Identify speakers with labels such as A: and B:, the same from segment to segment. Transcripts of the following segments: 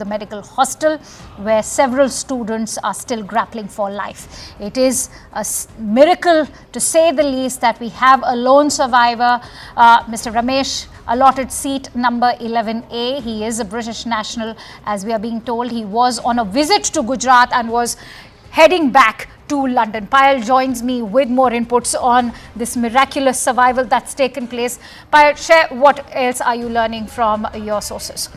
A: the medical hostel where several students are still grappling for life. It is a miracle, to say the least, that we have a lone survivor, Mr. Ramesh, allotted seat number 11A. He is a British national, as we are being told. He was on a visit to Gujarat and was heading back to London. Payal joins me with more inputs on this miraculous survival that's taken place. Payal, share what else are you learning from your sources?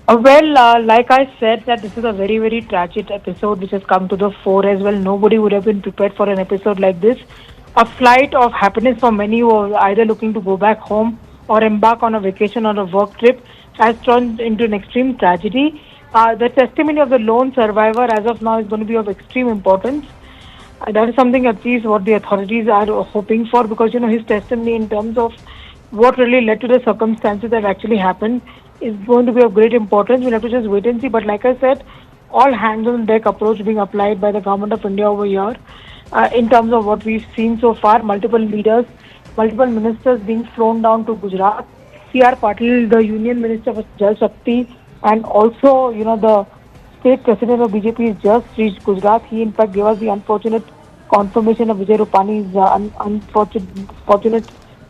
B: Like I said, that this is a very, very tragic episode which has come to the fore as well. Nobody would have been prepared for an episode like this. A flight of happiness for many who are either looking to go back home or embark on a vacation or a work trip has turned into an extreme tragedy. The testimony of the lone survivor as of now is going to be of extreme importance. That is something at least what the authorities are hoping for, because his testimony in terms of what really led to the circumstances that actually happened is going to be of great importance. We'll have to just wait and see. But like I said, all hands on deck approach being applied by the government of India over here in terms of what we've seen so far. Multiple leaders, multiple ministers being flown down to Gujarat. C.R. Patil, the Union Minister for Jal Shakti, and also, the state president of BJP has just reached Gujarat. He in fact gave us the unfortunate confirmation of Vijay Rupani's unfortunate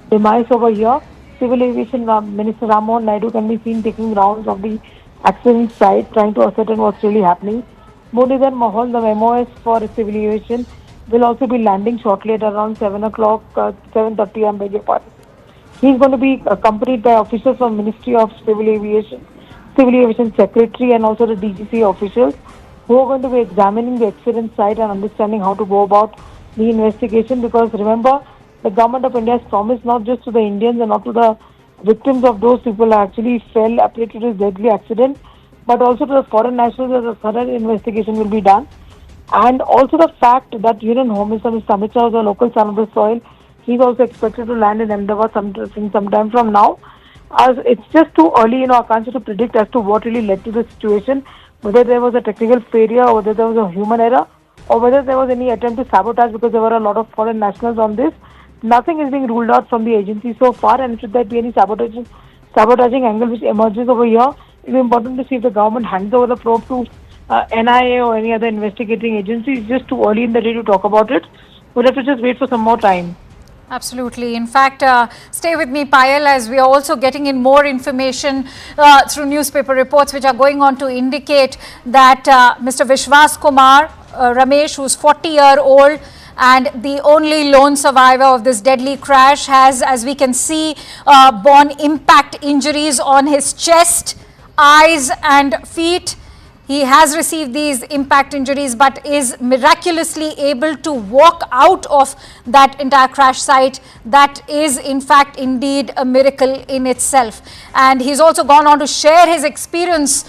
B: demise over here. Civil Aviation Minister Rammohan Naidu can be seen taking rounds of the accident site, trying to ascertain what's really happening. Muralidhar Mohal, the MOS for Civil Aviation, will also be landing shortly at around 7 o'clock, 7:30 am, beg your pardon. He's going to be accompanied by officials from Ministry of Civil Aviation Secretary, and also the DGC officials, who are going to be examining the accident site and understanding how to go about the investigation. Because remember, the government of India has promised not just to the Indians and not to the victims of those people who actually fell prey to this deadly accident, but also to the foreign nationals that a thorough investigation will be done. And also the fact that Union Home Minister Mr. Amit Shah is a local son of the soil. He's also expected to land in Ahmedabad sometime from now. As it's just too early, I can't to predict as to what really led to the situation, whether there was a technical failure or whether there was a human error or whether there was any attempt to sabotage, because there were a lot of foreign nationals on this. Nothing is being ruled out from the agency so far, and should there be any sabotaging angle which emerges over here, it is important to see if the government hands over the probe to NIA or any other investigating agency. It's just too early in the day to talk about it. We'll have to just wait for some more time.
A: Absolutely. In fact, stay with me, Payal, as we are also getting in more information through newspaper reports which are going on to indicate that Mr. Vishwas Kumar Ramesh, who's 40-year-old and the only lone survivor of this deadly crash, has, as we can see, borne impact injuries on his chest, eyes and feet. He has received these impact injuries but is miraculously able to walk out of that entire crash site. That is in fact indeed a miracle in itself. And he's also gone on to share his experience.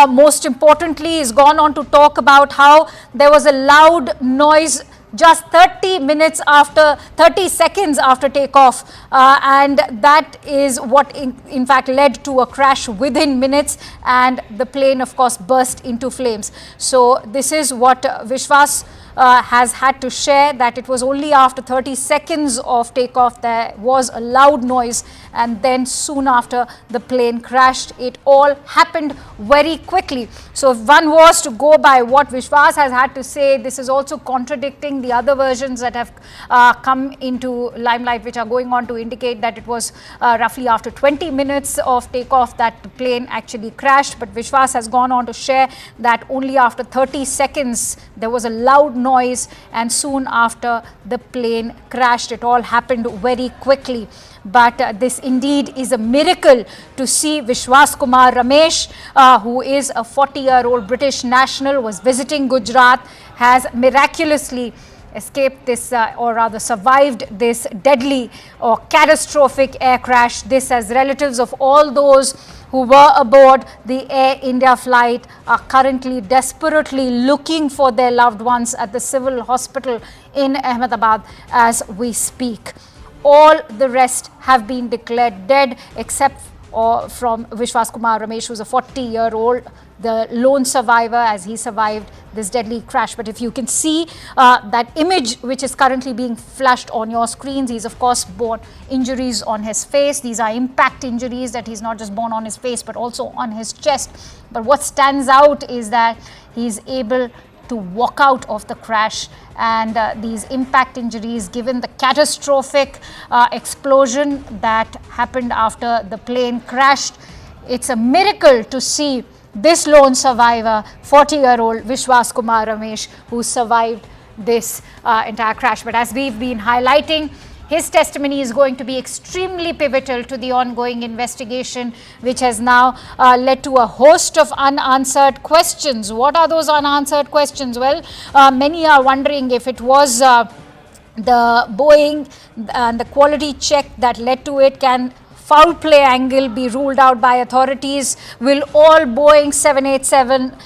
A: Most importantly, he's gone on to talk about how there was a loud noise just 30 seconds after takeoff, and that is what in fact led to a crash within minutes, and the plane of course burst into flames. So this is what Vishwas has had to share, that it was only after 30 seconds of takeoff there was a loud noise, and then soon after the plane crashed. It all happened very quickly. So if one was to go by what Vishwas has had to say, this is also contradicting the other versions that have come into limelight, which are going on to indicate that it was roughly after 20 minutes of takeoff that the plane actually crashed. But Vishwas has gone on to share that only after 30 seconds there was a loud noise, and soon after the plane crashed. It all happened very quickly. But this indeed is a miracle to see Vishwas Kumar Ramesh, who is a 40-year-old British national, was visiting Gujarat, has miraculously escaped this or rather survived this deadly or catastrophic air crash. This, as relatives of all those who were aboard the Air India flight are currently desperately looking for their loved ones at the civil hospital in Ahmedabad as we speak. All the rest have been declared dead except from Vishwas Kumar Ramesh, who's a 40-year-old, the lone survivor as he survived this deadly crash. But if you can see that image which is currently being flashed on your screens, he's of course borne injuries on his face. These are impact injuries that he's not just borne on his face but also on his chest. But what stands out is that he's able to walk out of the crash, and these impact injuries, given the catastrophic explosion that happened after the plane crashed, it's a miracle to see this lone survivor, 40-year-old Vishwas Kumar Ramesh, who survived this entire crash. But as we've been highlighting, his testimony is going to be extremely pivotal to the ongoing investigation, which has now led to a host of unanswered questions. What are those unanswered questions? Well, many are wondering if it was the Boeing and the quality check that led to it. Can foul play angle be ruled out by authorities? Will all Boeing 787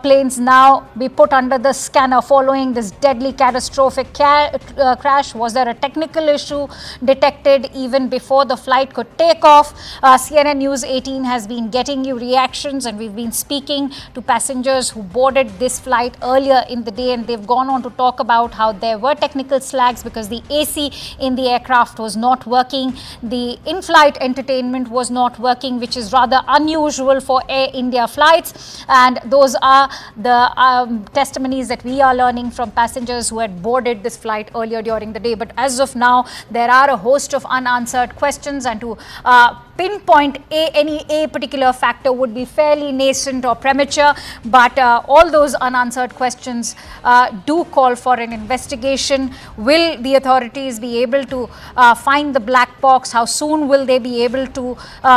A: planes now be put under the scanner following this deadly catastrophic crash? Was there a technical issue detected even before the flight could take off? CNN News 18 has been getting you reactions, and we've been speaking to passengers who boarded this flight earlier in the day, and they've gone on to talk about how there were technical slags because the AC in the aircraft was not working, the in-flight entertainment was not working, which is rather unusual for Air India flights. And those are the testimonies that we are learning from passengers who had boarded this flight earlier during the day. But as of now, there are a host of unanswered questions, and to pinpoint any particular factor would be fairly nascent or premature. But all those unanswered questions do call for an investigation. Will the authorities be able to find the black box? How soon will they be able to,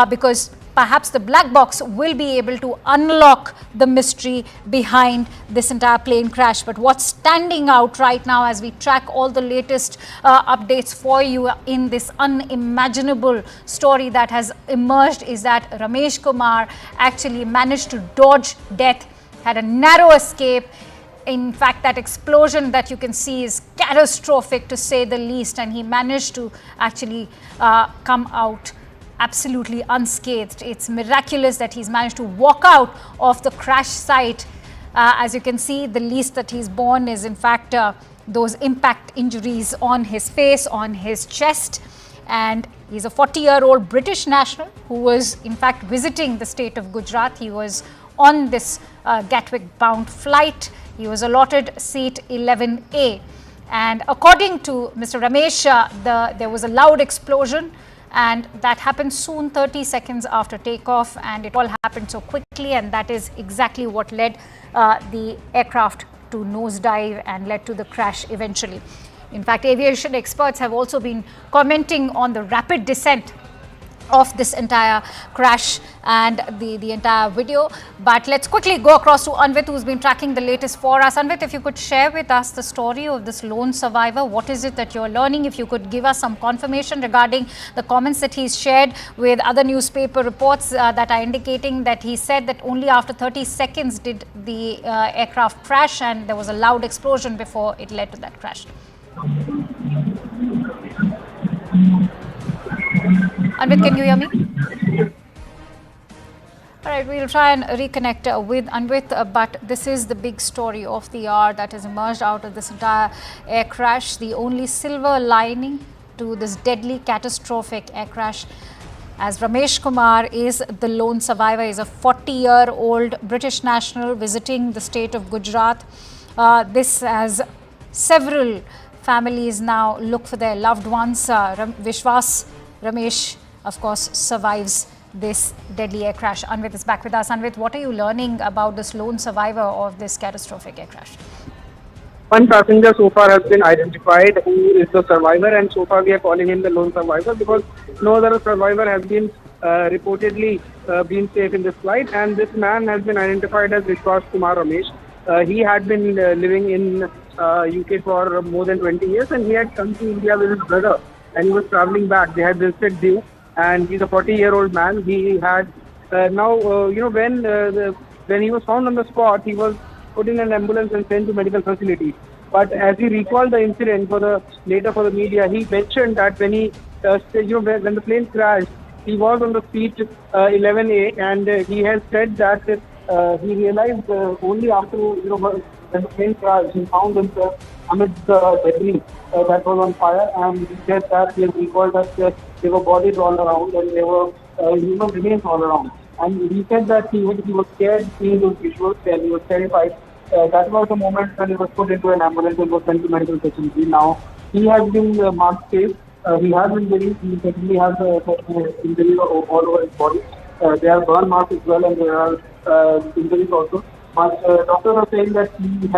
A: because perhaps the black box will be able to unlock the mystery behind this entire plane crash. But what's standing out right now as we track all the latest updates for you in this unimaginable story that has emerged is that Ramesh Kumar actually managed to dodge death, had a narrow escape. In fact, that explosion that you can see is catastrophic to say the least, and he managed to actually come out absolutely unscathed. It's miraculous that he's managed to walk out of the crash site. As you can see, the least that he's borne is in fact those impact injuries on his face, on his chest. And he's a 40-year-old British national who was in fact visiting the state of Gujarat. He was on this Gatwick-bound flight. He was allotted seat 11A. And according to Mr. Ramesh, there was a loud explosion, and that happened soon, 30 seconds after takeoff, and it all happened so quickly, and that is exactly what led the aircraft to nosedive and led to the crash eventually. In fact, aviation experts have also been commenting on the rapid descent of this entire crash and the entire video. But let's quickly go across to Anvit, who's been tracking the latest for us. Anvit, if you could share with us the story of this lone survivor, what is it that you're learning? If you could give us some confirmation regarding the comments that he's shared with other newspaper reports that are indicating that he said that only after 30 seconds did the aircraft crash, and there was a loud explosion before it led to that crash. Anvit, can you hear me? All right, we'll try and reconnect with Anvit, but this is the big story of the hour that has emerged out of this entire air crash. The only silver lining to this deadly, catastrophic air crash, as Ramesh Kumar is the lone survivor, is a 40-year-old British national visiting the state of Gujarat. This as several families now look for their loved ones. Vishwas Ramesh, of course, survives this deadly air crash. Anvit is back with us. Anvit, what are you learning about this lone survivor of this catastrophic air crash?
C: One passenger so far has been identified who is the survivor, and so far we are calling him the lone survivor because no other survivor has been reportedly been safe in this flight, and this man has been identified as Vishwas Kumar Ramesh. He had been living in UK for more than 20 years, and he had come to India with his brother, and he was traveling back. They had visited Diu, and he's a 40-year-old man. He had when he was found on the spot, he was put in an ambulance and sent to medical facility. But as he recalled the incident later for the media, he mentioned that when he when the plane crashed, he was on the seat 11A, and he has said that he realized only after when the plane crashed, he found himself amidst the debris that was on fire, and he said that he has recalled that there were bodies all around and there were human remains all around. And he said that he was scared seeing those visuals and he was terrified. That was the moment when he was put into an ambulance and was sent to medical facility. Now, he has been marked safe. He has injuries. He certainly has injuries all over his body. There are burn marks as well, and there are injuries also. But doctors are saying that he's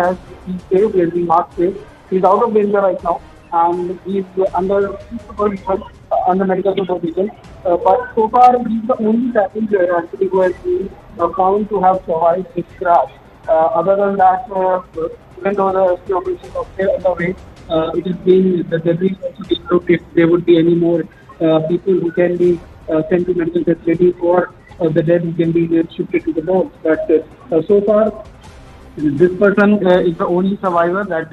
C: safe. He has been marked safe. He's out of danger right now, and he's under supervision, under medical supervision. But so far, he's the only passenger actually who has been found to have survived this crash. Other than that, even though the rescue operations are still underway, it is being the debris also being looked if there would be any more people who can be sent to medical facility, or the dead who can be shifted to the boat. But so far, this person is the only survivor that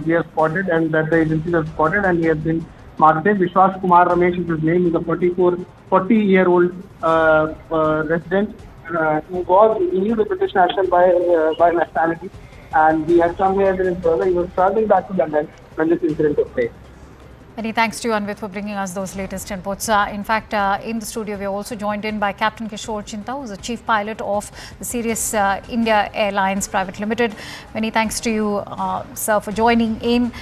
C: we have spotted and that the agencies have spotted, and he has been marked. Vishwas Kumar Ramesh is his name. He's a 40-year-old resident he knew the British national by nationality, and he had come here with his brother. He was traveling back to London when this incident took place.
A: Many thanks to you, Anvit, for bringing us those latest inputs. In fact, in the studio, we are also joined in by Captain Kishore Chinta, who is the chief pilot of the Sirius India Airlines Private Limited. Many thanks to you, sir, for joining in.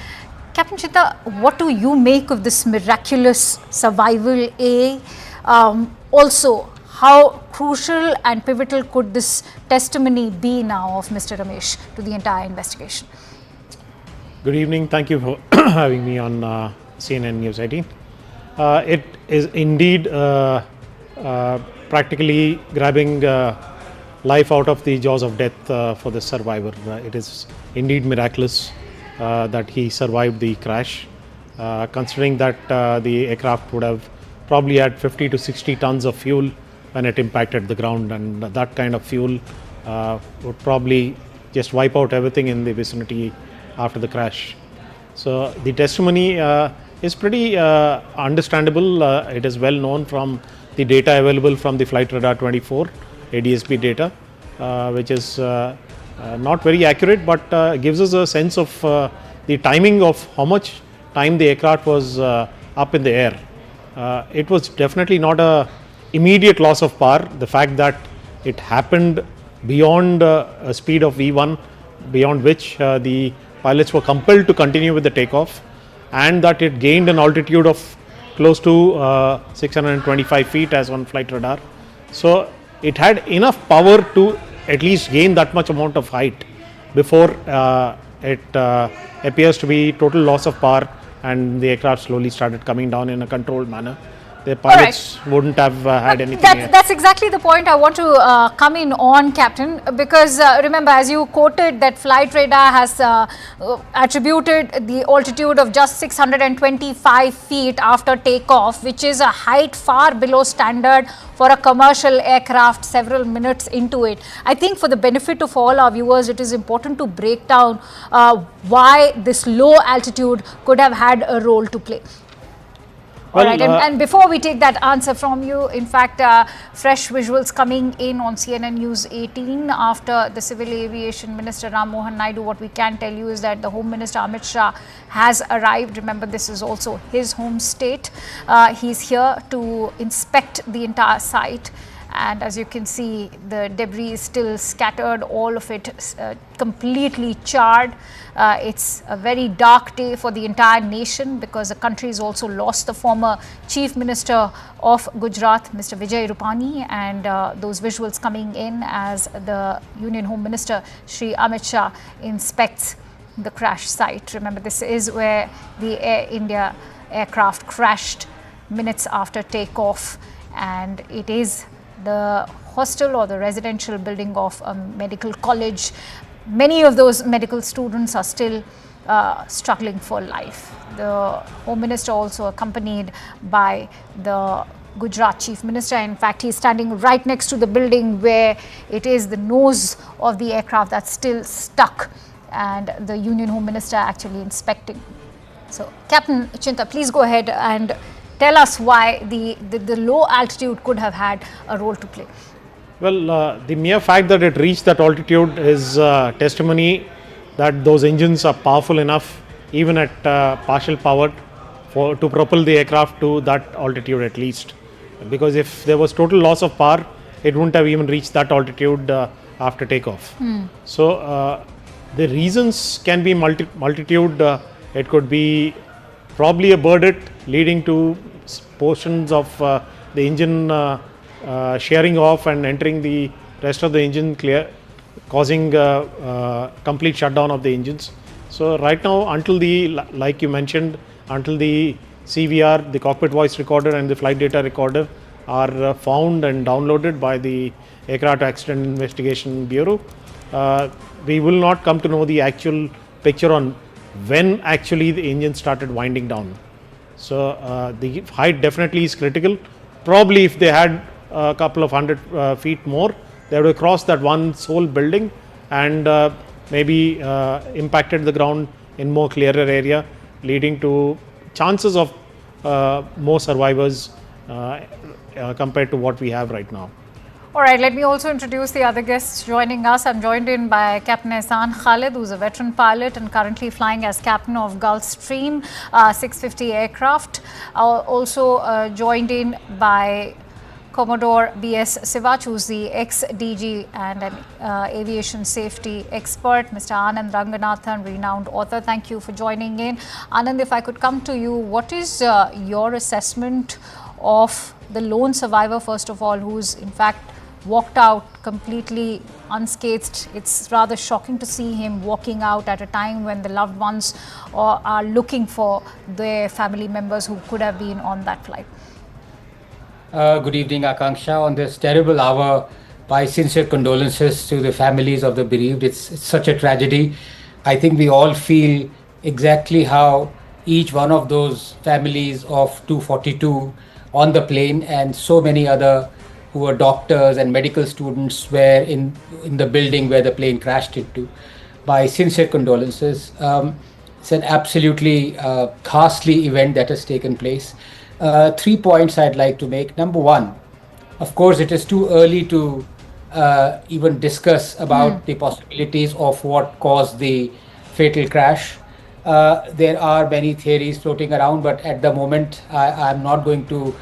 A: Captain Chinta, what do you make of this miraculous survival? Also, how crucial and pivotal could this testimony be now of Mr. Ramesh to the entire investigation?
D: Good evening. Thank you for having me on CNN News 18. It is indeed practically grabbing life out of the jaws of death for the survivor. It is indeed miraculous that he survived the crash, considering that the aircraft would have probably had 50 to 60 tons of fuel when it impacted the ground, and that kind of fuel would probably just wipe out everything in the vicinity after the crash. So the testimony is pretty understandable. It is well known from the data available from the Flight Radar 24 ADSB data, which is not very accurate, but gives us a sense of the timing of how much time the aircraft was up in the air. It was definitely not a immediate loss of power. The fact that it happened beyond a speed of V1, beyond which the pilots were compelled to continue with the takeoff, and that it gained an altitude of close to 625 feet as on flight radar. So it had enough power to at least gain that much amount of height before it appears to be total loss of power, and the aircraft slowly started coming down in a controlled manner. The pilots wouldn't have had anything.
A: That's exactly the point I want to come in on, Captain, because remember, as you quoted, that Flight Radar has attributed the altitude of just 625 feet after takeoff, which is a height far below standard for a commercial aircraft several minutes into it. I think for the benefit of all our viewers, it is important to break down why this low altitude could have had a role to play. All right, and before we take that answer from you, in fact, fresh visuals coming in on CNN News 18 after the Civil Aviation Minister Ram Mohan Naidu. What we can tell you is that the Home Minister Amit Shah has arrived. Remember, this is also his home state. He's here to inspect the entire site. And as you can see, the debris is still scattered, all of it completely charred. It's a very dark day for the entire nation because the country has also lost the former Chief Minister of Gujarat, Mr. Vijay Rupani, and those visuals coming in as the Union Home Minister, Shri Amit Shah, inspects the crash site. Remember, this is where the Air India aircraft crashed minutes after takeoff, and it is the hostel or the residential building of a medical college. Many of those medical students are still struggling for life. The Home Minister also accompanied by the Gujarat Chief Minister. In fact, he's standing right next to the building where it is the nose of the aircraft that's still stuck, and the Union Home Minister actually inspecting. So, Captain Chinta, please go ahead and tell us why the low altitude could have had a role to play.
D: Well, the mere fact that it reached that altitude is testimony that those engines are powerful enough, even at partial power, to propel the aircraft to that altitude at least. Because if there was total loss of power, it wouldn't have even reached that altitude after takeoff. So the reasons can be multitude. It could be probably a bird hit leading to portions of the engine shearing off and entering the rest of the engine causing complete shutdown of the engines. So right now, until like you mentioned, until the CVR, the cockpit voice recorder and the flight data recorder are found and downloaded by the Aircraft Accident Investigation Bureau, we will not come to know the actual picture on when actually the engine started winding down. So the height definitely is critical. Probably if they had a couple of 100 feet more, they would have crossed that one sole building and maybe impacted the ground in more clearer area, leading to chances of more survivors compared to what we have right now.
A: All right, let me also introduce the other guests joining us. I'm joined in by Captain Ehsan Khalid, who's a veteran pilot and currently flying as captain of Gulfstream 650 aircraft. Also joined in by Commodore B.S. Sivach, who's the ex-DG and an aviation safety expert, Mr. Anand Ranganathan, renowned author. Thank you for joining in. Anand, if I could come to you, what is your assessment of the lone survivor, first of all, who's in fact walked out completely unscathed? It's rather shocking to see him walking out at a time when the loved ones are looking for their family members who could have been on that flight.
E: Good evening, Akanksha. On this terrible hour, my sincere condolences to the families of the bereaved. It's such a tragedy. I think we all feel exactly how each one of those families of 242 on the plane and so many other who were doctors and medical students were in the building where the plane crashed into. My sincere condolences. It's an absolutely ghastly event that has taken place. 3 points I'd like to make. Number one, of course, it is too early to even discuss about the possibilities of what caused the fatal crash. There are many theories floating around, but at the moment, I'm not going to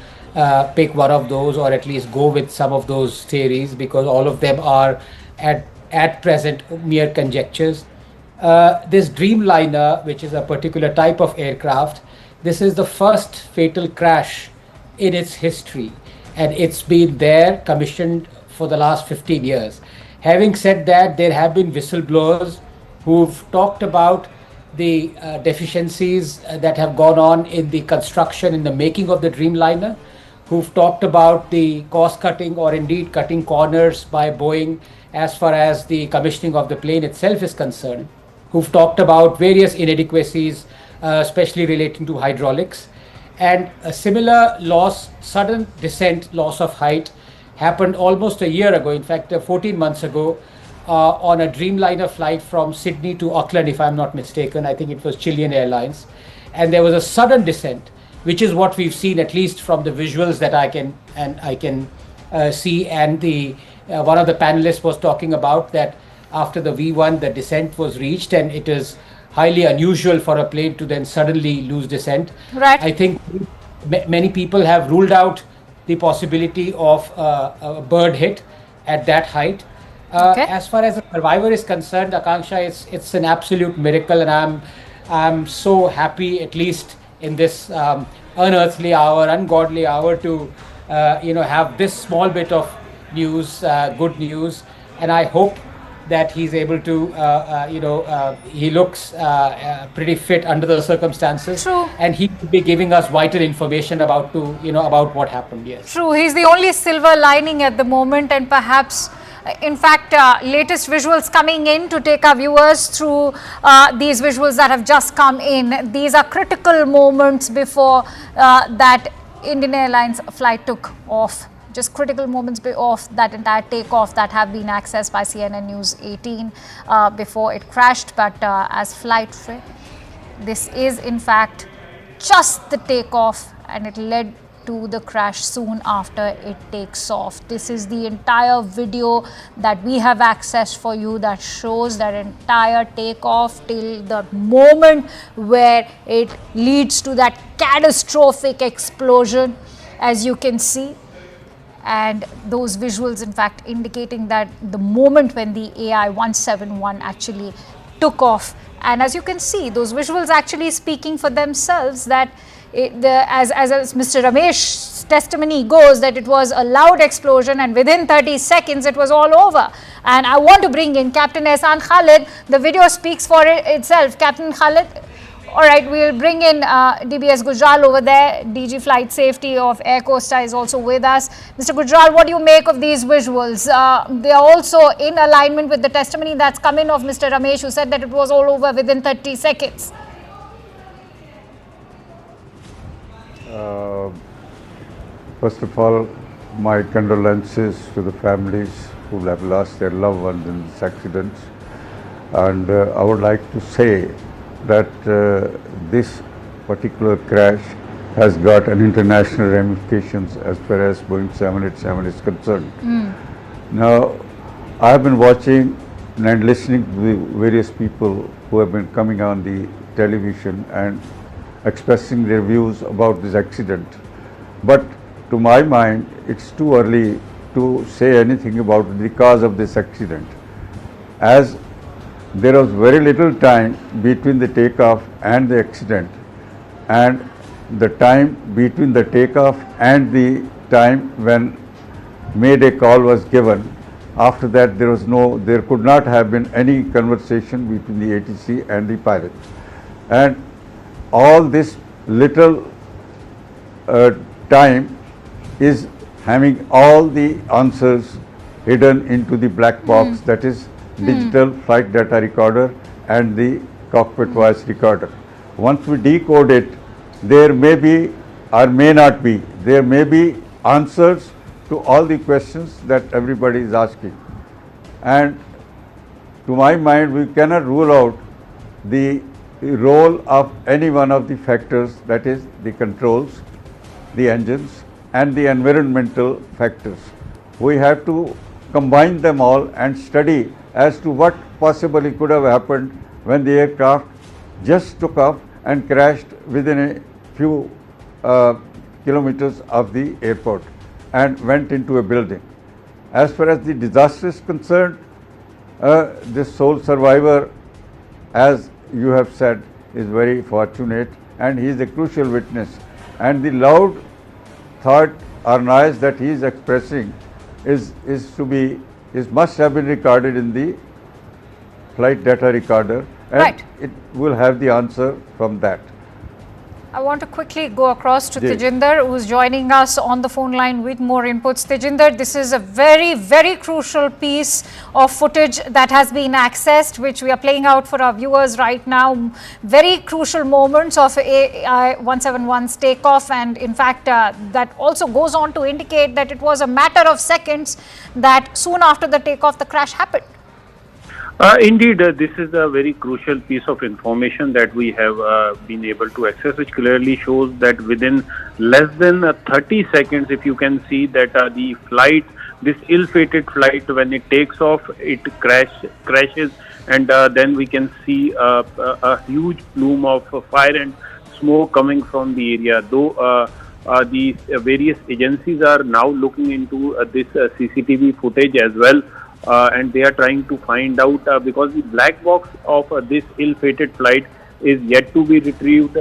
E: pick one of those, or at least go with some of those theories, because all of them are at present mere conjectures. This Dreamliner, which is a particular type of aircraft, this is the first fatal crash in its history, and it's been there commissioned for the last 15 years. Having said that, there have been whistleblowers who've talked about the deficiencies that have gone on in the construction, in the making of the Dreamliner, who've talked about the cost cutting or indeed cutting corners by Boeing as far as the commissioning of the plane itself is concerned, who've talked about various inadequacies, especially relating to hydraulics. And a similar loss, sudden descent, loss of height, happened almost a year ago, in fact 14 months ago, on a Dreamliner flight from Sydney to Auckland, if I'm not mistaken. I think it was Chilean Airlines. And there was a sudden descent, which is what we've seen, at least from the visuals that I can see. And one of the panelists was talking about that after the V1, the descent was reached, and it is highly unusual for a plane to then suddenly lose descent.
A: Right.
E: I think many people have ruled out the possibility of a bird hit at that height.
A: Okay.
E: As far as the survivor is concerned, Akanksha, it's an absolute miracle, and I'm so happy, at least in this unearthly hour, ungodly hour, to have this small bit of news, good news, and I hope that he's able to, he looks pretty fit under the circumstances.
A: True.
E: And he could be giving us vital information about what happened. Yes.
A: True. He's the only silver lining at the moment, and perhaps, in fact, latest visuals coming in to take our viewers through these visuals that have just come in. These are critical moments before that Indian Airlines flight took off. Just critical moments of that entire takeoff that have been accessed by CNN News 18 before it crashed. But as flight, this is in fact just the takeoff and it led to the crash soon after it takes off. This is the entire video that we have accessed for you that shows that entire takeoff till the moment where it leads to that catastrophic explosion, as you can see. And those visuals in fact indicating that the moment when the AI-171 actually took off. And as you can see, those visuals actually speaking for themselves, that as Mr. Ramesh's testimony goes, that it was a loud explosion and within 30 seconds it was all over. And I want to bring in Captain Ehsan Khalid. The video speaks for itself. Captain Khalid, all right, we'll bring in DBS Gujral over there. DG Flight Safety of Air Costa is also with us. Mr. Gujral, what do you make of these visuals? They are also in alignment with the testimony that's come in of Mr. Ramesh, who said that it was all over within 30 seconds.
F: First of all, my condolences to the families who have lost their loved ones in this accident. And I would like to say that this particular crash has got an international ramifications as far as Boeing 787 is concerned. Now, I have been watching and listening to the various people who have been coming on the television and expressing their views about this accident. But to my mind, it's too early to say anything about the cause of this accident, as there was very little time between the takeoff and the accident, and the time between the takeoff and the time when Mayday call was given. After that, there could not have been any conversation between the ATC and the pilot, and all this little time is having all the answers hidden into the black box, that is digital flight data recorder and the cockpit voice recorder. Once we decode it, there may be or may not be, there may be answers to all the questions that everybody is asking. And to my mind, we cannot rule out the role of any one of the factors, that is the controls, the engines and the environmental factors. We have to combine them all and study as to what possibly could have happened when the aircraft just took off and crashed within a few kilometers of the airport and went into a building. As far as the disaster is concerned, this sole survivor, as you have said, is very fortunate, and he is a crucial witness. And the loud thought or noise that he is expressing must have been recorded in the flight data recorder, and it will have the answer from that.
A: I want to quickly go across to Tejinder, who is joining us on the phone line with more inputs. Tejinder, this is a very, very crucial piece of footage that has been accessed, which we are playing out for our viewers right now. Very crucial moments of AI-171's takeoff, and in fact, that also goes on to indicate that it was a matter of seconds that soon after the takeoff, the crash happened.
G: Indeed, this is a very crucial piece of information that we have been able to access, which clearly shows that within less than 30 seconds, if you can see that the flight, this ill-fated flight, when it takes off, it crashes, and then we can see a huge plume of fire and smoke coming from the area. Though the various agencies are now looking into this CCTV footage as well. And they are trying to find out because the black box of this ill-fated flight is yet to be retrieved.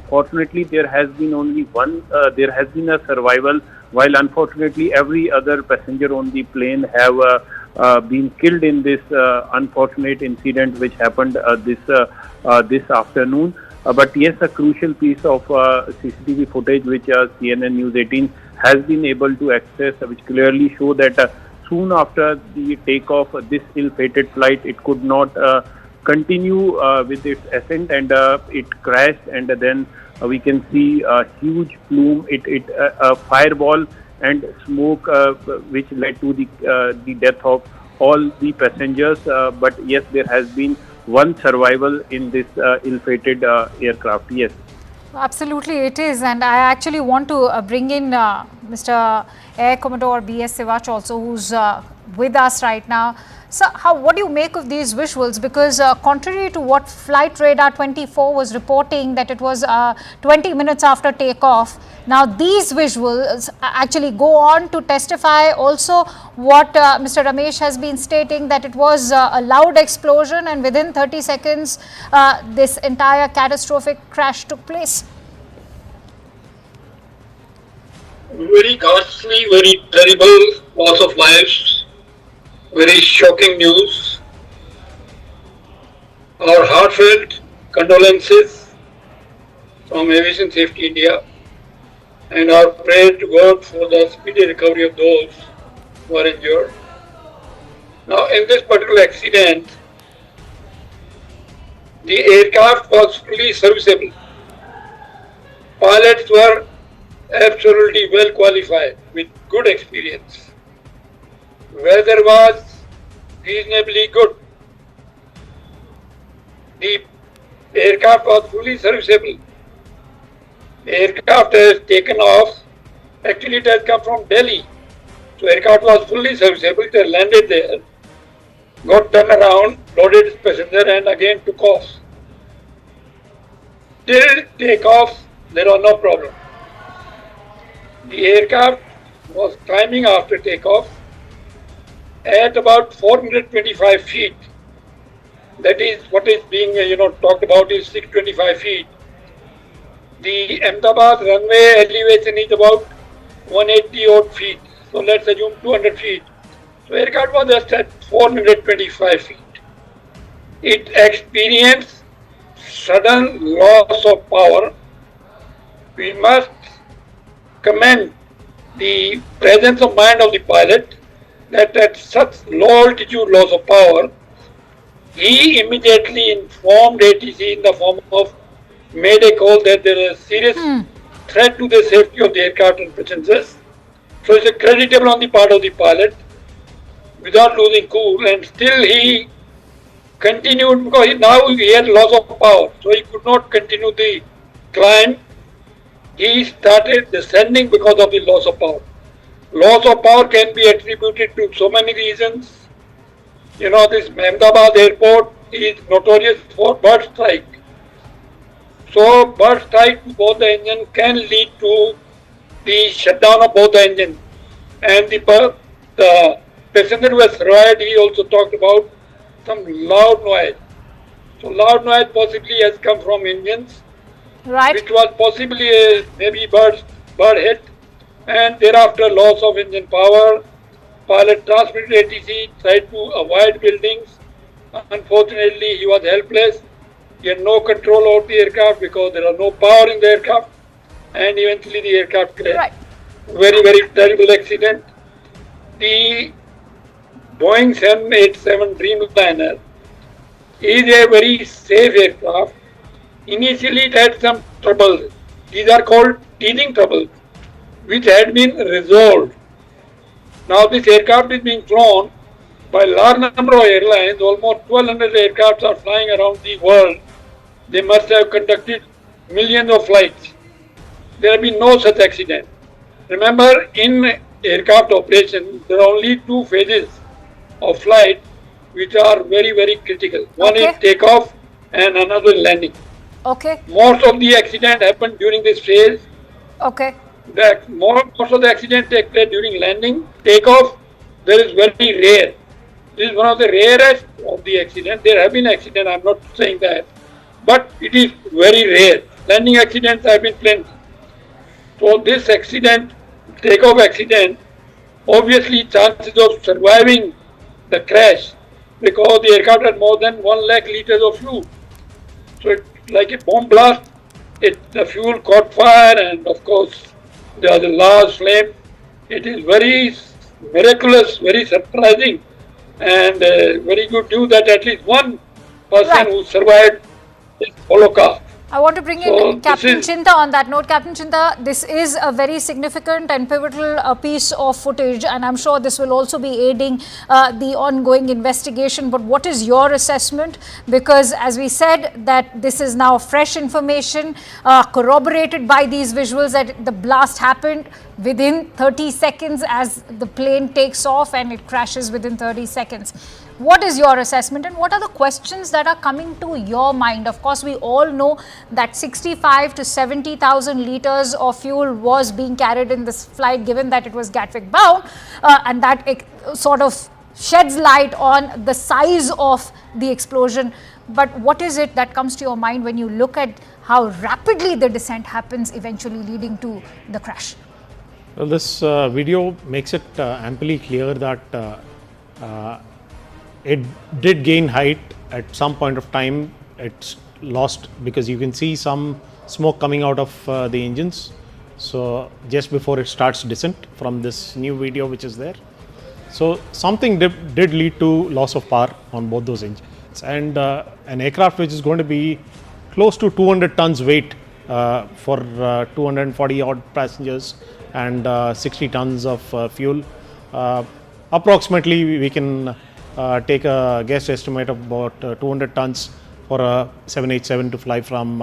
G: Fortunately, there has been only one, there has been a survival, while unfortunately every other passenger on the plane have been killed in this unfortunate incident which happened this afternoon. But yes, a crucial piece of CCTV footage which CNN News 18 has been able to access, which clearly show that soon after the takeoff, this ill-fated flight, it could not continue with its ascent, and it crashed, and then we can see a huge plume, a fireball and smoke, which led to the death of all the passengers. But yes, there has been one survival in this ill-fated aircraft. Yes.
A: Absolutely, it is, and I actually want to bring in Mr. Air Commodore B.S. Sivach also, who's with us right now. So, what do you make of these visuals? Because contrary to what Flight Radar 24 was reporting, that it was 20 minutes after takeoff, now these visuals actually go on to testify also what Mr. Ramesh has been stating, that it was a loud explosion and within 30 seconds this entire catastrophic crash took place.
H: Very ghastly, very terrible loss of lives, very shocking news. Our heartfelt condolences from Aviation Safety India and our prayer to God for the speedy recovery of those who are injured. Now, in this particular accident, the aircraft was fully serviceable. Pilots were absolutely well qualified with good experience. Weather was reasonably good. The aircraft was fully serviceable. The aircraft has taken off. Actually, it has come from Delhi. So, aircraft was fully serviceable. It has landed there, got turned around, loaded its passenger, and again took off. Till takeoff, there was no problem. The aircraft was climbing after takeoff at about 425 feet. That is what is being talked about is 625 feet. The Ahmedabad runway elevation is about 180 odd feet. So let's assume 200 feet. So aircraft was just at 425 feet. It experienced sudden loss of power. We must commend the presence of mind of the pilot that at such low altitude loss of power, he immediately informed ATC in the form of mayday call that there is a serious threat to the safety of the aircraft and passengers. So it's creditable on the part of the pilot without losing cool, and still he continued because now he had loss of power, so he could not continue the climb. He started descending because of the loss of power. Loss of power can be attributed to so many reasons. This Ahmedabad airport is notorious for bird strike. So bird strike to both the engine can lead to the shutdown of both the engines. And the passenger who has survived, he also talked about some loud noise. So loud noise possibly has come from engines,
A: Right.
H: which was possibly maybe bird hit, and thereafter loss of engine power. Pilot transmitted ATC, tried to avoid buildings. Unfortunately, he was helpless. He had no control over the aircraft because there was no power in the aircraft, and eventually the aircraft crashed.
A: Right.
H: Very, very terrible accident. The Boeing 787 Dreamliner is a very safe aircraft. Initially, it had some troubles. These are called teething troubles, which had been resolved. Now, this aircraft is being flown by a large number of airlines. Almost 1,200 aircraft are flying around the world. They must have conducted millions of flights. There have been no such accident. Remember, in aircraft operation, there are only two phases of flight which are very, very critical. One is takeoff and another landing.
A: Okay.
H: Most of the accident happened during this phase.
A: Okay.
H: Most of the accident take place during landing. Takeoff, there is very rare. This is one of the rarest of the accidents. There have been accidents, I'm not saying that, but it is very rare. Landing accidents have been plenty. So this accident, takeoff accident, obviously chances of surviving the crash because the aircraft had more than 1 lakh liters of fuel. So it's like a bomb blast. The fuel caught fire, and of course there was a large flame. It is very miraculous, very surprising, and very good news that at least one person who survived this holocaust.
A: I want to bring
H: So
A: in
H: this
A: Captain
H: is-
A: Chinta on that note. Captain Chinta, this is a very significant and pivotal piece of footage, and I'm sure this will also be aiding the ongoing investigation. But what is your assessment? Because as we said, that this is now fresh information corroborated by these visuals that the blast happened within 30 seconds as the plane takes off and it crashes within 30 seconds. What is your assessment and what are the questions that are coming to your mind? Of course, we all know that 65 to 70,000 liters of fuel was being carried in this flight, given that it was Gatwick bound, and that sort of sheds light on the size of the explosion. But what is it that comes to your mind when you look at how rapidly the descent happens, eventually leading to the crash?
D: Well, this video makes it amply clear that it did gain height at some point of time. It's lost because you can see some smoke coming out of the engines. So just before it starts descent from this new video which is there. So something did lead to loss of power on both those engines. And an aircraft which is going to be close to 200 tons weight for 240 odd passengers and 60 tons of fuel. Approximately we can take a guess estimate of about 200 tons for a 787 to fly from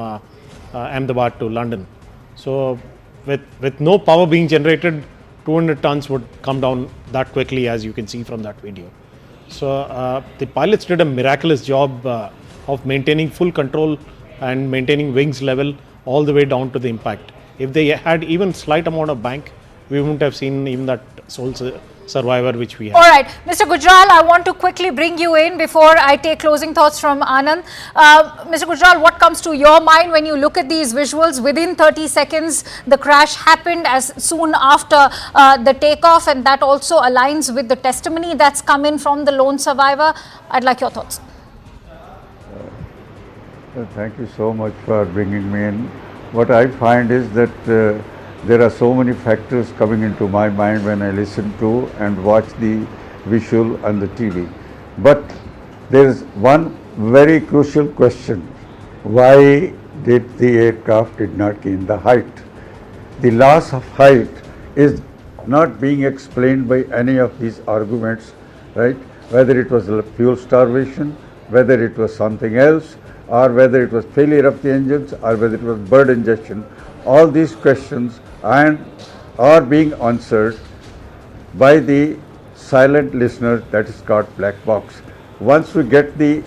D: Ahmedabad to London. So with no power being generated, 200 tons would come down that quickly, as you can see from that video. So the pilots did a miraculous job of maintaining full control and maintaining wings level all the way down to the impact. If they had even slight amount of bank, we wouldn't have seen even that sole survivor which we have.
A: All right, Mr. Gujral, I want to quickly bring you in before I take closing thoughts from Anand. Mr. Gujral, what comes to your mind when you look at these visuals? Within 30 seconds, the crash happened as soon after the takeoff, and that also aligns with the testimony that's come in from the lone survivor. I'd like your thoughts.
F: Thank you so much for bringing me in. What I find is that there are so many factors coming into my mind when I listen to and watch the visual on the TV. But there is one very crucial question. Why did the aircraft did not gain the height? The loss of height is not being explained by any of these arguments, right? Whether it was fuel starvation, whether it was something else, or whether it was failure of the engines, or whether it was bird ingestion. All these questions are being answered by the silent listener, that is called black box. Once we get the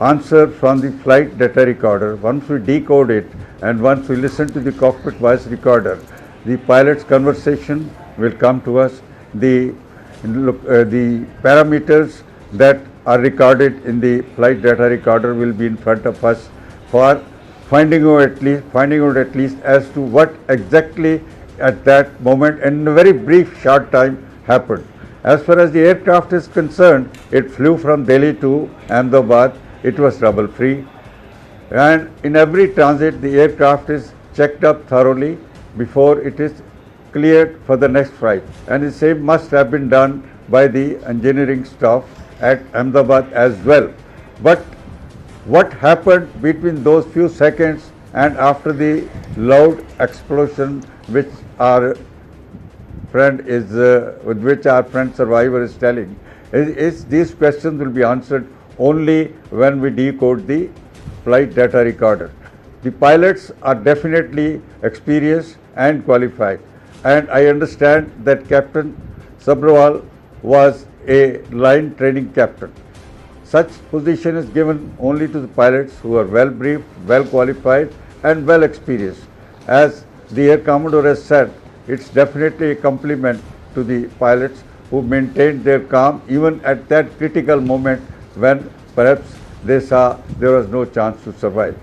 F: answer from the flight data recorder, once we decode it, and once we listen to the cockpit voice recorder, the pilot's conversation will come to us. The parameters that are recorded in the flight data recorder will be in front of us for finding out at least as to what exactly at that moment in a very brief short time happened. As far as the aircraft is concerned, it flew from Delhi to Ahmedabad. It was trouble free, and in every transit the aircraft is checked up thoroughly before it is cleared for the next flight, and the same must have been done by the engineering staff at Ahmedabad as well. But what happened between those few seconds and after the loud explosion which our friend survivor is telling, is these questions will be answered only when we decode the flight data recorder. The pilots are definitely experienced and qualified, and I understand that Captain Sabrawal was a line training captain. Such position is given only to the pilots who are well briefed, well qualified and well experienced. As the Air Commodore has said, it's definitely a compliment to the pilots who maintained their calm even at that critical moment when perhaps they saw there was no chance to survive.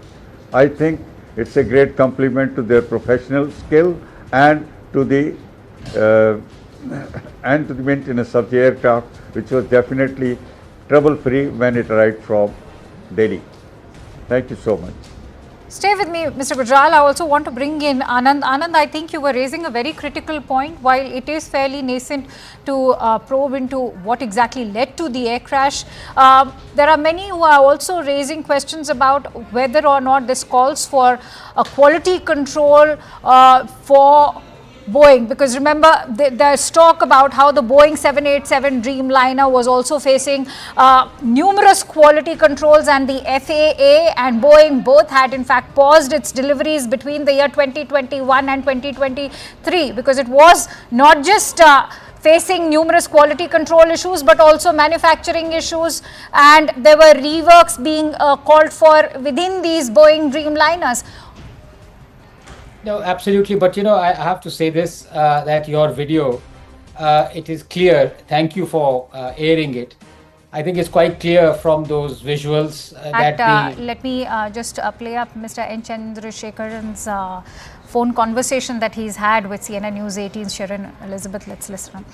F: I think it's a great compliment to their professional skill and to the maintenance of the aircraft, which was definitely trouble-free when it arrived from Delhi. Thank you so much.
A: Stay with me, Mr. Gujral. I also want to bring in Anand. Anand, I think you were raising a very critical point. While it is fairly nascent to probe into what exactly led to the air crash, there are many who are also raising questions about whether or not this calls for a quality control for Boeing, because remember there's talk about how the Boeing 787 Dreamliner was also facing numerous quality controls, and the FAA and Boeing both had in fact paused its deliveries between the year 2021 and 2023 because it was not just facing numerous quality control issues but also manufacturing issues, and there were reworks being called for within these Boeing Dreamliners.
E: No, absolutely. But, I have to say this, that your video, it is clear. Thank you for airing it. I think it's quite clear from those visuals
A: let me just play up Mr. N. Chandrasekharan's phone conversation that he's had with CNN News 18's Sharon Elizabeth. Let's listen.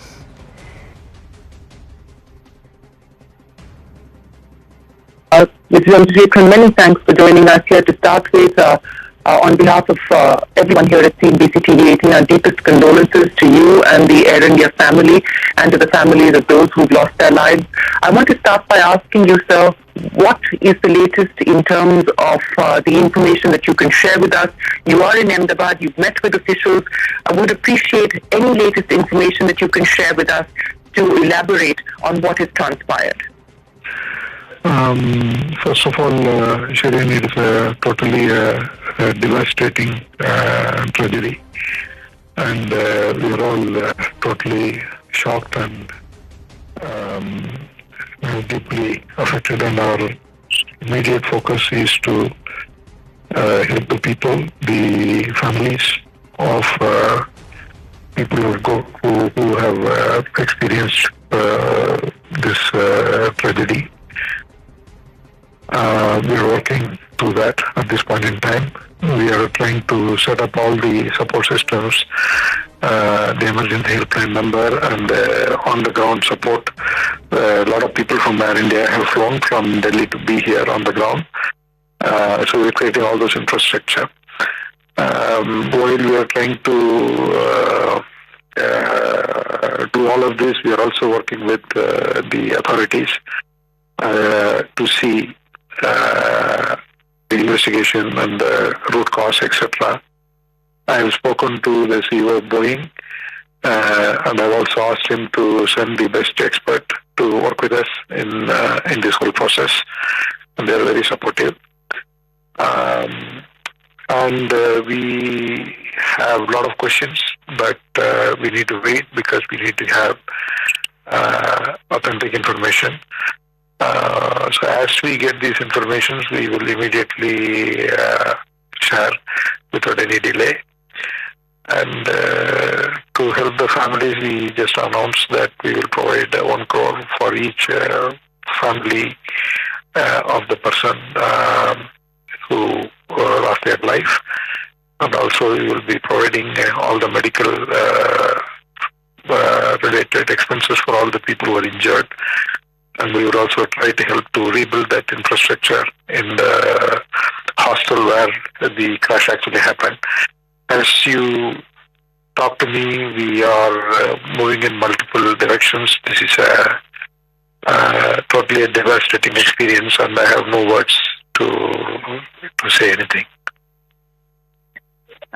I: Mr. Chandrasekharan, many thanks for joining us here. To start with, on behalf of everyone here at CNBC TV 18, our deepest condolences to you and the Air India family and to the families of those who've lost their lives. I want to start by asking you, sir, what is the latest in terms of the information that you can share with us? You are in Ahmedabad, you've met with officials. I would appreciate any latest information that you can share with us to elaborate on what has transpired.
J: First of all, Shireen, it is a totally devastating tragedy, and we are all totally shocked and deeply affected, and our immediate focus is to help the people, the families of people who have experienced this tragedy. We are working to that at this point in time. We are trying to set up all the support systems, the emergency helpline number, and on-the-ground support. A lot of people from Air India have flown from Delhi to be here on the ground. So we're creating all those infrastructure. While we are trying to do all of this, we are also working with the authorities to see the investigation and the root cause, etc. I have spoken to the CEO of Boeing, and I've also asked him to send the best expert to work with us in this whole process, and they are very supportive. And we have a lot of questions, but we need to wait because we need to have authentic information. So as we get these informations, we will immediately share without any delay. And to help the families, we just announced that we will provide 1 crore for each family of the person who lost their life. And also we will be providing all the medical related expenses for all the people who are injured. And we would also try to help to rebuild that infrastructure in the hostel where the crash actually happened. As you talk to me, we are moving in multiple directions. This is totally a devastating experience, and I have no words to say anything.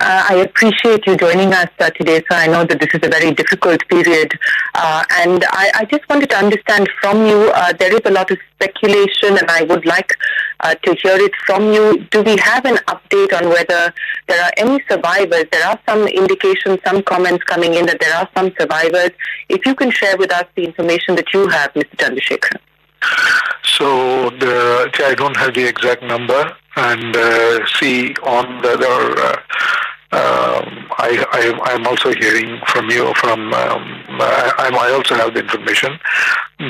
I: I appreciate you joining us today, sir. I know that this is a very difficult period, and I just wanted to understand from you, there is a lot of speculation, and I would like to hear it from you. Do we have an update on whether there are any survivors? There are some indications, some comments coming in that there are some survivors. If you can share with us the information that you have, Mr. Chandrasekharan.
J: So I don't have the exact number, and I'm also hearing from you. I also have the information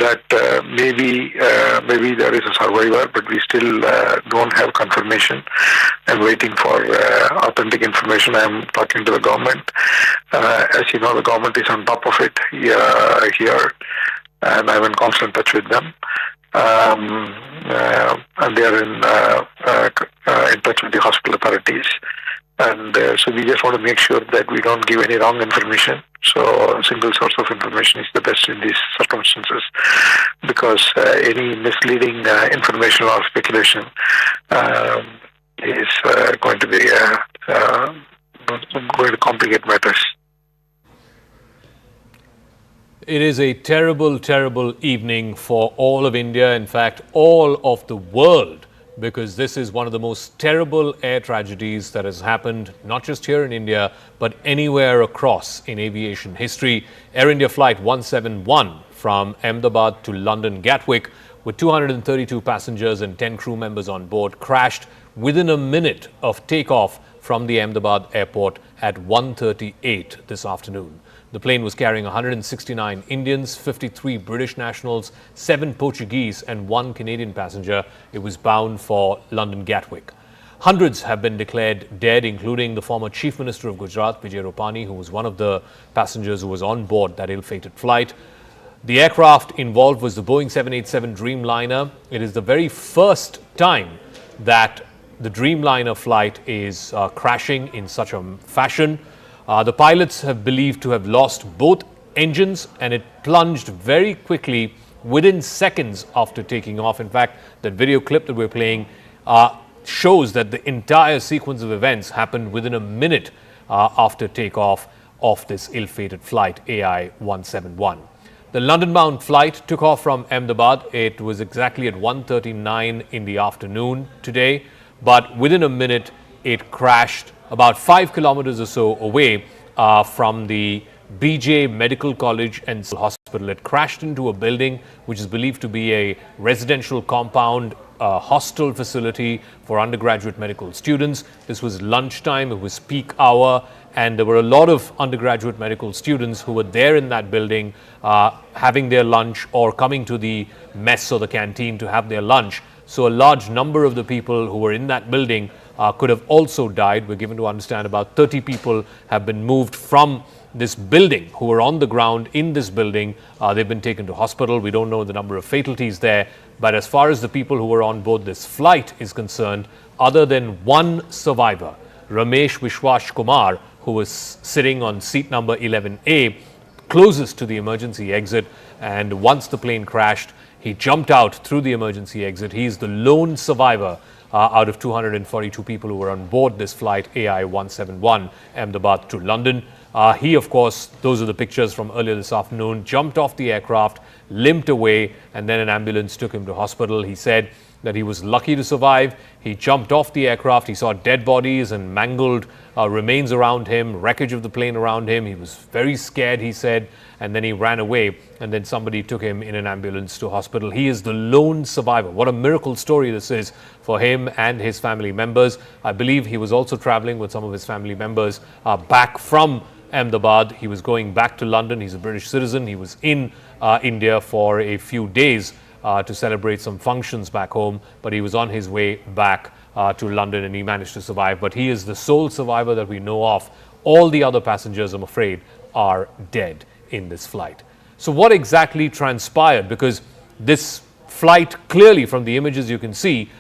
J: that maybe there is a survivor, but we still don't have confirmation. I'm waiting for authentic information. I'm talking to the government. As you know, the government is on top of it here, and I'm in constant touch with them. And they are in in touch with the hospital authorities. And so we just want to make sure that we don't give any wrong information. So a single source of information is the best in these circumstances, because any misleading information or speculation is going to be going to complicate matters.
K: It is a terrible, terrible evening for all of India, in fact, all of the world, because this is one of the most terrible air tragedies that has happened, not just here in India, but anywhere across in aviation history. Air India Flight 171 from Ahmedabad to London Gatwick, with 232 passengers and 10 crew members on board, crashed within a minute of takeoff from the Ahmedabad airport at 1:38 this afternoon. The plane was carrying 169 Indians, 53 British nationals, 7 Portuguese and 1 Canadian passenger. It was bound for London Gatwick. Hundreds have been declared dead, including the former Chief Minister of Gujarat, Vijay Rupani, who was one of the passengers who was on board that ill-fated flight. The aircraft involved was the Boeing 787 Dreamliner. It is the very first time that the Dreamliner flight is crashing in such a fashion. The pilots have believed to have lost both engines, and it plunged very quickly within seconds after taking off. In fact, that video clip that we're playing shows that the entire sequence of events happened within a minute after takeoff of this ill-fated flight AI 171. The London-bound flight took off from Ahmedabad. It was exactly at 1:39 in the afternoon today, but within a minute it crashed about 5 kilometers or so away from the BJ Medical College and Hospital. It crashed into a building which is believed to be a residential compound, hostel facility for undergraduate medical students. This was lunchtime, it was peak hour, and there were a lot of undergraduate medical students who were there in that building having their lunch or coming to the mess or the canteen to have their lunch. So a large number of the people who were in that building could have also died. We're given to understand about 30 people have been moved from this building who were on the ground in this building. They've been taken to hospital. We don't know the number of fatalities there. But as far as the people who were on board this flight is concerned, other than one survivor, Ramesh Vishwas Kumar, who was sitting on seat number 11A, closest to the emergency exit, and once the plane crashed, he jumped out through the emergency exit. He is the lone survivor out of 242 people who were on board this flight AI 171 Ahmedabad to London. He, of course, those are the pictures from earlier this afternoon, jumped off the aircraft, limped away, and then an ambulance took him to hospital. He said that he was lucky to survive. He jumped off the aircraft. He saw dead bodies and mangled remains around him, wreckage of the plane around him. He was very scared, he said, and then he ran away, and then somebody took him in an ambulance to hospital. He is the lone survivor. What a miracle story this is for him and his family members. I believe he was also traveling with some of his family members back from Ahmedabad. He was going back to London. He's a British citizen. He was in India for a few days to celebrate some functions back home, but he was on his way back to London, and he managed to survive. But he is the sole survivor that we know of. All the other passengers, I'm afraid, are dead in this flight. So what exactly transpired? Because this flight, clearly from the images you can see,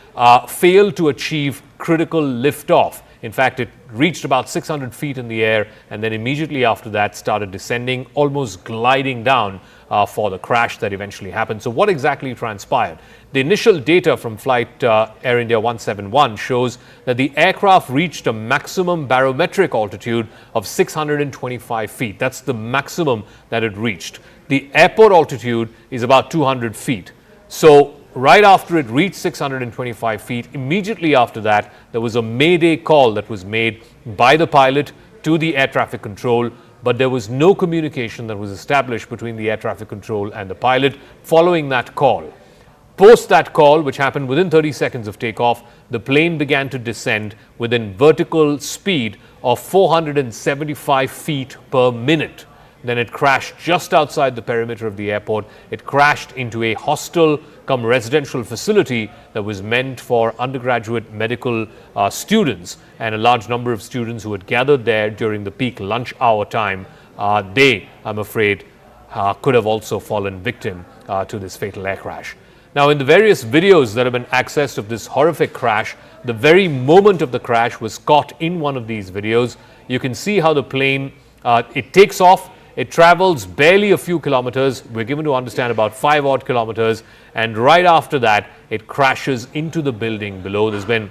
K: failed to achieve critical liftoff. In fact, it reached about 600 feet in the air, and then immediately after that started descending, almost gliding down for the crash that eventually happened. So what exactly transpired? The initial data from flight Air India 171 shows that the aircraft reached a maximum barometric altitude of 625 feet. That's the maximum that it reached. The airport altitude is about 200 feet. So right after it reached 625 feet, immediately after that, there was a mayday call that was made by the pilot to the air traffic control, but there was no communication that was established between the air traffic control and the pilot following that call. Post that call, which happened within 30 seconds of takeoff, the plane began to descend within vertical speed of 475 feet per minute. Then it crashed just outside the perimeter of the airport. It crashed into a hostel cum residential facility that was meant for undergraduate medical students, and a large number of students who had gathered there during the peak lunch hour time. They, I'm afraid, could have also fallen victim to this fatal air crash. Now, in the various videos that have been accessed of this horrific crash, the very moment of the crash was caught in one of these videos. You can see how the plane, it takes off, it travels barely a few kilometers. We're given to understand about 5 odd kilometers. And right after that, it crashes into the building below. There's been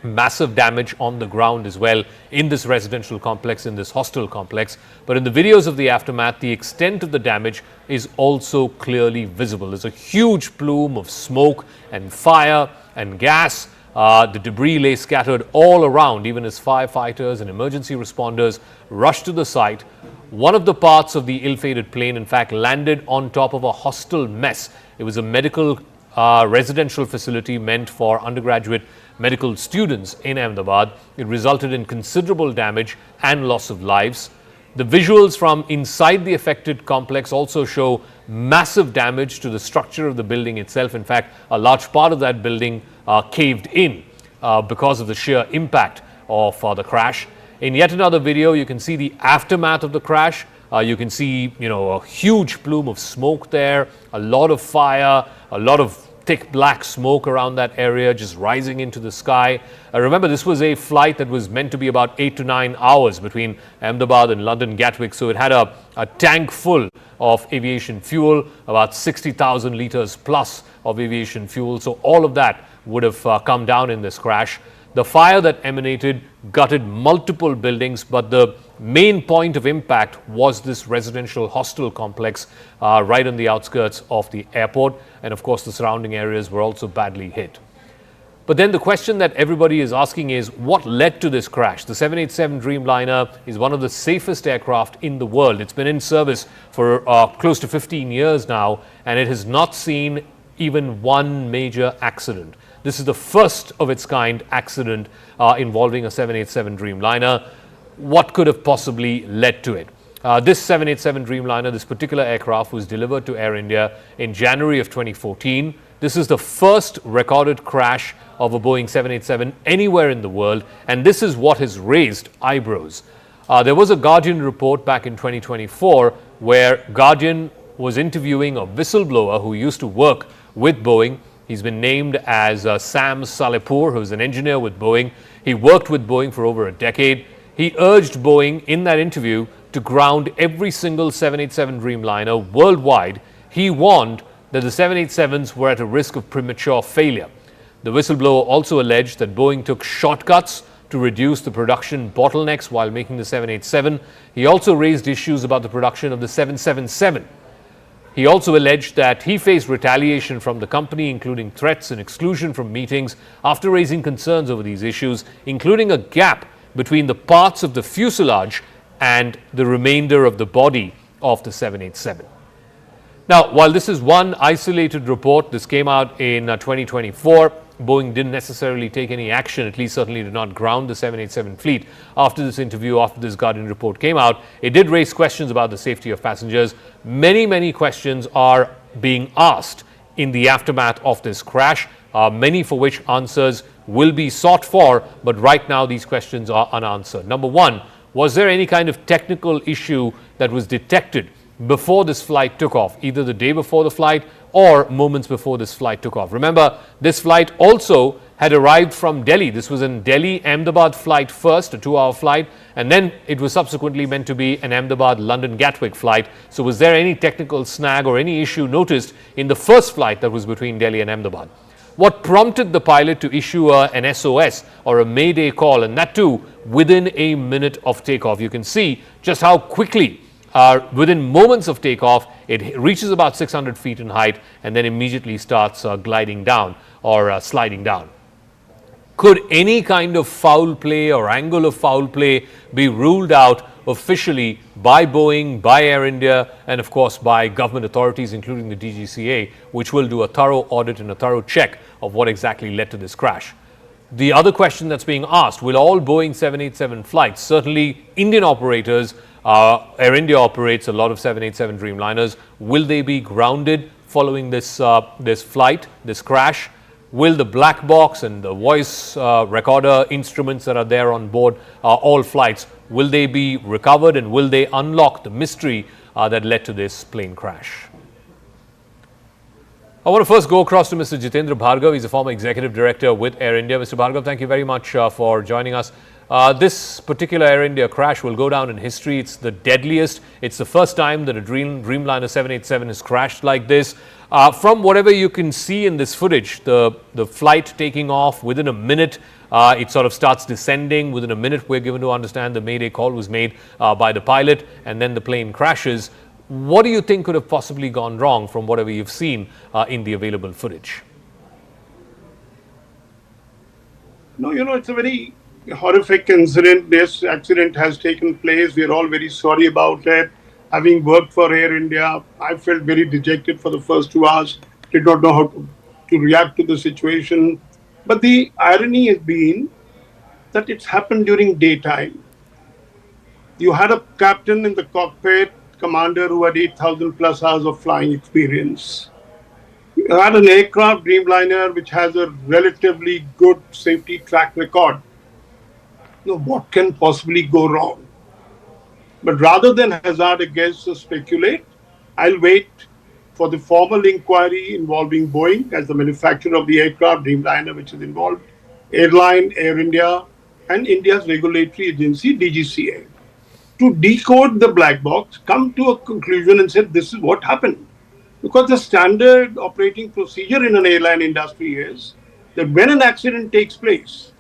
K: massive damage on the ground as well in this residential complex, in this hostel complex. But in the videos of the aftermath, the extent of the damage is also clearly visible. There's a huge plume of smoke and fire and gas. The debris lay scattered all around, even as firefighters and emergency responders rushed to the site. One of the parts of the ill-fated plane, in fact, landed on top of a hostel mess. It was a medical residential facility meant for undergraduate medical students in Ahmedabad. It resulted in considerable damage and loss of lives. The visuals from inside the affected complex also show massive damage to the structure of the building itself. In fact, a large part of that building caved in because of the sheer impact of the crash. In yet another video, you can see the aftermath of the crash. You can see, a huge plume of smoke there, a lot of fire, a lot of thick black smoke around that area just rising into the sky. Remember, this was a flight that was meant to be about 8 to 9 hours between Ahmedabad and London Gatwick. So it had a tank full of aviation fuel, about 60,000 litres plus of aviation fuel. So all of that would have come down in this crash. The fire that emanated gutted multiple buildings, but the main point of impact was this residential hostel complex right on the outskirts of the airport. And of course, the surrounding areas were also badly hit. But then the question that everybody is asking is, what led to this crash? The 787 Dreamliner is one of the safest aircraft in the world. It's been in service for close to 15 years now, and it has not seen even one major accident. This is the first of its kind accident involving a 787 Dreamliner. What could have possibly led to it? This 787 Dreamliner, this particular aircraft, was delivered to Air India in January of 2014. This is the first recorded crash of a Boeing 787 anywhere in the world, and this is what has raised eyebrows. There was a Guardian report back in 2024 where Guardian was interviewing a whistleblower who used to work with Boeing. He's been named as Sam Salehpour, who's an engineer with Boeing. He worked with Boeing for over a decade. He urged Boeing in that interview to ground every single 787 Dreamliner worldwide. He warned that the 787s were at a risk of premature failure. The whistleblower also alleged that Boeing took shortcuts to reduce the production bottlenecks while making the 787. He also raised issues about the production of the 777. He also alleged that he faced retaliation from the company, including threats and exclusion from meetings after raising concerns over these issues, including a gap between the parts of the fuselage and the remainder of the body of the 787. Now, while this is one isolated report, this came out in 2024. Boeing didn't necessarily take any action, at least certainly did not ground the 787 fleet. After this interview, after this Guardian report came out, it did raise questions about the safety of passengers. Many questions are being asked in the aftermath of this crash, many for which answers will be sought for, but right now these questions are unanswered. Number one, was there any kind of technical issue that was detected before this flight took off, either the day before the flight or moments before this flight took off? Remember, this flight also had arrived from Delhi. This was an Delhi-Ahmedabad flight first, a 2-hour flight, and then it was subsequently meant to be an Ahmedabad-London Gatwick flight. So was there any technical snag or any issue noticed in the first flight that was between Delhi and Ahmedabad? What prompted the pilot to issue an SOS or a Mayday call, and that too within a minute of takeoff? You can see just how quickly, within moments of takeoff, it reaches about 600 feet in height and then immediately starts gliding down or sliding down. Could any kind of foul play or angle of foul play be ruled out officially by Boeing, by Air India, and of course by government authorities, including the DGCA, which will do a thorough audit and a thorough check of what exactly led to this crash? The other question that's being asked, will all Boeing 787 flights, certainly Indian operators, Air India operates a lot of 787 Dreamliners, will they be grounded following this flight, this crash? Will the black box and the voice recorder instruments that are there on board all flights, will they be recovered, and will they unlock the mystery that led to this plane crash? I want to first go across to Mr. Jitendra Bhargav. He's a former executive director with Air India. Mr. Bhargav, thank you very much for joining us. This particular Air India crash will go down in history. It's the deadliest. It's the first time that a Dreamliner 787 has crashed like this. From whatever you can see in this footage, the flight taking off within a minute, it sort of starts descending. Within a minute, we're given to understand the mayday call was made by the pilot, and then the plane crashes. What do you think could have possibly gone wrong from whatever you've seen in the available footage?
L: No, it's a very horrific incident. This accident has taken place. We are all very sorry about it. Having worked for Air India, I felt very dejected for the first 2 hours. Did not know how to react to the situation. But the irony has been that it's happened during daytime. You had a captain in the cockpit, commander who had 8,000 plus hours of flying experience. You had an aircraft, Dreamliner, which has a relatively good safety track record. Now, what can possibly go wrong? But rather than hazard a guess or speculate, I'll wait for the formal inquiry involving Boeing as the manufacturer of the aircraft, Dreamliner, which is involved, Airline, Air India, and India's regulatory agency, DGCA, to decode the black box, come to a conclusion and say this is what happened. Because the standard operating procedure in an airline industry is that when an accident takes place,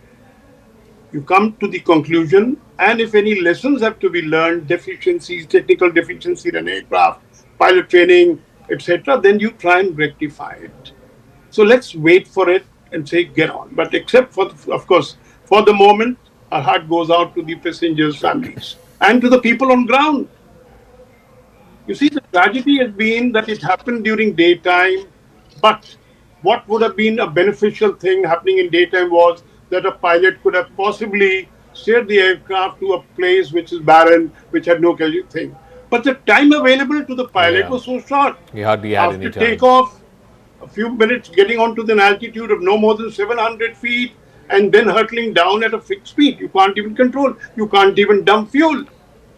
L: you come to the conclusion, and if any lessons have to be learned, deficiencies, technical deficiency in an aircraft, pilot training, etc., then you try and rectify it. So let's wait for it and say get on. But except for, of course, for the moment, our heart goes out to the passengers' families and to the people on ground. You see, the tragedy has been that it happened during daytime, but what would have been a beneficial thing happening in daytime was that a pilot could have possibly steered the aircraft to a place which is barren, which had no thing. But the time available to the pilot was so short.
K: He hardly had any
L: After
K: time.
L: takeoff, a few minutes getting onto an altitude of no more than 700 feet, and then hurtling down at a fixed speed. You can't even control. You can't even dump fuel.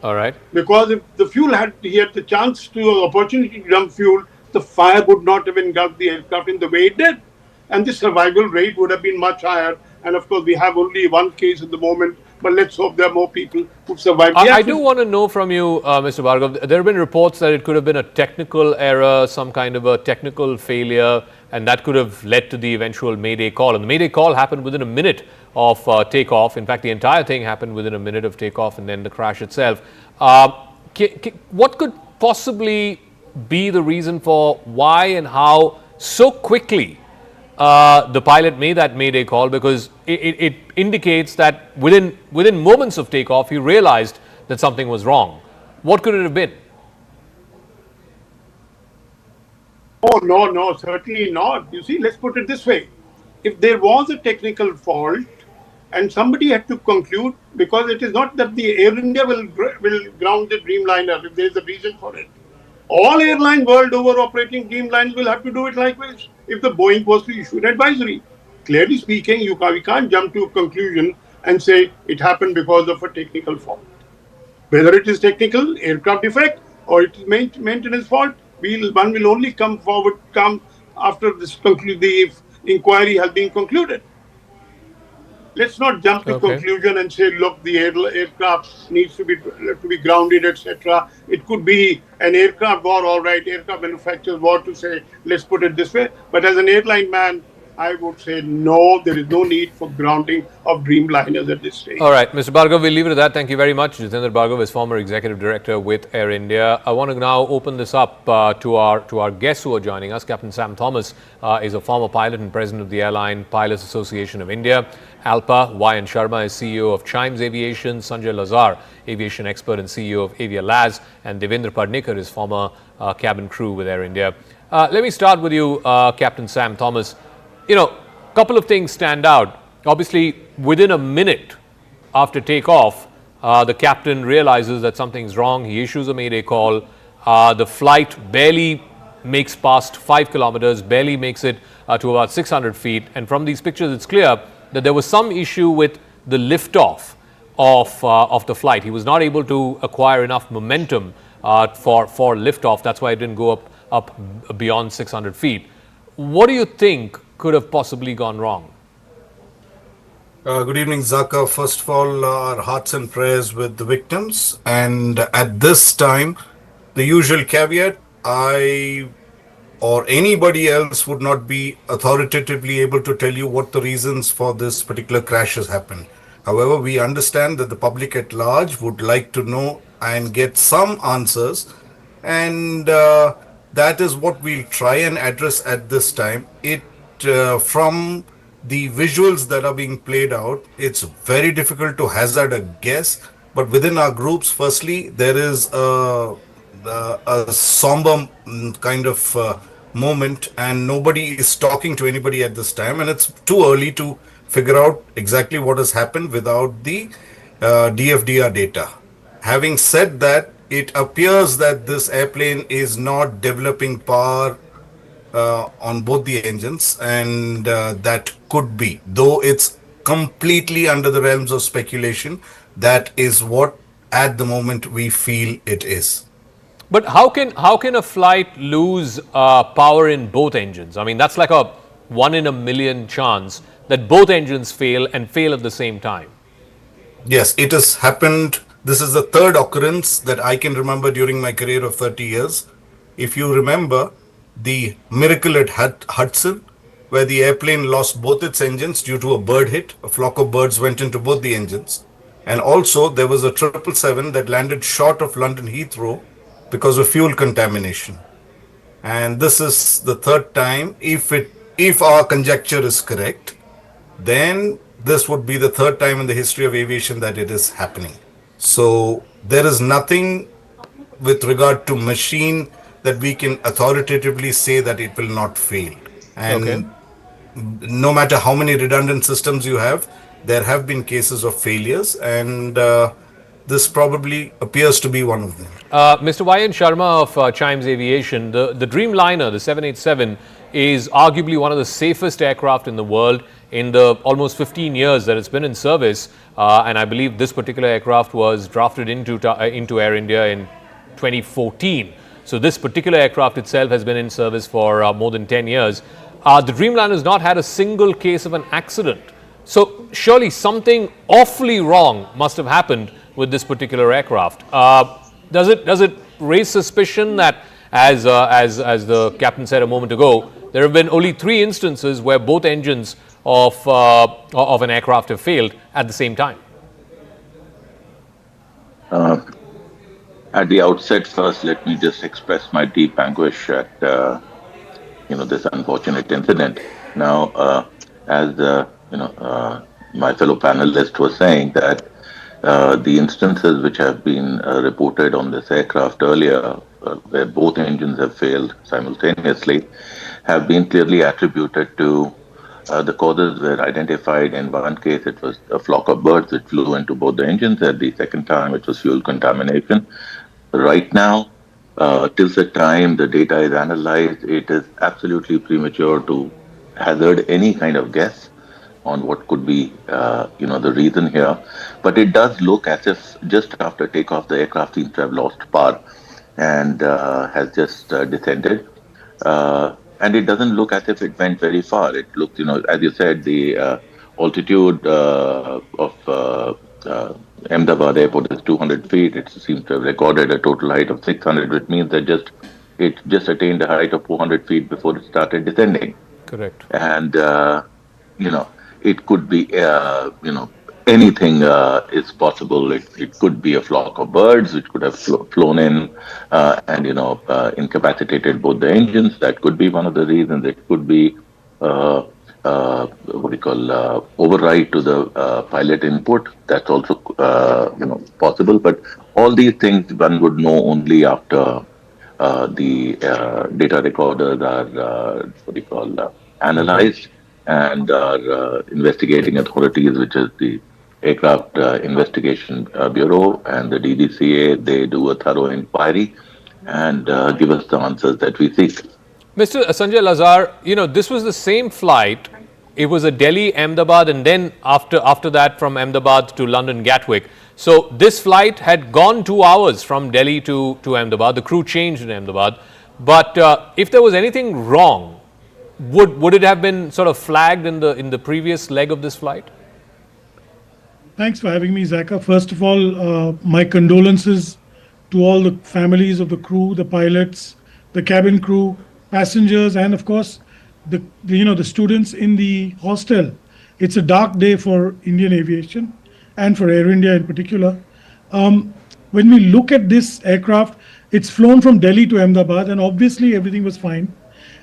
K: All right.
L: Because if the fuel he had the chance to, opportunity to dump fuel, the fire would not have engulfed the aircraft in the way it did. And the survival rate would have been much higher. And of course, we have only one case at the moment, but let's hope there are more people who survived.
K: I do want to know from you, Mr. Bhargav, there have been reports that it could have been a technical error, some kind of a technical failure, and that could have led to the eventual mayday call. And the mayday call happened within a minute of takeoff. In fact, the entire thing happened within a minute of takeoff and then the crash itself. What could possibly be the reason for why and how so quickly the pilot made that mayday call? Because it indicates that within moments of takeoff, he realized that something was wrong. What could it have been?
L: Oh, no, certainly not. You see, let's put it this way. If there was a technical fault and somebody had to conclude, because it is not that the Air India will ground the Dreamliner if there is a reason for it. All airline world over operating Dreamliners will have to do it likewise if the Boeing was to issue an advisory. Clearly speaking, we can't jump to a conclusion and say it happened because of a technical fault. Whether it is technical, aircraft defect, or it is maintenance fault, one will only come after the inquiry has been concluded. Let's not jump to conclusion and say, look, the aircraft needs to be grounded, etc. It could be an aircraft war, all right, aircraft manufacturers war to say, let's put it this way. But as an airline man, I would say no, there is no need for grounding of Dreamliners at this stage.
K: All right, Mr. Bhargav, we'll leave it at that. Thank you very much. Jitendra Bhargav is former executive director with Air India. I want to now open this up to our guests who are joining us. Captain Sam Thomas is a former pilot and president of the Airline Pilots Association of India. Alpa Y.N. Sharma is CEO of Chimes Aviation. Sanjay Lazar, aviation expert and CEO of Avialaz. And Devendra Padnikar is former cabin crew with Air India. Let me start with you, Captain Sam Thomas. A couple of things stand out. Obviously, within a minute after takeoff, the captain realizes that something's wrong. He issues a mayday call. The flight barely makes past 5 kilometers, barely makes it to about 600 feet. And from these pictures, it's clear that there was some issue with the liftoff of the flight. He was not able to acquire enough momentum for liftoff. That's why it didn't go up beyond 600 feet. what do you think could have possibly gone wrong?
M: Good evening, Zaka. First of all, our hearts and prayers with the victims. And at this time, the usual caveat, I or anybody else would not be authoritatively able to tell you what the reasons for this particular crash has happened. However, we understand that the public at large would like to know and get some answers, and that is what we'll try and address at this time. From the visuals that are being played out, it's very difficult to hazard a guess. But within our groups, firstly, there is a somber kind of moment, and nobody is talking to anybody at this time, and it's too early to figure out exactly what has happened without the DFDR data. Having said that, it appears that this airplane is not developing power on both the engines, and that could be, though it's completely under the realms of speculation, that is what at the moment we feel it is.
K: But how can a flight lose power in both engines? I mean, that's like a 1 in a million chance that both engines fail and fail at the same time.
M: Yes, it has happened. This is the third occurrence that I can remember during my career of 30 years. If you remember the miracle at Hudson, where the airplane lost both its engines due to a bird hit. A flock of birds went into both the engines. And also there was a 777 that landed short of London Heathrow because of fuel contamination. And this is the third time. If our conjecture is correct, then this would be the third time in the history of aviation that it is happening. So there is nothing with regard to machine that we can authoritatively say that it will not fail. And no matter how many redundant systems you have, there have been cases of failures, and this probably appears to be one of them.
K: Mr. Y.N. Sharma of Chimes Aviation, the Dreamliner, the 787, is arguably one of the safest aircraft in the world in the almost 15 years that it's been in service. And I believe this particular aircraft was drafted into Air India in 2014. So this particular aircraft itself has been in service for more than 10 years. The Dreamliner has not had a single case of an accident. So surely something awfully wrong must have happened with this particular aircraft. Does it raise suspicion that, as the captain said a moment ago, there have been only 3 instances where both engines of an aircraft have failed at the same time?
N: At the outset, first, let me just express my deep anguish at this unfortunate incident. Now, as my fellow panelist was saying, that the instances which have been reported on this aircraft earlier, where both engines have failed simultaneously, have been clearly attributed to the causes were identified. In one case, it was a flock of birds which flew into both the engines. At the second time, it was fuel contamination. Right now, till the time the data is analyzed, it is absolutely premature to hazard any kind of guess on what could be, the reason here. But it does look as if just after takeoff, the aircraft seems to have lost power and has just descended. And it doesn't look as if it went very far. It looks, as you said, the altitude of Ahmedabad airport is 200 feet. It seems to have recorded a total height of 600, which means that it just attained a height of 400 feet before it started descending.
K: Correct.
N: And, it could be, anything is possible. It could be a flock of birds which could have flown in and, incapacitated both the engines. That could be one of the reasons. It could be override to the pilot input. That's also possible. But all these things one would know only after the data recorders are analyzed, and our investigating authorities, which is the Aircraft Investigation Bureau and the DDCA, they do a thorough inquiry and give us the answers that we seek.
K: Mr. Sanjay Lazar, this was the same flight. It was a Delhi-Ahmedabad, and then after that from Ahmedabad to London Gatwick. So this flight had gone 2 hours from Delhi to Ahmedabad. The crew changed in Ahmedabad. But if there was anything wrong, would it have been sort of flagged in the previous leg of this flight?
O: Thanks for having me, Zaka. First of all, my condolences to all the families of the crew, the pilots, the cabin crew, passengers, and of course, the students in the hostel. It's a dark day for Indian aviation and for Air India in particular. When we look at this aircraft, it's flown from Delhi to Ahmedabad, and obviously everything was fine.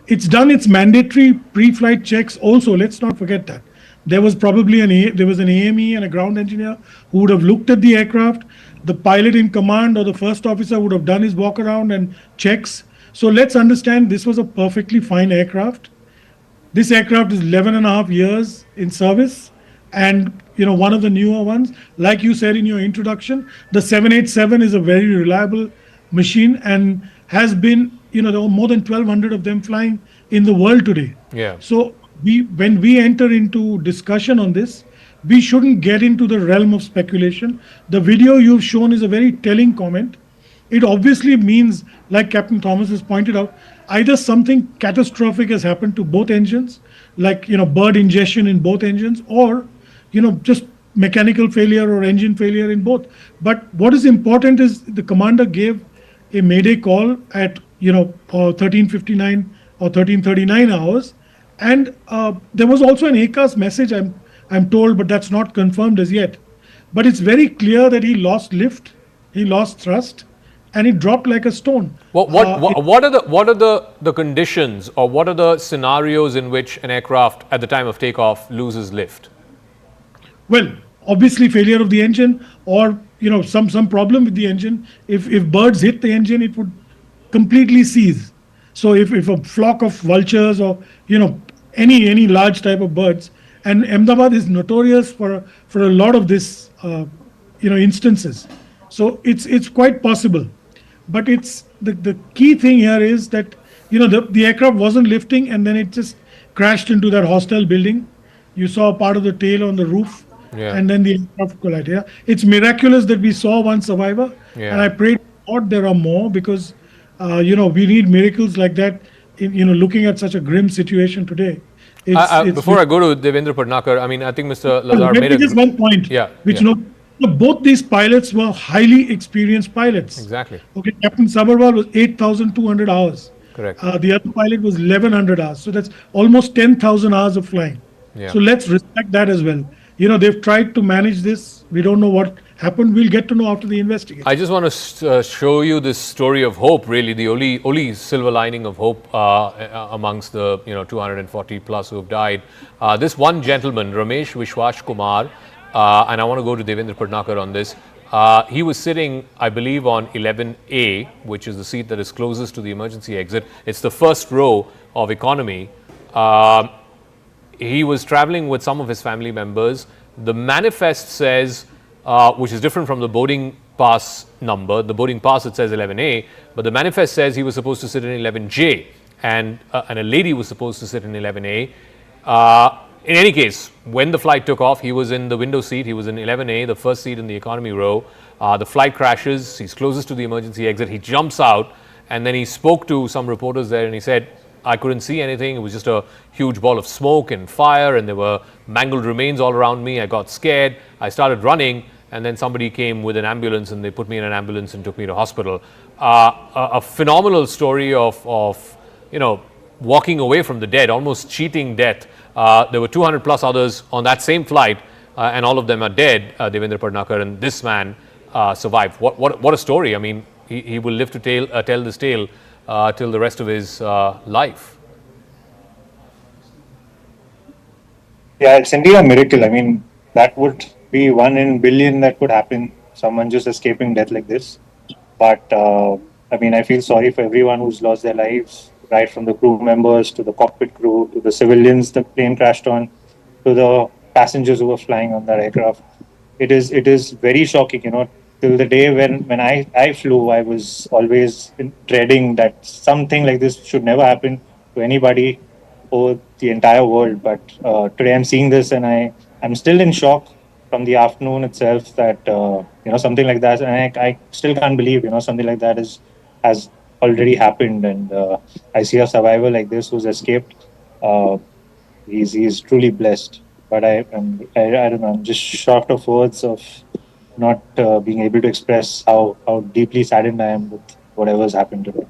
O: It's done its mandatory pre-flight checks also. Let's not forget that. There was probably an AME and a ground engineer who would have looked at the aircraft. The pilot in command or the first officer would have done his walk around and checks. So let's understand this was a perfectly fine aircraft. This aircraft is 11 and a half years in service, and one of the newer ones. Like you said in your introduction, the 787 is a very reliable machine and has been, there are more than 1,200 of them flying in the world today.
K: Yeah.
O: So when we enter into discussion on this, we shouldn't get into the realm of speculation. The video you've shown is a very telling comment. It obviously means, like Captain Thomas has pointed out, either something catastrophic has happened to both engines, like bird ingestion in both engines, or just mechanical failure or engine failure in both. But what is important is the commander gave a mayday call at 13:59 or 13:39 hours, and there was also an ACAS message, I'm told, but that's not confirmed as yet. But it's very clear that he lost lift, he lost thrust, and it dropped like a stone.
K: What are the conditions, or what are the scenarios in which an aircraft at the time of takeoff loses lift?
O: Well, obviously failure of the engine, or some problem with the engine. If birds hit the engine, it would completely seize. So if a flock of vultures or any large type of birds, and Ahmedabad is notorious for a lot of this instances. So it's quite possible. But it's the key thing here is that the aircraft wasn't lifting, and then it just crashed into that hostel building. You saw a part of the tail on the roof, and then the aircraft collided. Yeah? It's miraculous that we saw one survivor, and I pray to God there are more, because we need miracles like that. Looking at such a grim situation today.
K: Before I go to Devendra Padnakar, I think Mr. Lazar made
O: just one point. Both these pilots were highly experienced pilots.
K: Exactly.
O: Okay, Captain Sabharwal was 8,200 hours.
K: Correct.
O: The other pilot was 1,100 hours. So that's almost 10,000 hours of flying.
K: Yeah.
O: So let's respect that as well. They've tried to manage this. We don't know what happened. We'll get to know after the investigation.
K: I just want to show you this story of hope, really, the only silver lining of hope amongst the 240 plus who have died. This one gentleman, Ramesh Vishwas Kumar, and I want to go to Devendra Padnakar on this. He was sitting, I believe, on 11A, which is the seat that is closest to the emergency exit. It's the first row of economy. He was traveling with some of his family members. The manifest says, which is different from the boarding pass number. The boarding pass, it says 11A, but the manifest says he was supposed to sit in 11J, and a lady was supposed to sit in 11A. In any case, when the flight took off, he was in the window seat. He was in 11A, the first seat in the economy row. The flight crashes. He's closest to the emergency exit. He jumps out, and then he spoke to some reporters there, and he said, I couldn't see anything. It was just a huge ball of smoke and fire, and there were mangled remains all around me. I got scared. I started running, and then somebody came with an ambulance, and they put me in an ambulance and took me to hospital. A phenomenal story of walking away from the dead, almost cheating death. There were 200 plus others on that same flight, and all of them are dead, Devendra Padnakar, and this man survived. What a story. He will live to tell this tale till the rest of his life.
P: Yeah, it's indeed a miracle. That would be 1 in a billion that could happen, someone just escaping death like this. But I feel sorry for everyone who's lost their lives, right from the crew members to the cockpit crew to the civilians the plane crashed on, to the passengers who were flying on that aircraft. It is very shocking, till the day when I flew, I was always dreading that something like this should never happen to anybody over the entire world. But today I'm seeing this, and I'm still in shock from the afternoon itself that something like that, and I still can't believe something like that has already happened. And I see a survivor like this who's escaped. uh, he's truly blessed. But I don't know. I'm just short of words of not being able to express how deeply saddened I am with whatever's happened to him.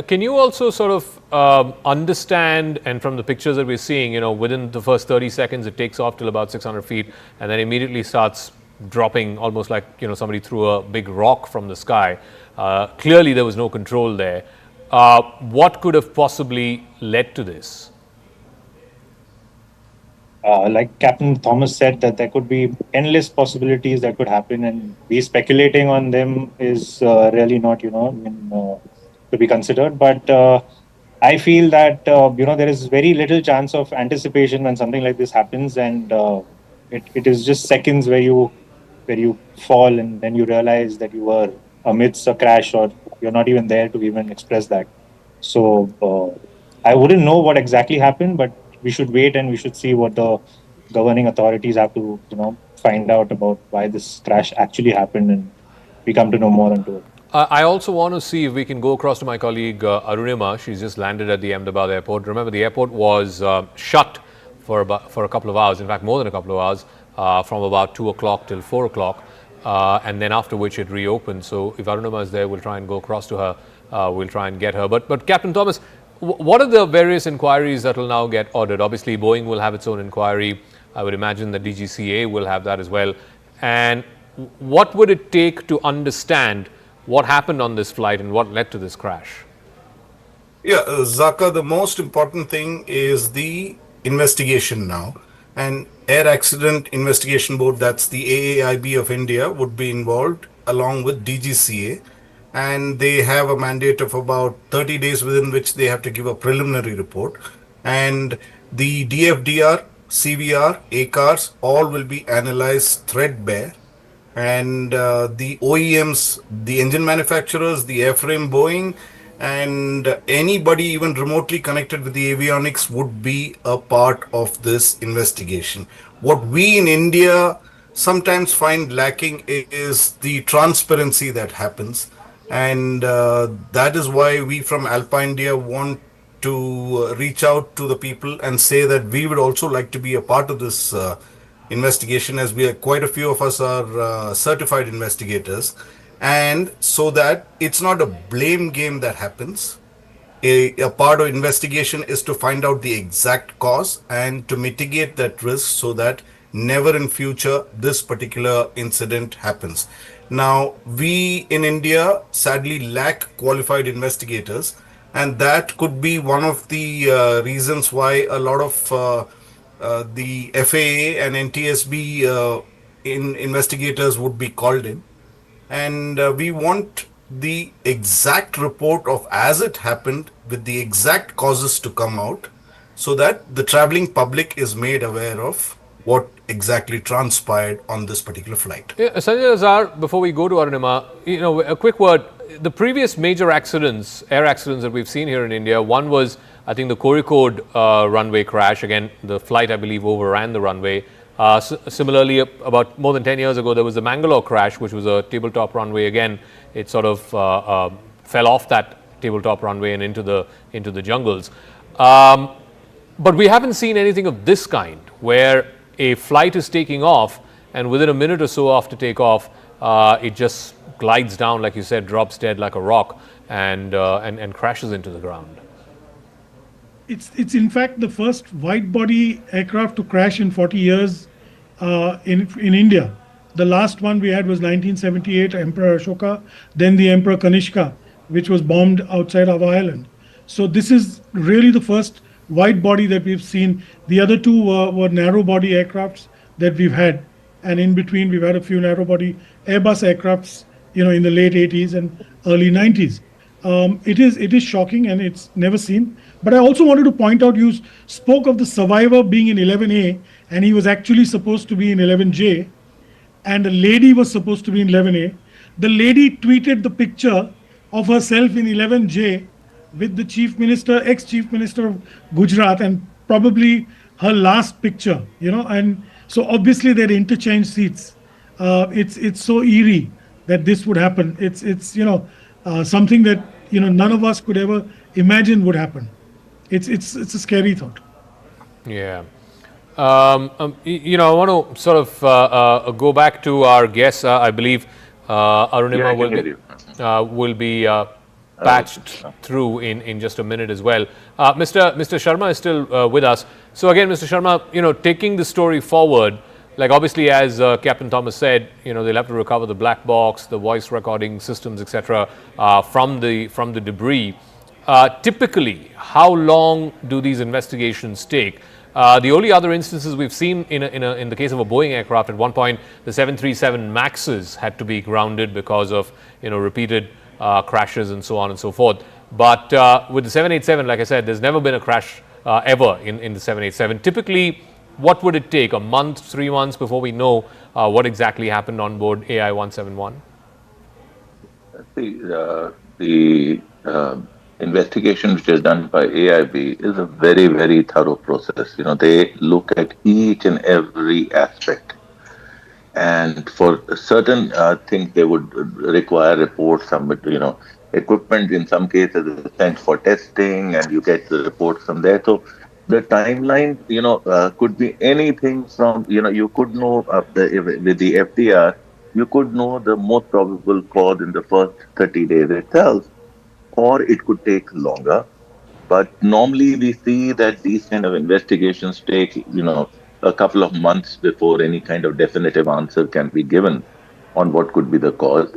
K: Can you also sort of understand, and from the pictures that we're seeing, within the first 30 seconds, it takes off till about 600 feet and then immediately starts dropping almost like, somebody threw a big rock from the sky. Clearly, there was no control there. What could have possibly led to this?
P: Like Captain Thomas said, that there could be endless possibilities that could happen, and we speculating on them is really not, to be considered. But I feel that there is very little chance of anticipation when something like this happens, and it is just seconds where you fall and then you realize that you were amidst a crash, or you're not even there to even express that. So I wouldn't know what exactly happened, but we should wait and we should see what the governing authorities have to, find out about why this crash actually happened, and we come to know more into it.
K: I also want to see if we can go across to my colleague Arunima. She's just landed at the Ahmedabad airport. Remember, the airport was shut for a couple of hours, in fact, more than a couple of hours, from about 2 o'clock till 4 o'clock, and then after which it reopened. So if Arunima is there, we'll try and go across to her. We'll try and get her. But Captain Thomas, what are the various inquiries that will now get ordered? Obviously, Boeing will have its own inquiry. I would imagine the DGCA will have that as well. And what would it take to understand what happened on this flight and what led to this crash?
M: Yeah, Zaka, the most important thing is the investigation now. And Air Accident Investigation Board, that's the AAIB of India, would be involved along with DGCA. And they have a mandate of about 30 days within which they have to give a preliminary report. And the DFDR, CVR, ACARs, all will be analyzed threadbare. And the OEMs, the engine manufacturers, the airframe Boeing, and anybody even remotely connected with the avionics would be a part of this investigation. What we in India sometimes find lacking is the transparency that happens. And that is why we from Alpha India want to reach out to the people and say that we would also like to be a part of this investigation, as we are, quite a few of us are certified investigators, and so that it's not a blame game that happens. A part of investigation is to find out the exact cause and to mitigate that risk so that never in future this particular incident happens. Now, we in India sadly lack qualified investigators, and that could be one of the reasons why a lot of the FAA and NTSB investigators would be called in. And we want the exact report of as it happened with the exact causes to come out, so that the traveling public is made aware of what exactly transpired on this particular flight.
K: Yeah, Sanjay Azhar, before we go to Arunima, a quick word. The previous major accidents, air accidents that we've seen here in India, one was, I think, the Kozhikode runway crash. Again, the flight, I believe, overran the runway. Similarly, about more than 10 years ago, there was the Mangalore crash, which was a tabletop runway. Again, it sort of fell off that tabletop runway and into the jungles. But we haven't seen anything of this kind, where a flight is taking off and within a minute or so after takeoff, it just glides down, like you said, drops dead like a rock, and crashes into the ground.
O: It's in fact the first wide-body aircraft to crash in 40 years in India. The last one we had was 1978, Emperor Ashoka, then the Emperor Kanishka, which was bombed outside our island. So this is really the first wide body that we've seen. The other two were narrow body aircrafts that we've had, and in between we've had a few narrow body Airbus aircrafts, in the late 80s and early 90s. It is shocking, and it's never seen. But I also wanted to point out, you spoke of the survivor being in 11A, and he was actually supposed to be in 11J, and the lady was supposed to be in 11A. The lady tweeted the picture of herself in 11J with the ex-chief minister of Gujarat, and probably her last picture, and so obviously they'd interchanged seats. It's so eerie that this would happen. It's something that none of us could ever imagine would happen. It's a scary thought.
K: Yeah. I want to sort of go back to our guests. I believe Arunima
N: I can hear you.
K: will be patched through in just a minute as well. Mr. Sharma is still with us. So again, Mr. Sharma, taking the story forward, like obviously as Captain Thomas said, they'll have to recover the black box, the voice recording systems, etc., from the debris. Typically, how long do these investigations take? The only other instances we've seen in the case of a Boeing aircraft, at one point the 737 Maxes had to be grounded because of repeated crashes and so on and so forth. But with the 787, like I said, there's never been a crash ever in the 787. Typically, what would it take? A month, 3 months before we know what exactly happened on board AI 171?
N: The investigation which is done by AIB is a very, very thorough process. They look at each and every aspect. And for certain things, they would require reports, equipment in some cases is sent for testing and you get the reports from there. So the timeline, could be anything from, you could know with the FDR, you could know the most probable cause in the first 30 days itself, or it could take longer. But normally we see that these kind of investigations take, a couple of months before any kind of definitive answer can be given on what could be the cause.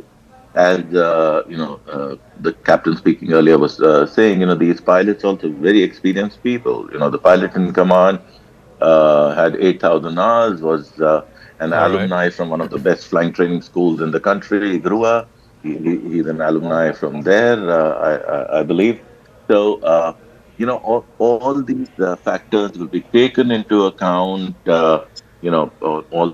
N: As the captain speaking earlier was saying, these pilots also very experienced people. The pilot in command had 8,000 hours, was an alumni from one of the best flying training schools in the country, GRUA. He's an alumni from there, I believe. So, all these factors will be taken into account. All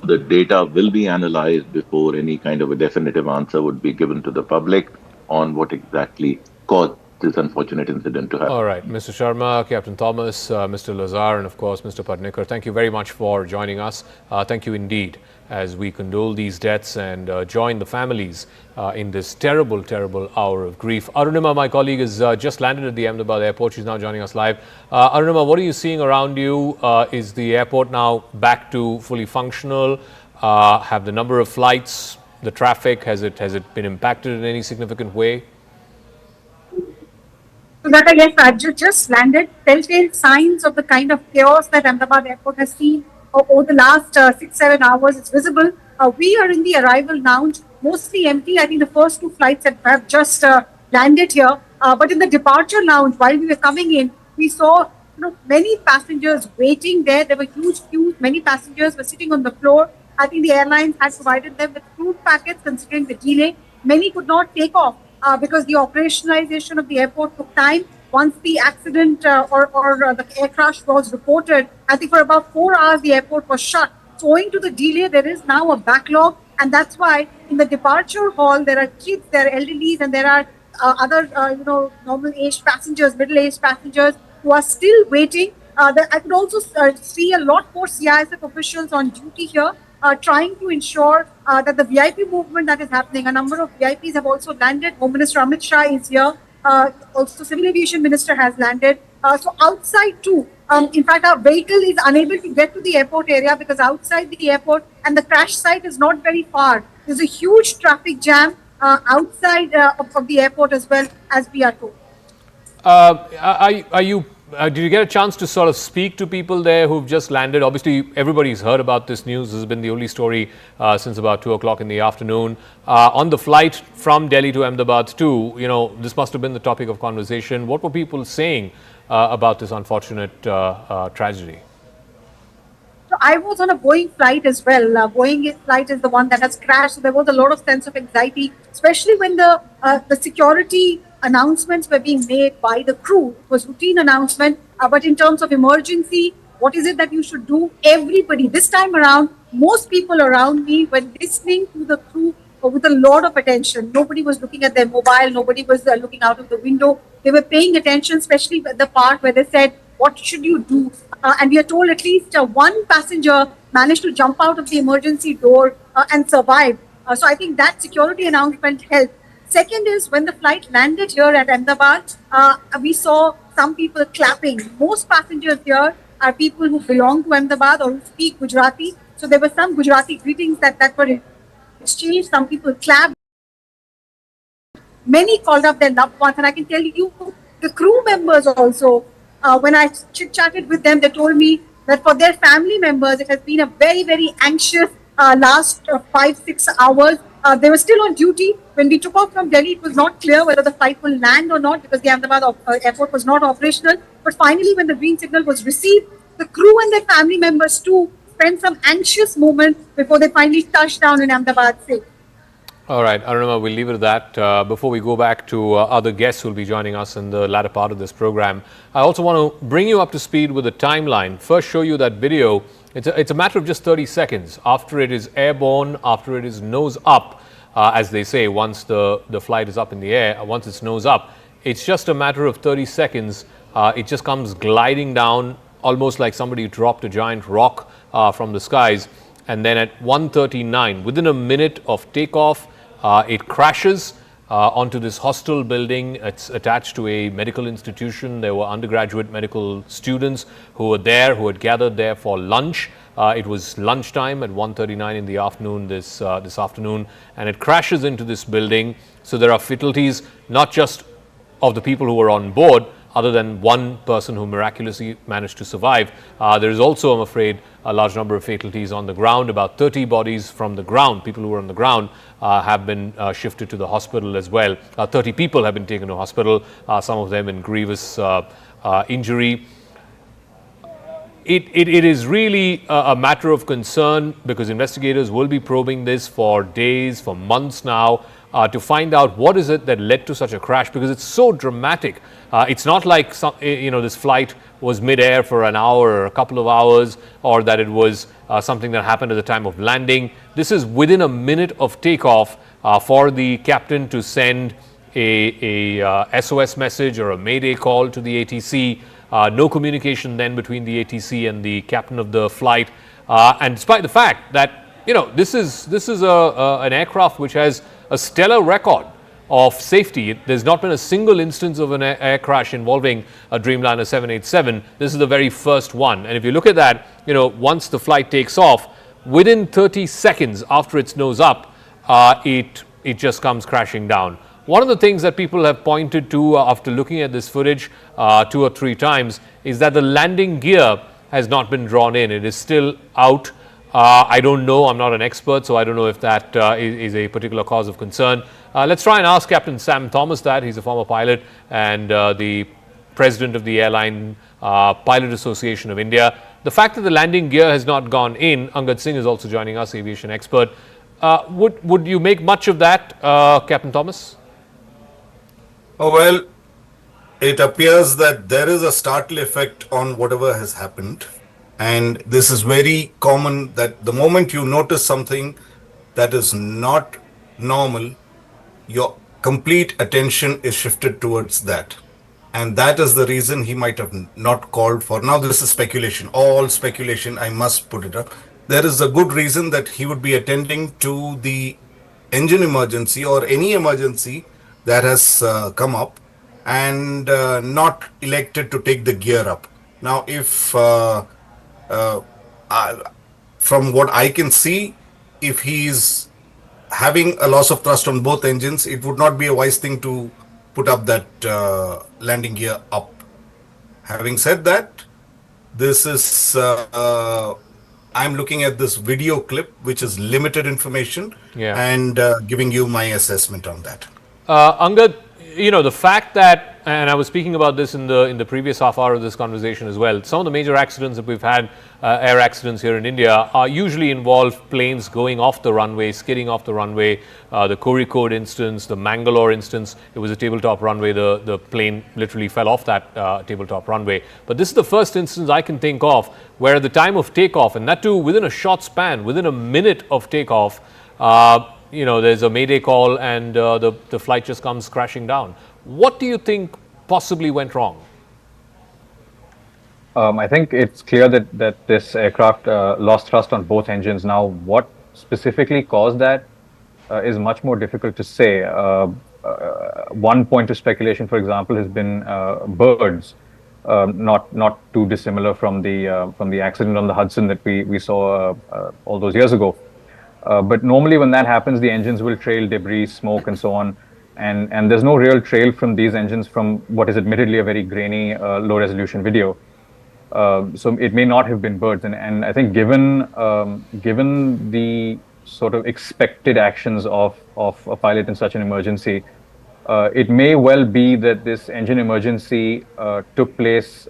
N: the data will be analyzed before any kind of a definitive answer would be given to the public on what exactly caused this unfortunate incident to happen.
K: All right, Mr. Sharma, Captain Thomas, Mr. Lazar, and of course, Mr. Padnikar, thank you very much for joining us. Thank you indeed, as we condole these deaths and join the families in this terrible, terrible hour of grief. Arunima, my colleague, has just landed at the Ahmedabad airport. She's now joining us live. Arunima, what are you seeing around you? Is the airport now back to fully functional? Have the number of flights, the traffic, has it been impacted in any significant way?
Q: So that, yes, Raju just landed. Telltale signs of the kind of chaos that Ahmedabad airport has seen over the last 6-7 hours is visible. We are in the arrival lounge, mostly empty. I think the first 2 flights have just landed here. But in the departure lounge, while we were coming in, we saw many passengers waiting there. There were huge queues. Many passengers were sitting on the floor. I think the airlines had provided them with food packets considering the delay. Many could not take off because the operationalization of the airport took time. Once the accident or the air crash was reported, I think for about 4 hours the airport was shut. So owing to the delay, there is now a backlog, and that's why in the departure hall there are kids, there are elderlies, and there are other normal-aged passengers, middle-aged passengers who are still waiting. I could also see a lot more CISF officials on duty here, trying to ensure that the VIP movement that is happening. A number of VIPs have also landed. Home Minister Amit Shah is here. Also, Civil Aviation Minister has landed. So outside too, in fact, our vehicle is unable to get to the airport area because outside the airport, and the crash site is not very far. There's a huge traffic jam outside of the airport as well, as we are told.
K: Did you get a chance to sort of speak to people there who've just landed? Obviously, everybody's heard about this news. This has been the only story since about 2 o'clock in the afternoon. On the flight from Delhi to Ahmedabad too, this must have been the topic of conversation. What were people saying about this unfortunate tragedy?
Q: So I was on a Boeing flight as well. Boeing flight is the one that has crashed. So there was a lot of sense of anxiety, especially when the security announcements were being made by the crew. It was routine announcement, but in terms of emergency, what is it that you should do? Everybody, this time around, most people around me were listening to the crew with a lot of attention. Nobody was looking at their mobile. Nobody was looking out of the window. They were paying attention, especially the part where they said, what should you do? And we are told at least one passenger managed to jump out of the emergency door and survive. So I think that security announcement helped. Second is when the flight landed here at Ahmedabad, we saw some people clapping. Most passengers here are people who belong to Ahmedabad or who speak Gujarati. So there were some Gujarati greetings that were exchanged. Some people clapped. Many called up their loved ones, and I can tell you, the crew members also, when I chit-chatted with them, they told me that for their family members, it has been a very, very anxious last 5-6 hours. They were still on duty. When we took off from Delhi, it was not clear whether the flight will land or not because the Ahmedabad airport was not operational. But finally, when the green signal was received, the crew and their family members too spent some anxious moments before they finally touched down in Ahmedabad safe.
K: All right, Arunima, we'll leave it at that. Before we go back to other guests who will be joining us in the latter part of this program, I also want to bring you up to speed with the timeline. First, show you that video. It's a matter of just 30 seconds. After it is airborne, after it is nose up, as they say, once the flight is up in the air, once it's nose up, it's just a matter of 30 seconds. It just comes gliding down, almost like somebody dropped a giant rock from the skies. And then at 1:39, within a minute of takeoff, it crashes onto this hostel building. It's attached to a medical institution. There were undergraduate medical students who were there, who had gathered there for lunch. It was lunchtime at 1:39 in the afternoon this afternoon, and it crashes into this building. So there are fatalities, not just of the people who were on board, other than one person who miraculously managed to survive. There is also, I'm afraid, a large number of fatalities on the ground. About 30 bodies from the ground, people who were on the ground, have been shifted to the hospital as well. 30 people have been taken to hospital, some of them in grievous injury. It is really a matter of concern because investigators will be probing this for days, for months now, to find out what is it that led to such a crash, because it's so dramatic. It's not like this flight was mid-air for an hour or a couple of hours, or that it was something that happened at the time of landing. This is within a minute of takeoff for the captain to send a SOS message or a mayday call to the ATC. No communication then between the ATC and the captain of the flight. And despite the fact that, this is an aircraft which has a stellar record of safety. There's not been a single instance of an air crash involving a Dreamliner 787. This is the very first one. And if you look at that, once the flight takes off, within 30 seconds after its nose up, it just comes crashing down. One of the things that people have pointed to after looking at this footage 2 or 3 times is that the landing gear has not been drawn in. It is still out. I don't know. I'm not an expert, so I don't know if that is a particular cause of concern. Let's try and ask Captain Sam Thomas that. He's a former pilot and the president of the Airline Pilot Association of India. The fact that the landing gear has not gone in, Angad Singh is also joining us, aviation expert. Would you make much of that, Captain Thomas?
M: Oh, well, it appears that there is a startle effect on whatever has happened. And this is very common that the moment you notice something that is not normal, your complete attention is shifted towards that. And that is the reason he might have not called for. Now, this is speculation, all speculation, I must put it up. There is a good reason that he would be attending to the engine emergency or any emergency that has come up and not elected to take the gear up. Now, if from what I can see, if he's having a loss of thrust on both engines, it would not be a wise thing to put up that landing gear up. Having said that, this is I'm looking at this video clip, which is limited information, and giving you my assessment on that.
K: Angad, the fact that, and I was speaking about this in the previous half hour of this conversation as well, some of the major accidents that we've had, air accidents here in India, usually involve planes going off the runway, skidding off the runway. The Kozhikode instance, the Mangalore instance, it was a tabletop runway. The plane literally fell off that tabletop runway. But this is the first instance I can think of where at the time of takeoff, and that too within a short span, within a minute of takeoff, there's a mayday call and the flight just comes crashing down. What do you think possibly went wrong?
R: I think it's clear that this aircraft lost thrust on both engines. Now, what specifically caused that is much more difficult to say. One point of speculation, for example, has been birds. not too dissimilar from the accident on the Hudson that we saw all those years ago. But normally when that happens, the engines will trail debris, smoke, and so on. And there's no real trail from these engines from what is admittedly a very grainy, low-resolution video. So it may not have been birds. And I think given the sort of expected actions of a pilot in such an emergency, it may well be that this engine emergency took place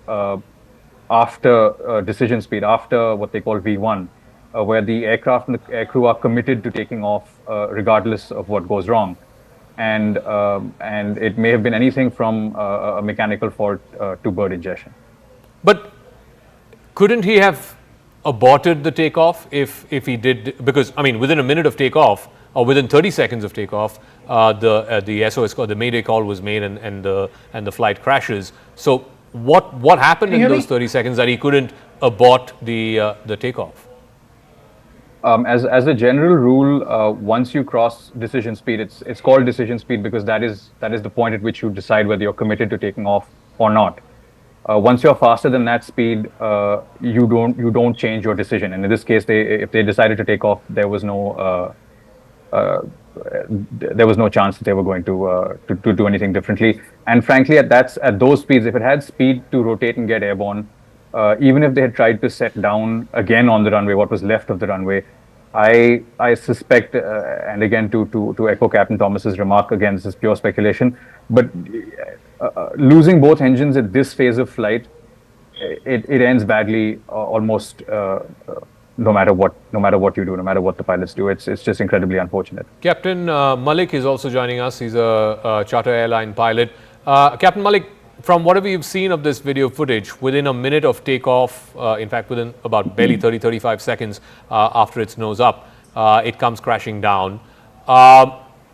R: after decision speed, after what they call V1, where the aircraft and the aircrew are committed to taking off regardless of what goes wrong. And it may have been anything from a mechanical fault to bird ingestion.
K: But couldn't he have aborted the takeoff if he did? Because I mean, within a minute of takeoff, or within 30 seconds of takeoff, the SOS call, the Mayday call was made, and the flight crashes. So what happened in those 30 seconds that he couldn't abort the takeoff?
R: As a general rule, once you cross decision speed, it's called decision speed because that is the point at which you decide whether you're committed to taking off or not. Once you're faster than that speed, you don't change your decision. And in this case, if they decided to take off, there was no chance that they were going to do anything differently. And frankly, at those speeds, if it had speed to rotate and get airborne, even if they had tried to set down again on the runway, what was left of the runway, I suspect, and again to echo Captain Thomas's remark, again this is pure speculation, but losing both engines at this phase of flight, it ends badly almost no matter what you do, no matter what the pilots do. It's just incredibly unfortunate.
K: Captain Malik is also joining us. He's a charter airline pilot. Captain Malik, from whatever you've seen of this video footage, within a minute of takeoff, in fact within about barely 30-35 seconds after its nose up, it comes crashing down.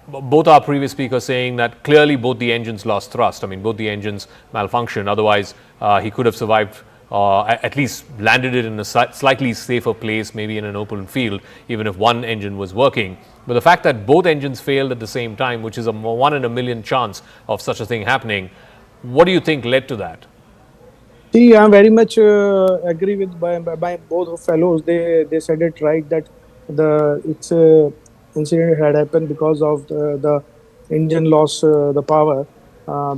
K: Both our previous speakers saying that clearly both the engines lost thrust. I mean, both the engines malfunctioned. Otherwise, he could have survived, at least landed it in a slightly safer place, maybe in an open field, even if one engine was working. But the fact that both engines failed at the same time, which is a 1 in a million chance of such a thing happening, what do you think led to that?
S: See, I very much agree with by both fellows. They said it right that it's incident had happened because of the engine lost the power.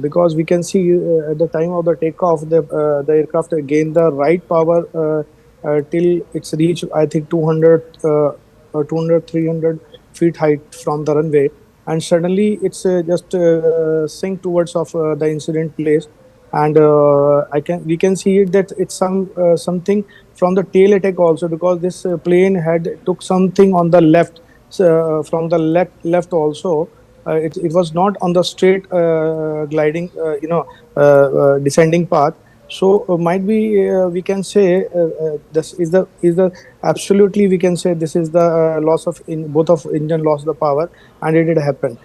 S: Because we can see at the time of the takeoff, the aircraft gained the right power till it's reached, I think, 200 or 300 feet height from the runway. And suddenly it's just sink towards of the incident place, and we can see it that it's something from the tail attack also, because this plane had took something on the left, from the left also. It was not on the straight gliding, descending path. So might be we can say this is the absolutely we can say this is the loss of both of engine lost the power, and it did happen.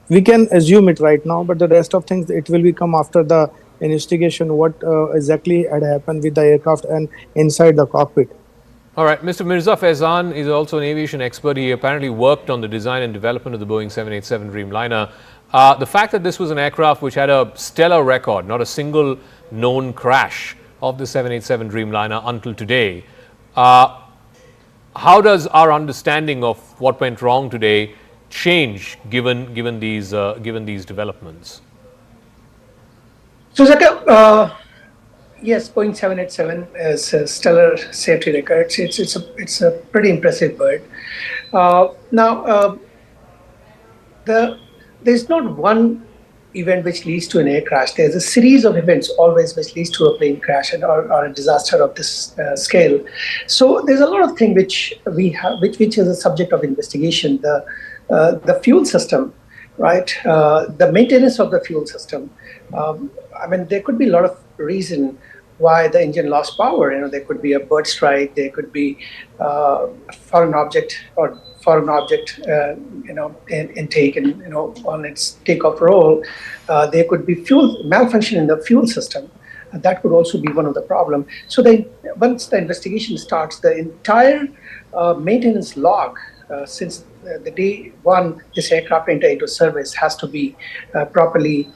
S: We can assume it right now, but the rest of things it will become after the investigation what exactly had happened with the aircraft and inside the cockpit.
K: All right, Mr. Mirza Faizan is also an aviation expert. He apparently worked on the design and development of the Boeing 787 Dreamliner. The fact that this was an aircraft which had a stellar record, not a single known crash of the 787 Dreamliner until today, how does our understanding of what went wrong today change given these developments?
T: So, Zaka, yes, Boeing 787 is a stellar safety record. It's a pretty impressive bird. There's not one event which leads to an air crash. There's a series of events always which leads to a plane crash or a disaster of this scale. So there's a lot of things which we have, which is a subject of investigation. The fuel system, right? The maintenance of the fuel system. I mean, there could be a lot of reason why the engine lost power. There could be a bird strike. There could be foreign object intake and on its takeoff roll. There could be fuel malfunction in the fuel system. That could also be one of the problems. So once the investigation starts, the entire maintenance log since the day one this aircraft enter into service has to be properly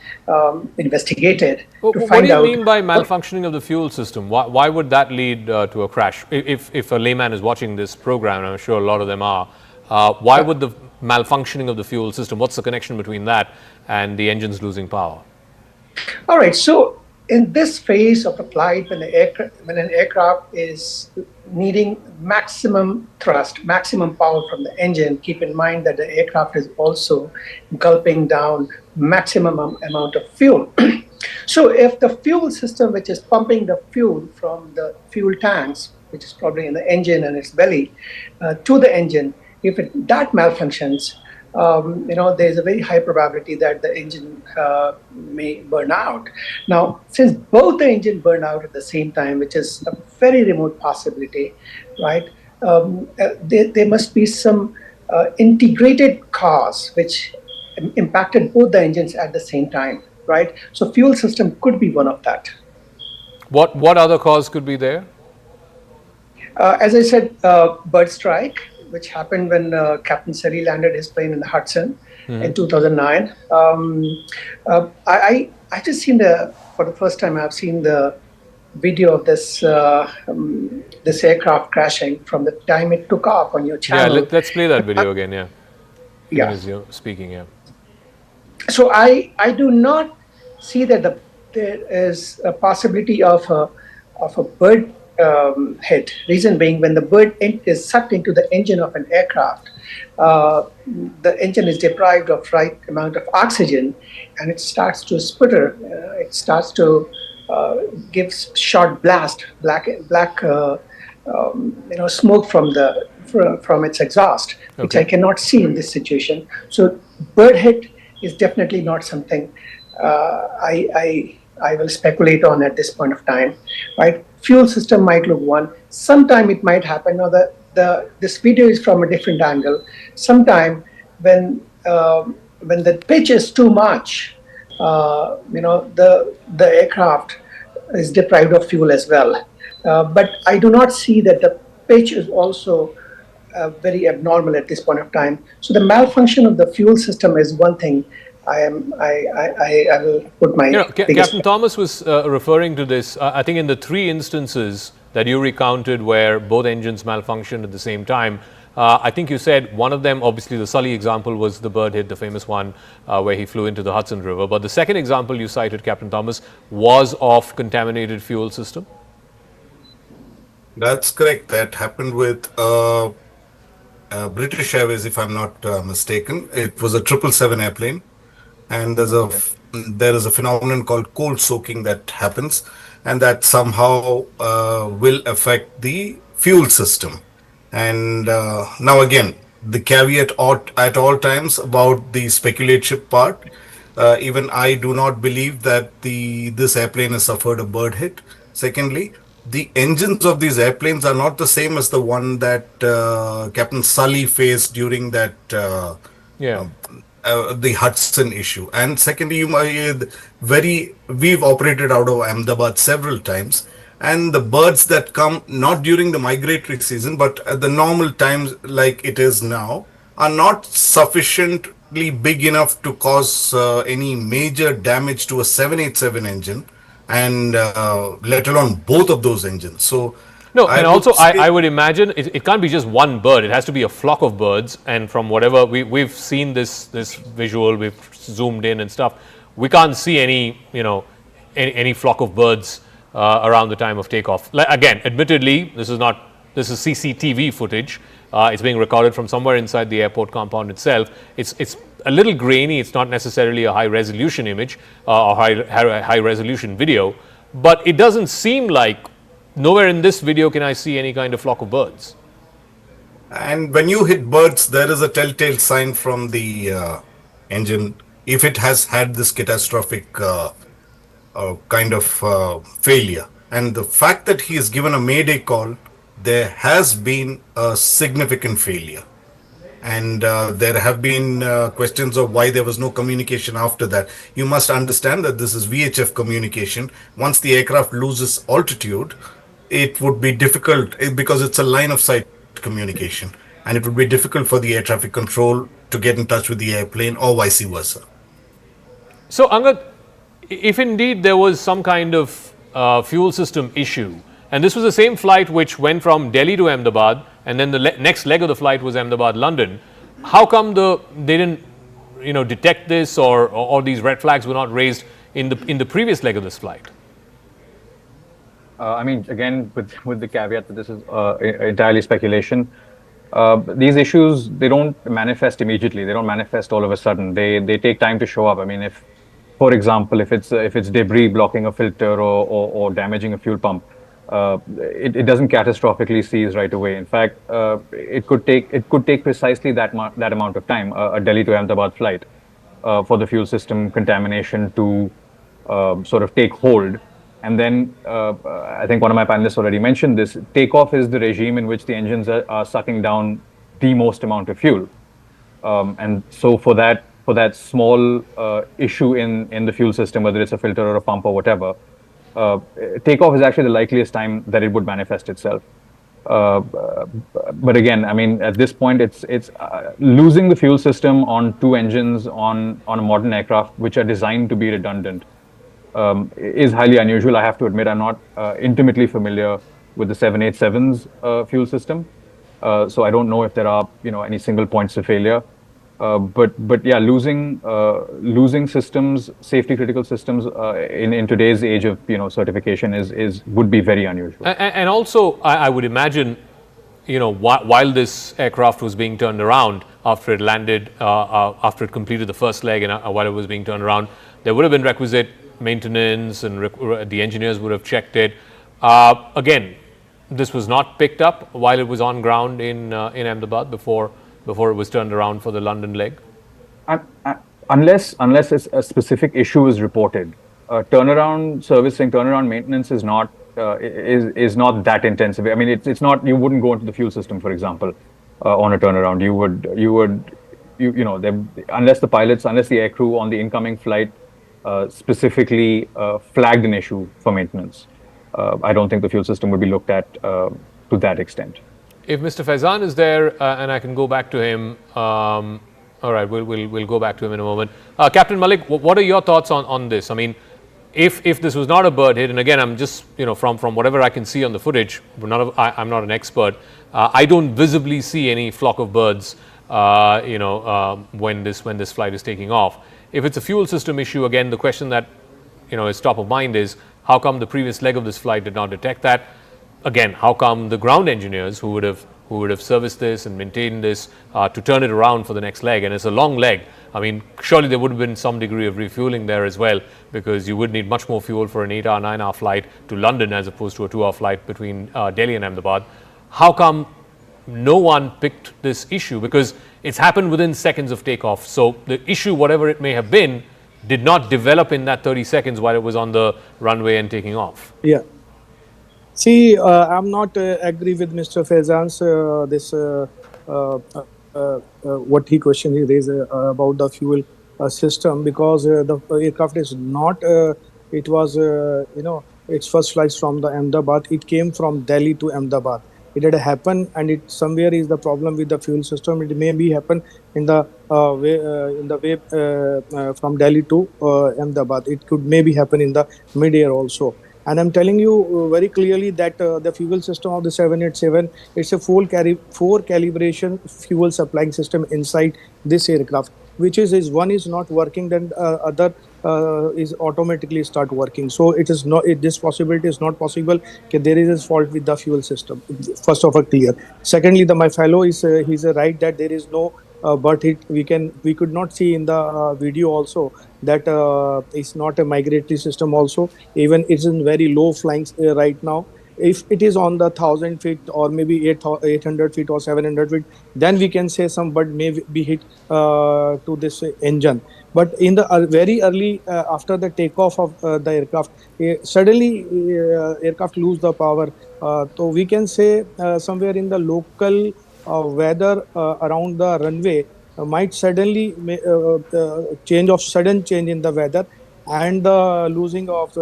T: investigated to
K: What
T: find
K: do you
T: out.
K: mean by malfunctioning of the fuel system? Why would that lead to a crash? If a layman is watching this program, and I'm sure a lot of them are, why would the malfunctioning of the fuel system, what's the connection between that and the engines losing power?
T: All right, so in this phase of the flight, when an aircraft is needing maximum thrust, maximum power from the engine, keep in mind that the aircraft is also gulping down maximum amount of fuel. So if the fuel system, which is pumping the fuel from the fuel tanks, which is probably in the engine and its belly, to the engine, if that malfunctions, there's a very high probability that the engine may burn out. Now, since both the engine burn out at the same time, which is a very remote possibility, right? There must be some integrated cause which impacted both the engines at the same time, right? So fuel system could be one of that.
K: What other cause could be there?
T: As I said, bird strike, which happened when Captain Selly landed his plane in the Hudson in 2009. I just seen for the first time, I've seen the video of this this aircraft crashing from the time it took off on your channel.
K: Yeah, let's play that video again, yeah.
T: Yeah.
K: As you're speaking, yeah.
T: So I do not see that there is a possibility of a bird hit. Reason being, when the bird is sucked into the engine of an aircraft, the engine is deprived of right amount of oxygen, and it starts to sputter. It starts to give short blast, black smoke from its exhaust, which I cannot see in this situation. So bird hit is definitely not something I will speculate on at this point of time, right? Fuel system might look one. Sometime it might happen. Now this video is from a different angle. Sometime when the pitch is too much, the aircraft is deprived of fuel as well. But I do not see that the pitch is also very abnormal at this point of time. So the malfunction of the fuel system is one thing. I will put my
K: Captain Thomas was referring to this. I think in the 3 instances that you recounted where both engines malfunctioned at the same time, I think you said one of them, obviously the Sully example, was the bird hit, the famous one where he flew into the Hudson River. But the second example you cited, Captain Thomas, was of contaminated fuel system.
M: That's correct. That happened with British Airways, if I'm not mistaken. It was a 777 airplane. And there is a phenomenon called cold soaking that happens, and that somehow will affect the fuel system. And now again, the caveat at all times about the speculative part. Even I do not believe that this airplane has suffered a bird hit. Secondly, the engines of these airplanes are not the same as the one that Captain Sully faced during that the Hudson issue. And secondly, we've operated out of Ahmedabad several times, and the birds that come not during the migratory season but at the normal times like it is now are not sufficiently big enough to cause any major damage to a 787 engine, and let alone both of those engines. So
K: no, and also I would imagine it can't be just one bird. It has to be a flock of birds. And from whatever we've seen this visual, we've zoomed in and stuff. We can't see any flock of birds around the time of takeoff. Again, admittedly, this is CCTV footage. It's being recorded from somewhere inside the airport compound itself. It's a little grainy. It's not necessarily a high resolution image or high resolution video, but it doesn't seem like. Nowhere in this video can I see any kind of flock of birds.
M: And when you hit birds, there is a telltale sign from the engine if it has had this catastrophic kind of failure. And the fact that he has given a mayday call, there has been a significant failure. And there have been questions of why there was no communication after that. You must understand that this is VHF communication. Once the aircraft loses altitude, it would be difficult because it's a line of sight communication. and it would be difficult for the air traffic control to get in touch with the airplane or vice versa.
K: So, Angad, if indeed there was some kind of fuel system issue, and this was the same flight which went from Delhi to Ahmedabad, and then the next leg of the flight was Ahmedabad-London, how come they didn't detect this, or these red flags were not raised in the previous leg of this flight?
R: I mean, again, with the caveat that this is entirely speculation, these issues, they don't manifest immediately. They don't manifest all of a sudden. They take time to show up. I mean, if, for example, if it's debris blocking a filter or damaging a fuel pump, it doesn't catastrophically cease right away. In fact, it could take precisely that amount of time, a Delhi to Ahmedabad flight, for the fuel system contamination to sort of take hold. And then I think one of my panelists already mentioned this. Takeoff is the regime in which the engines are sucking down the most amount of fuel, and so for that small issue in the fuel system, whether it's a filter or a pump or whatever, takeoff is actually the likeliest time that it would manifest itself. But again, I mean, at this point, it's losing the fuel system on two engines on a modern aircraft which are designed to be redundant is highly unusual. I have to admit, I'm not intimately familiar with the 787's fuel system, so I don't know if there are any single points of failure. But yeah, losing systems, safety critical systems in today's age of certification would be very unusual.
K: And also, I would imagine, while this aircraft was being turned around after it landed, after it completed the first leg, and while it was being turned around, there would have been requisite maintenance, and the engineers would have checked it. Again, this was not picked up while it was on ground in Ahmedabad before it was turned around for the London leg.
R: Unless a specific issue is reported, turnaround servicing, turnaround maintenance is not that intensive. I mean, it's not. You wouldn't go into the fuel system, for example, on a turnaround. Unless the aircrew on the incoming flight specifically flagged an issue for maintenance, I don't think the fuel system would be looked at to that extent.
K: If Mr. Faizan is there, and I can go back to him, all right, we'll go back to him in a moment. Captain Malik, what are your thoughts on this? I mean, if this was not a bird hit, and again, I'm just from whatever I can see on the footage, I'm not an expert. I don't visibly see any flock of birds, when this flight is taking off. If it's a fuel system issue, again, the question that is top of mind is, how come the previous leg of this flight did not detect that? Again, how come the ground engineers who would have serviced this and maintained this to turn it around for the next leg, and it's a long leg, I mean, surely there would have been some degree of refueling there as well, because you would need much more fuel for an 8-hour, 9-hour flight to London as opposed to a 2-hour flight between Delhi and Ahmedabad. How come no one picked this issue? Because it's happened within seconds of takeoff. So the issue, whatever it may have been, did not develop in that 30 seconds while it was on the runway and taking off.
S: Yeah. See, I'm not agree with Mr. Faizan's what he questioned he raised about the fuel system, because the aircraft is not. It was its first flight from the Ahmedabad. It came from Delhi to Ahmedabad. It had happened, and it somewhere is the problem with the fuel system. It may be happen in the way from Delhi to Ahmedabad. It could maybe happen in the mid-air also. And I'm telling you very clearly that the fuel system of the 787, it's a full calibration fuel supplying system inside this aircraft, which is one is not working, then other is automatically start working. So it is not, this possibility is not possible. There is a fault with the fuel system. First of all, clear. Secondly, my fellow is he's right that there is no but we could not see in the video also that it's not a migratory system also. Even it's in very low flying right now. If it is on the 1,000 feet or maybe 800 feet or 700 feet, then we can say some bird may be hit to this engine. But in the very early after the takeoff of the aircraft, suddenly aircraft lose the power. So we can say somewhere in the local weather around the runway might suddenly sudden change in the weather, and the losing of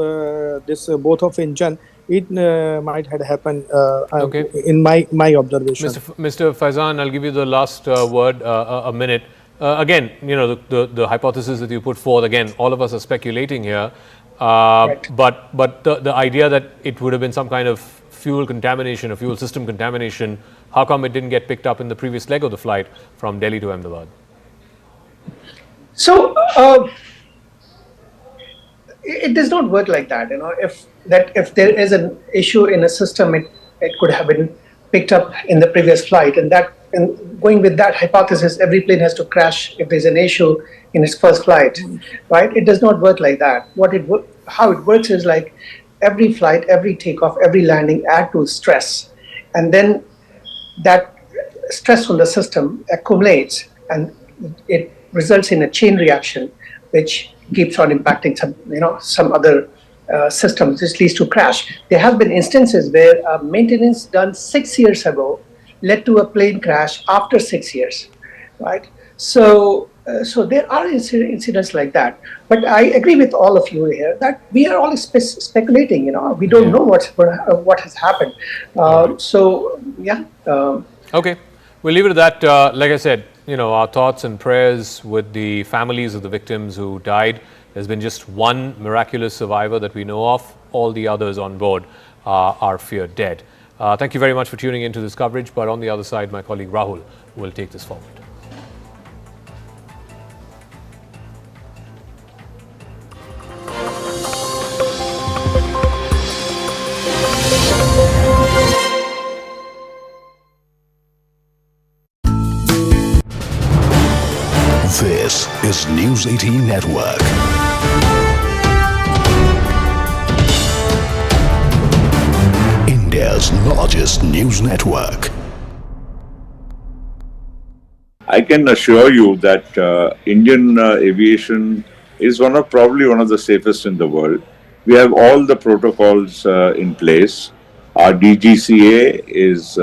S: this both of engine it might have happened
K: Okay.
S: in my observation.
K: Mr. Faizan, I'll give you the last word, a minute. Again, you know, the hypothesis that you put forth, again, all of us are speculating here, but the idea that it would have been some kind of fuel contamination, a fuel system contamination, how come it didn't get picked up in the previous leg of the flight from Delhi to Ahmedabad?
T: So it does not work like that. You know, if there is an issue in a system, it could have been picked up in the previous flight, and going with that hypothesis, every plane has to crash if there's an issue in its first flight, right? It does not work like that. How it works is like every flight, every takeoff, every landing add to stress, and then that stress on the system accumulates, and it results in a chain reaction, which keeps on impacting some other systems, which leads to crash. There have been instances where maintenance done 6 years ago led to a plane crash after 6 years, right? So there are incidents like that. But I agree with all of you here that we are all speculating. You know, we don't know what has happened. So yeah.
K: Okay, we'll leave it at that. Like I said, you know, our thoughts and prayers with the families of the victims who died. There's been just one miraculous survivor that we know of. All the others on board are feared dead. Thank you very much for tuning into this coverage. But on the other side, my colleague Rahul will take this forward.
U: This is News 18 Network. India's largest news network.
V: I can assure you that Indian aviation is probably one of the safest in the world. We have all the protocols in place. Our DGCA is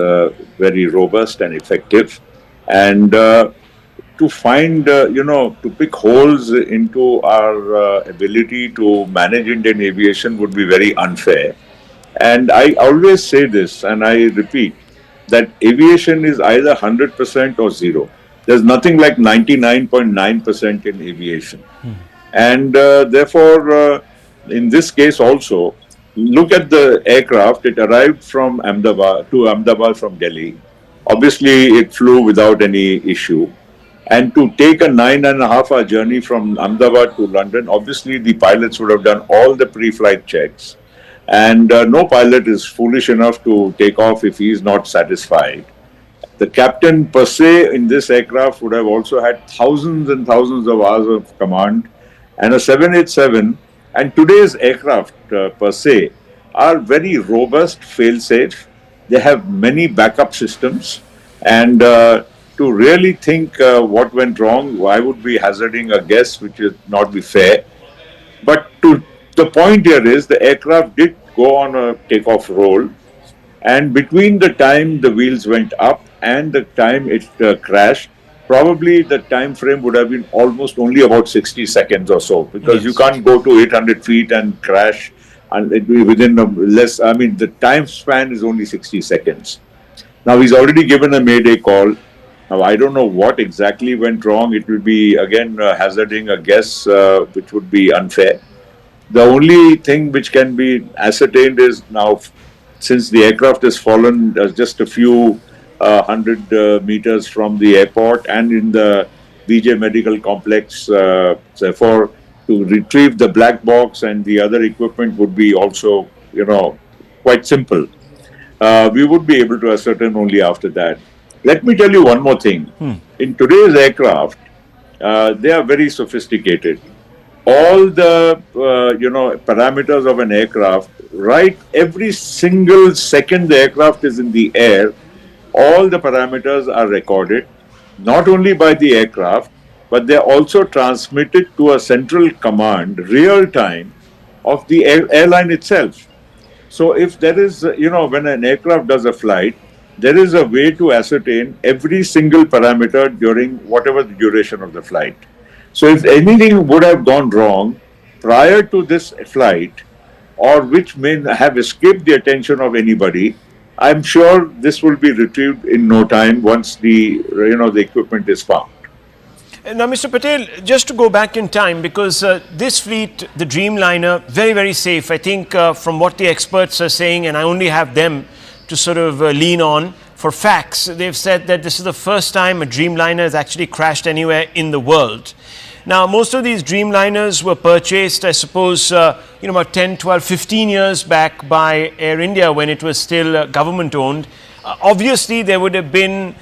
V: very robust and effective, and to find, to pick holes into our ability to manage Indian aviation would be very unfair. And I always say this, and I repeat, that aviation is either 100% or zero. There's nothing like 99.9% in aviation. And therefore, in this case also, look at the aircraft. It arrived from Ahmedabad from Delhi. Obviously, it flew without any issue. And to take a 9.5-hour journey from Ahmedabad to London, obviously the pilots would have done all the pre-flight checks. And no pilot is foolish enough to take off if he is not satisfied. The captain per se in this aircraft would have also had thousands and thousands of hours of command. And a 787 and today's aircraft per se are very robust, fail-safe. They have many backup systems. And to really think what went wrong, I would be hazarding a guess, which would not be fair. But the point here is the aircraft did go on a takeoff roll, and between the time the wheels went up and the time it crashed, probably the time frame would have been almost only about 60 seconds or so, because you can't go to 800 feet and crash and it be within the time span is only 60 seconds. Now he's already given a mayday call. Now, I don't know what exactly went wrong. It will be, again, hazarding a guess, which would be unfair. The only thing which can be ascertained is now, since the aircraft has fallen just a few hundred meters from the airport and in the BJ Medical Complex, therefore, to retrieve the black box and the other equipment would be also, quite simple. We would be able to ascertain only after that. Let me tell you one more thing. In today's aircraft, they are very sophisticated. All the parameters of an aircraft, right? Every single second the aircraft is in the air, all the parameters are recorded, not only by the aircraft, but they are also transmitted to a central command, real time, of the airline itself. So if there is, when an aircraft does a flight, there is a way to ascertain every single parameter during whatever the duration of the flight. So if anything would have gone wrong prior to this flight, or which may have escaped the attention of anybody, I'm sure this will be retrieved in no time once the equipment is found.
B: Now, Mr. Patel, just to go back in time, because this fleet, the Dreamliner, very, very safe. I think from what the experts are saying, and I only have them to sort of lean on for facts, they've said that this is the first time a Dreamliner has actually crashed anywhere in the world. Now, most of these Dreamliners were purchased, I suppose, about 10, 12, 15 years back by Air India when it was still government owned. Obviously, there would have been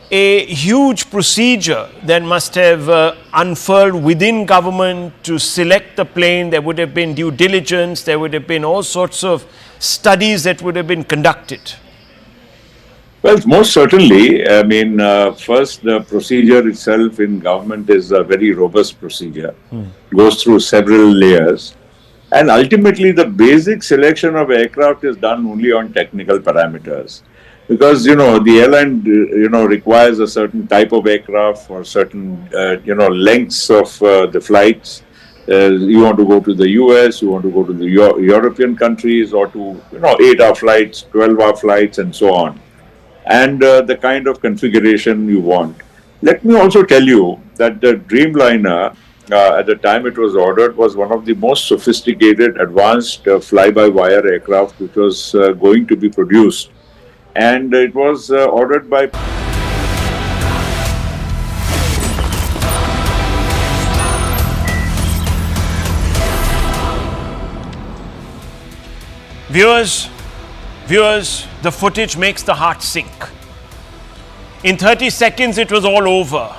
B: a huge procedure that must have unfurled within government to select the plane. There would have been due diligence. There would have been all sorts of studies that would have been conducted.
V: Well, most certainly. I mean, first, the procedure itself in government is a very robust procedure. It goes through several layers. And ultimately, the basic selection of aircraft is done only on technical parameters. Because, the airline, requires a certain type of aircraft for certain, lengths of the flights. You want to go to the US, you want to go to the European countries, or to, 8-hour flights, 12-hour flights, and so on. And the kind of configuration you want. Let me also tell you that the Dreamliner, at the time it was ordered, was one of the most sophisticated, advanced fly-by-wire aircraft which was going to be produced. And it was ordered by...
B: Viewers, the footage makes the heart sink. In 30 seconds, it was all over.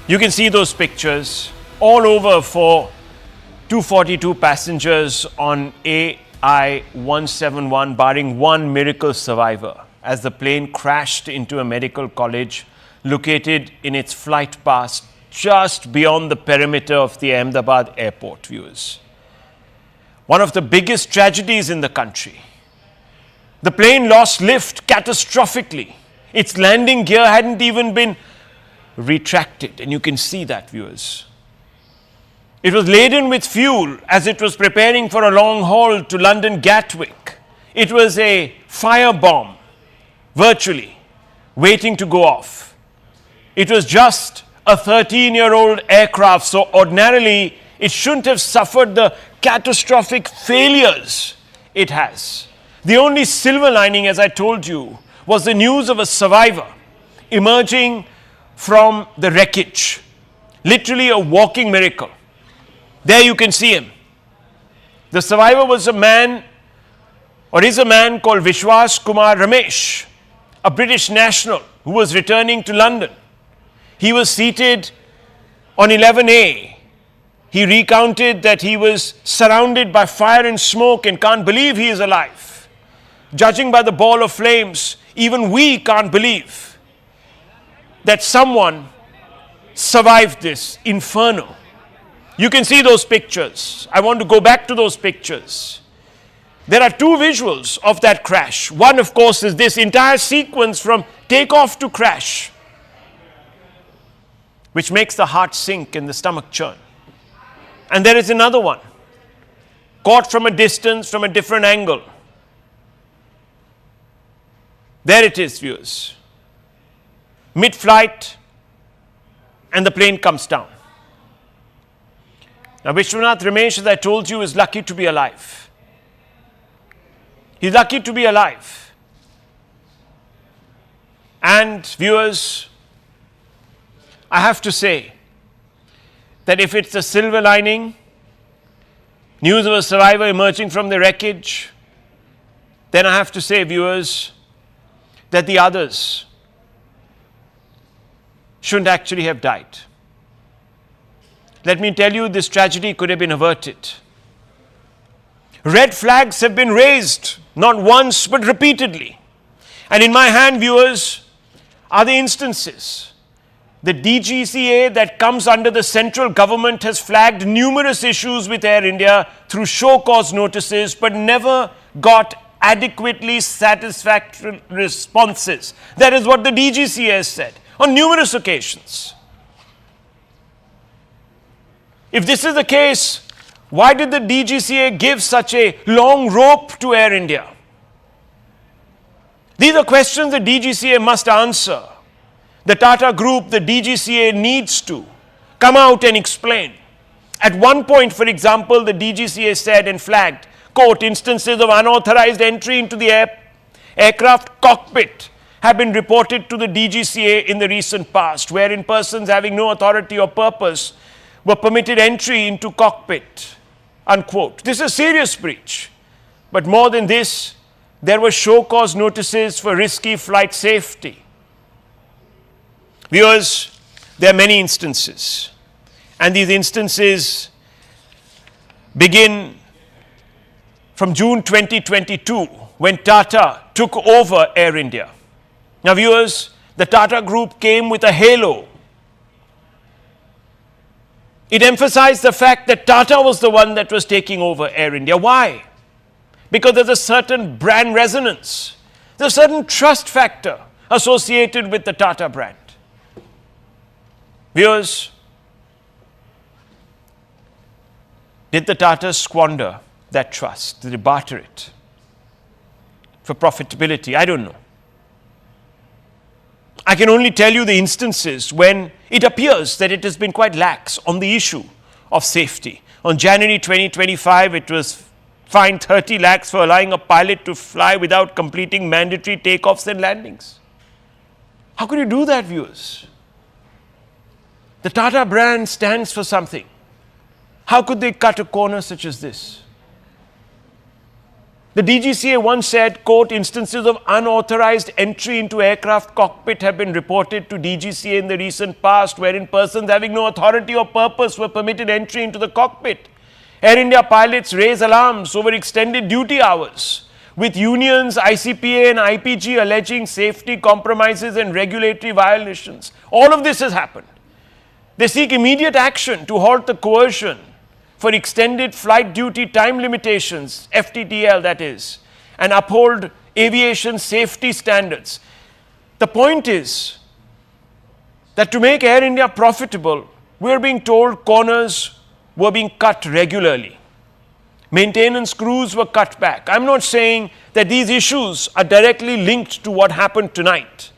B: You can see those pictures, all over for 242 passengers on AI-171, barring one miracle survivor, as the plane crashed into a medical college located in its flight path just beyond the perimeter of the Ahmedabad airport, viewers. One of the biggest tragedies in the country. The plane lost lift catastrophically. Its landing gear hadn't even been retracted, and you can see that, viewers. It was laden with fuel as it was preparing for a long haul to London Gatwick. It was a firebomb, virtually, waiting to go off. It was just a 13-year-old aircraft, so ordinarily it shouldn't have suffered the catastrophic failures it has. The only silver lining, as I told you, was the news of a survivor emerging from the wreckage. Literally a walking miracle. There you can see him. The survivor was a man, or is a man called Vishwas Kumar Ramesh, a British national who was returning to London. He was seated on 11A. He recounted that he was surrounded by fire and smoke and can't believe he is alive. Judging by the ball of flames, even we can't believe that someone survived this inferno. You can see those pictures. I want to go back to those pictures. There are two visuals of that crash. One, of course, is this entire sequence from takeoff to crash, which makes the heart sink and the stomach churn. And there is another one, caught from a distance, from a different angle. There it is, viewers. Mid-flight, and the plane comes down. Now, Vishwanath Ramesh, as I told you, is lucky to be alive. He's lucky to be alive. And, viewers, I have to say that if it's a silver lining, news of a survivor emerging from the wreckage, then I have to say, viewers, that the others shouldn't actually have died. Let me tell you, this tragedy could have been averted. Red flags have been raised, not once, but repeatedly. And in my hand, viewers, are the instances. The DGCA that comes under the central government has flagged numerous issues with Air India through show cause notices, but never got adequately satisfactory responses. That is what the DGCA has said on numerous occasions. If this is the case, Why did the DGCA give such a long rope to Air India? These are questions the DGCA must answer. The Tata Group, the DGCA needs to come out and explain. At one point, for example, the DGCA said and flagged, quote, instances of unauthorized entry into the aircraft cockpit have been reported to the DGCA in the recent past, wherein persons having no authority or purpose were permitted entry into cockpit, unquote. This is a serious breach. But more than this, there were show cause notices for risky flight safety. Viewers, there are many instances, and these instances begin from June 2022 when Tata took over Air India. Now viewers, the Tata Group came with a halo. It emphasized the fact that Tata was the one that was taking over Air India. Why? Because there's a certain brand resonance. There's a certain trust factor associated with the Tata brand. Viewers, did the Tatas squander that trust? Did they barter it for profitability? I don't know. I can only tell you the instances when it appears that it has been quite lax on the issue of safety. On January 2025, it was fined 30 lakhs for allowing a pilot to fly without completing mandatory takeoffs and landings. How could you do that, viewers? The Tata brand stands for something. How could they cut a corner such as this? The DGCA once said, quote, instances of unauthorized entry into aircraft cockpit have been reported to DGCA in the recent past, wherein persons having no authority or purpose were permitted entry into the cockpit. Air India pilots raise alarms over extended duty hours, with unions, ICPA and IPG alleging safety compromises and regulatory violations. All of this has happened. They seek immediate action to halt the coercion for extended flight duty time limitations, FTTL that is, and uphold aviation safety standards. The point is that to make Air India profitable, we are being told corners were being cut regularly. Maintenance crews were cut back. I'm not saying that these issues are directly linked to what happened tonight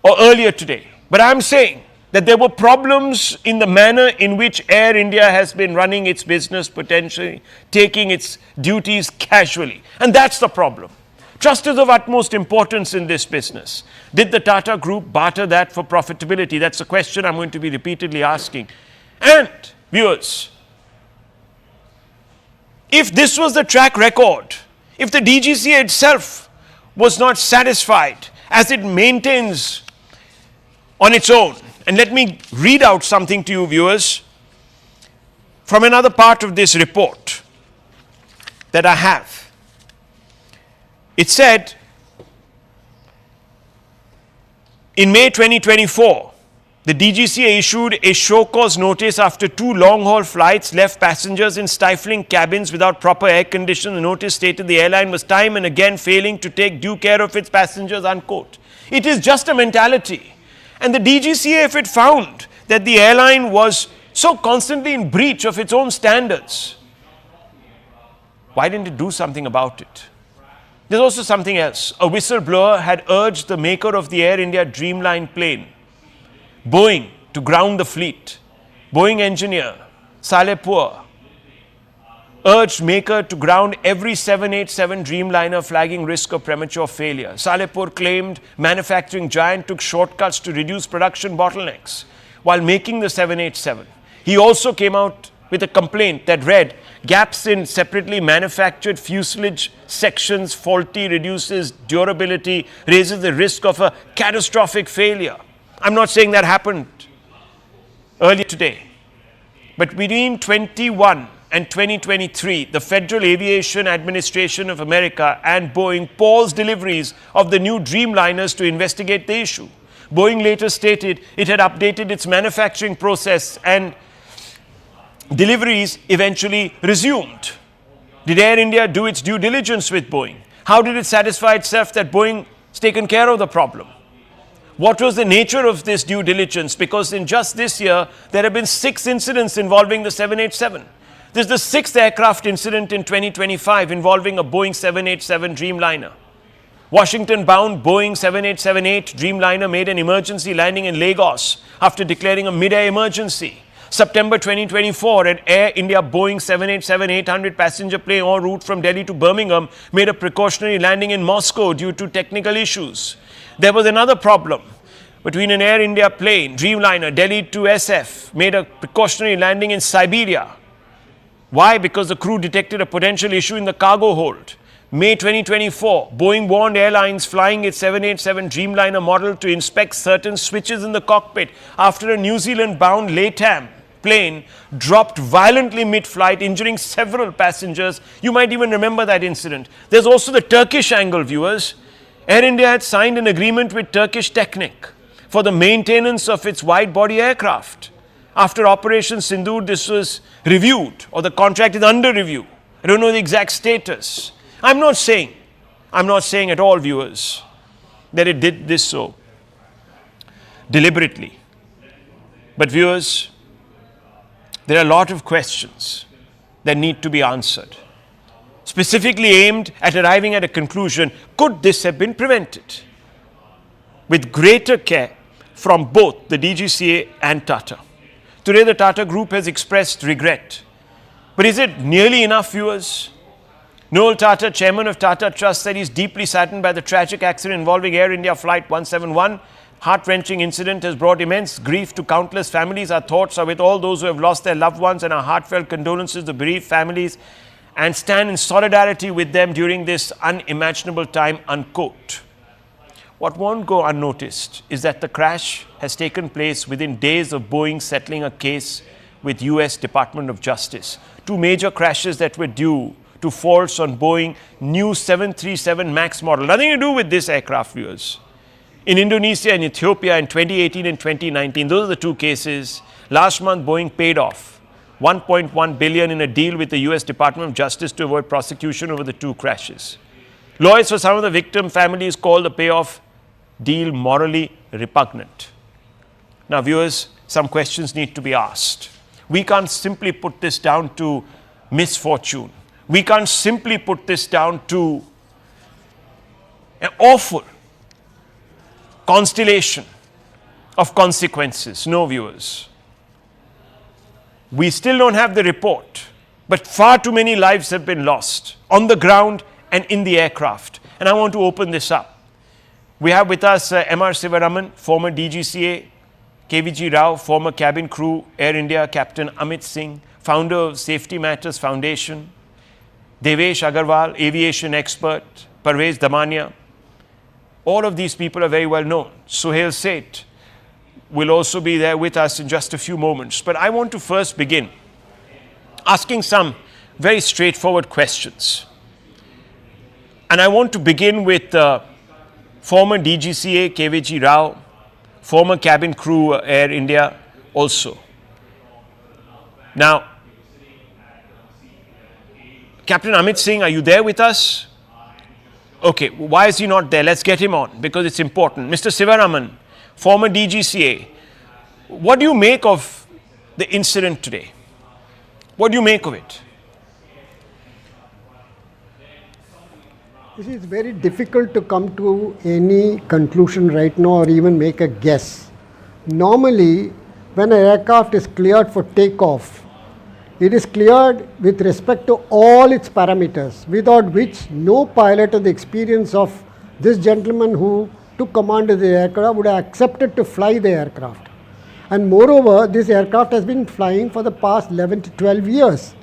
B: or earlier today, but I'm saying that there were problems in the manner in which Air India has been running its business, potentially taking its duties casually. And that's the problem. Trust is of utmost importance in this business. Did the Tata Group barter that for profitability? That's a question I'm going to be repeatedly asking. And viewers, if this was the track record, if the DGCA itself was not satisfied as it maintains on its own, and let me read out something to you, viewers, from another part of this report that I have. It said, in May 2024, the DGCA issued a show cause notice after 2 long-haul flights left passengers in stifling cabins without proper air conditioning. The notice stated the airline was time and again failing to take due care of its passengers, unquote. It is just a mentality. And the DGCA, if it found that the airline was so constantly in breach of its own standards, why didn't it do something about it? There's also something else. A whistleblower had urged the maker of the Air India Dreamline plane, Boeing, to ground the fleet. Boeing engineer Salehpur urged maker to ground every 787 Dreamliner, flagging risk of premature failure. Salehpur claimed manufacturing giant took shortcuts to reduce production bottlenecks while making the 787. He also came out with a complaint that read, gaps in separately manufactured fuselage sections faulty, reduces durability, raises the risk of a catastrophic failure. I'm not saying that happened earlier today, but between 21 and 2023, the Federal Aviation Administration of America and Boeing paused deliveries of the new Dreamliners to investigate the issue. Boeing later stated it had updated its manufacturing process and deliveries eventually resumed. Did Air India do its due diligence with Boeing? How did it satisfy itself that Boeing has taken care of the problem? What was the nature of this due diligence? Because in just this year, there have been 6 incidents involving the 787. This is the sixth aircraft incident in 2025 involving a Boeing 787 Dreamliner. Washington-bound Boeing 7878 Dreamliner made an emergency landing in Lagos after declaring a mid-air emergency. September 2024, an Air India Boeing 787-800 passenger plane en route from Delhi to Birmingham made a precautionary landing in Moscow due to technical issues. There was another problem between an Air India plane, Dreamliner, Delhi to SF, made a precautionary landing in Siberia. Why? Because the crew detected a potential issue in the cargo hold. May 2024, Boeing warned airlines flying its 787 Dreamliner model to inspect certain switches in the cockpit after a New Zealand-bound LATAM plane dropped violently mid-flight, injuring several passengers. You might even remember that incident. There's also the Turkish angle, viewers. Air India had signed an agreement with Turkish Technic for the maintenance of its wide-body aircraft. After Operation Sindoor, this was reviewed, or the contract is under review. I don't know the exact status. I'm not saying at all, viewers, that it did this so deliberately. But viewers, there are a lot of questions that need to be answered, specifically aimed at arriving at a conclusion: could this have been prevented? With greater care from both the DGCA and Tata. Today, the Tata Group has expressed regret. But is it nearly enough, viewers? Noel Tata, chairman of Tata Trust, said he's deeply saddened by the tragic accident involving Air India Flight 171. Heart-wrenching incident has brought immense grief to countless families. Our thoughts are with all those who have lost their loved ones, and our heartfelt condolences to bereaved families, and stand in solidarity with them during this unimaginable time, unquote. What won't go unnoticed is that the crash has taken place within days of Boeing settling a case with US Department of Justice. Two major crashes that were due to faults on Boeing new 737 MAX model. Nothing to do with this aircraft, viewers. In Indonesia and Ethiopia in 2018 and 2019, those are the two cases. Last month, Boeing paid off $1.1 billion in a deal with the US Department of Justice to avoid prosecution over the two crashes. Lawyers for some of the victim families called the payoff deal morally repugnant. Now, viewers, some questions need to be asked. We can't simply put this down to misfortune. We can't simply put this down to an awful constellation of consequences. No, viewers. We still don't have the report, but far too many lives have been lost on the ground and in the aircraft. And I want to open this up. We have with us M.R. Sivaraman, former DGCA, KVG Rao, former cabin crew, Air India, Captain Amit Singh, founder of Safety Matters Foundation, Devesh Agarwal, aviation expert, Parvez Damania. All of these people are very well known. Suhail Seth will also be there with us in just a few moments. But I want to first begin asking some very straightforward questions. And I want to begin with former DGCA KVG Rao, former cabin crew Air India also. Now, Captain Amit Singh, are you there with us? Okay, why is he not there? Let's get him on because it's important. Mr. Sivaraman, former DGCA, what do you make of the incident today? What do you make of it?
C: It is very difficult to come to any conclusion right now or even make a guess. Normally, when an aircraft is cleared for takeoff, it is cleared with respect to all its parameters, without which no pilot of the experience of this gentleman who took command of the aircraft would have accepted to fly the aircraft. And moreover, this aircraft has been flying for the past 11 to 12 years.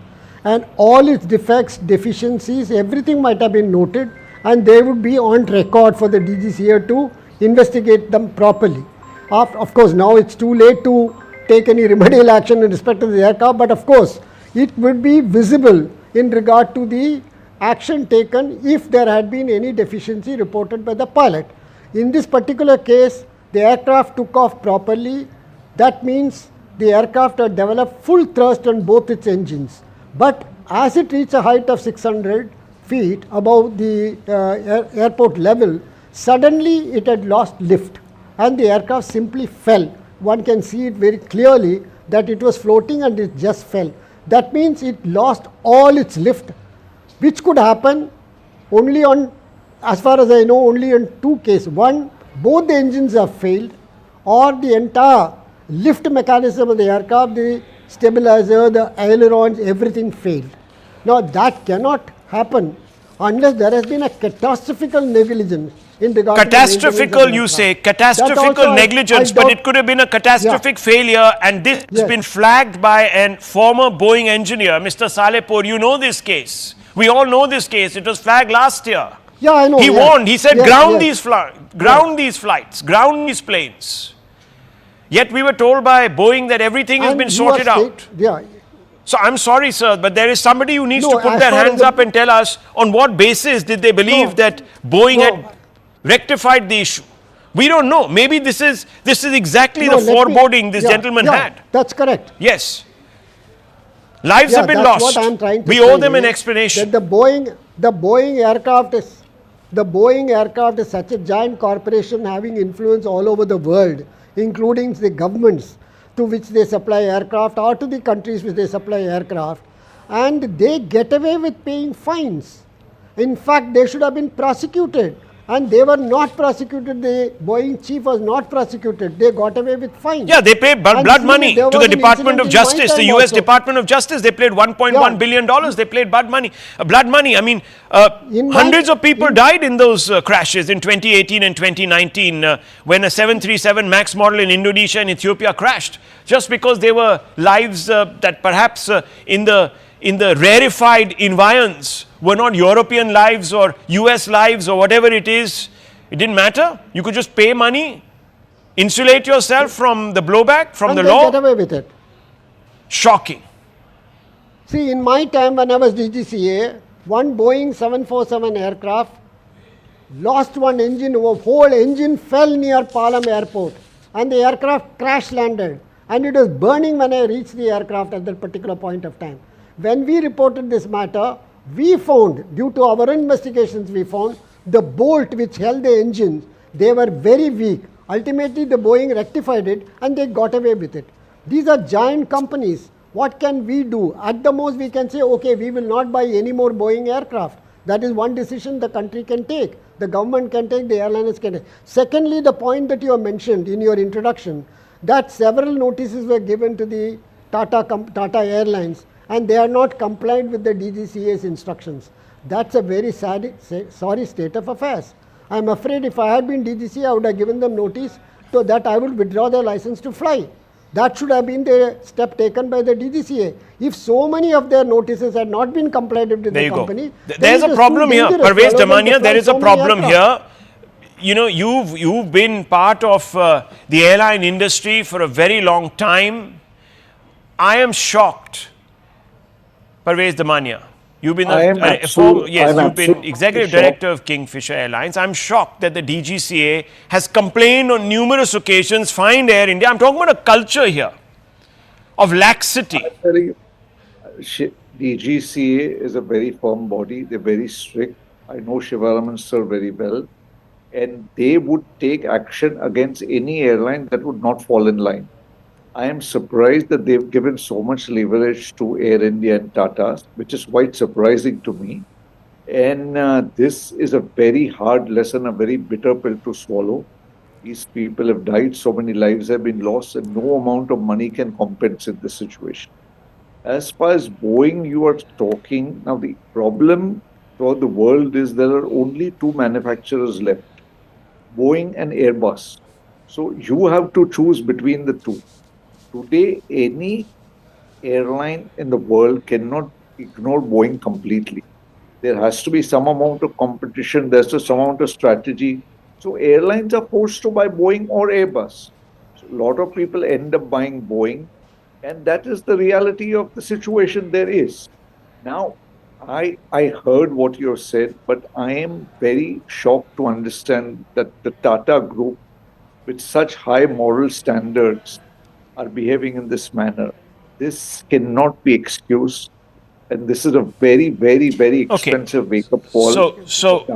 C: And all its defects, deficiencies, everything might have been noted, and they would be on record for the DGCA to investigate them properly. Of course, now it's too late to take any remedial action in respect to the aircraft, but of course, it would be visible in regard to the action taken if there had been any deficiency reported by the pilot. In this particular case, the aircraft took off properly. That means the aircraft had developed full thrust on both its engines. But as it reached a height of 600 feet above the airport level, suddenly it had lost lift and the aircraft simply fell. One can see it very clearly that it was floating and it just fell. That means it lost all its lift, which could happen only on, as far as I know, only in two cases. One, both the engines have failed, or the entire lift mechanism of the aircraft, the stabilizer, the ailerons, everything failed. Now that cannot happen unless there has been a catastrophic negligence in regard to the
B: catastrophic, you say, catastrophic negligence, but it could have been a catastrophic failure, and this has been flagged by a former Boeing engineer, Mr. Salehpur. You know this case. We all know this case. It was flagged last year.
C: Yeah, I know.
B: He warned. He said, ground these flights, ground these planes. Yet we were told by Boeing that everything has been sorted out.
C: Yeah.
B: So I'm sorry, sir, but there is somebody who needs to put their hands up and tell us on what basis did they believe that Boeing had rectified the issue. We don't know. Maybe this is exactly the foreboding this gentleman had.
C: That's correct.
B: Yes. Lives have been lost.
C: What I'm trying to
B: we
C: say
B: owe them an explanation.
C: That the Boeing aircraft is such a giant corporation having influence all over the world, including the governments to which they supply aircraft or to the countries which they supply aircraft, and they get away with paying fines. In fact, they should have been prosecuted, and they were not prosecuted. The Boeing chief was not prosecuted. They got away with fines.
B: Yeah, they paid blood money to the Department of Justice, the US Department of Justice. They paid $1.1 billion. They paid blood money. I mean, hundreds of people died in those crashes in 2018 and 2019 when a 737 MAX model in Indonesia and Ethiopia crashed, just because they were lives that perhaps in the rarefied environs were not European lives or US lives or whatever it is. It didn't matter. You could just pay money, insulate yourself from the blowback, from the law.
C: And get away with it.
B: Shocking.
C: See, in my time when I was DGCA, one Boeing 747 aircraft lost one engine, a whole engine fell near Palam airport, and the aircraft crash landed, and it was burning when I reached the aircraft at that particular point of time. When we reported this matter, we found, due to our investigations, we found the bolt which held the engines, they were very weak. Ultimately, the Boeing rectified it and they got away with it. These are giant companies. What can we do? At the most, we can say, okay, we will not buy any more Boeing aircraft. That is one decision the country can take. The government can take, the airlines can take. Secondly, the point that you have mentioned in your introduction, that several notices were given to the Tata Airlines, and they are not compliant with the DGCA's instructions. That's a very sorry state of affairs. I am afraid if I had been DGCA, I would have given them notice so that I would withdraw their license to fly. That should have been the step taken by the DGCA. If so many of their notices had not been complied with the company,
B: there's a problem here. Parvez Damania, there is a problem here. You know, you've been part of the airline industry for a very long time. I am shocked. Parvez Damania, you've been you've been executive director of Kingfisher Airlines. I'm shocked that the DGCA has complained on numerous occasions, fined Air India. I'm talking about a culture here of laxity.
G: DGCA is a very firm body. They're very strict. I know Shivaraman sir very well, and they would take action against any airline that would not fall in line. I am surprised that they've given so much leverage to Air India and Tata, which is quite surprising to me. And this is a very hard lesson, a very bitter pill to swallow. These people have died, so many lives have been lost, and no amount of money can compensate the situation. As far as Boeing you are talking, now the problem for the world is there are only two manufacturers left, Boeing and Airbus. So you have to choose between the two. Today, any airline in the world cannot ignore Boeing completely. There has to be some amount of competition, there's some amount of strategy. So airlines are forced to buy Boeing or Airbus. So a lot of people end up buying Boeing, and that is the reality of the situation there is. Now, I heard what you said, but I am very shocked to understand that the Tata Group, with such high moral standards, are behaving in this manner. This cannot be excused. And this is a very, very, very expensive wake-up call.
B: So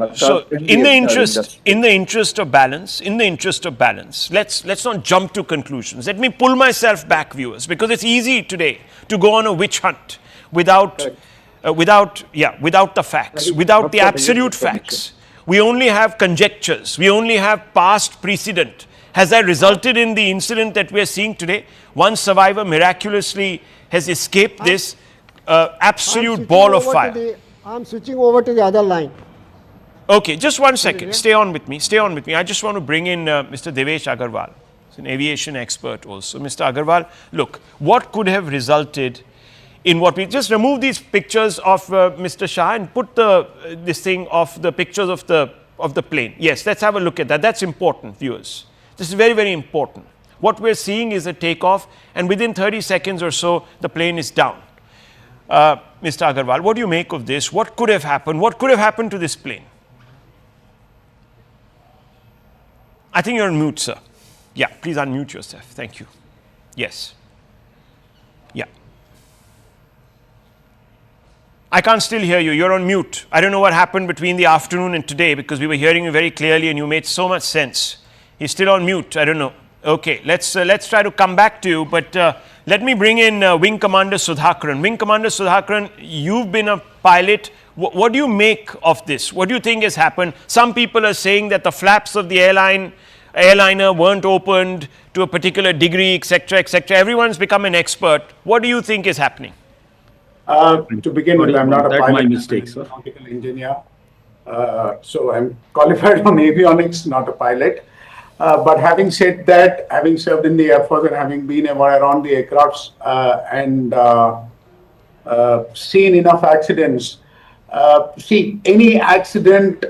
B: in the interest of balance, let's not jump to conclusions. Let me pull myself back, viewers, because it's easy today to go on a witch hunt without the facts, without the absolute facts. We only have conjectures. We only have past precedent. Has that resulted in the incident that we are seeing today? One survivor miraculously has escaped this absolute ball of fire.
C: I'm switching over to the other line.
B: Okay, just 1 second. Stay on with me. I just want to bring in Mr. Devesh Agarwal. He's an aviation expert also. Mr. Agarwal, look, what could have resulted in what we just remove these pictures of Mr. Shah and put this thing of the pictures of the plane. Yes, let's have a look at that. That's important, viewers. This is very, very important. What we're seeing is a takeoff, and within 30 seconds or so, the plane is down. Mr. Agarwal, what do you make of this? What could have happened? What could have happened to this plane? I think you're on mute, sir. Yeah, please unmute yourself. Thank you. Yes. Yeah. I can't still hear you. You're on mute. I don't know what happened between the afternoon and today, because we were hearing you very clearly and you made so much sense. He's still on mute. I don't know. Okay, let's try to come back to you, but let me bring in Wing Commander Sudhakaran. Wing Commander Sudhakaran, you've been a pilot. What do you make of this? What do you think has happened? Some people are saying that the flaps of the airliner weren't opened to a particular degree, etc., etc. Everyone's become an expert. What do you think is happening?
D: To begin with, I'm not a pilot.
H: My mistake, sir.
D: I'm a nautical engineer. So I'm qualified on avionics, not a pilot. But having said that, having served in the Air Force and having been around the aircrafts and seen enough accidents, see, any accident,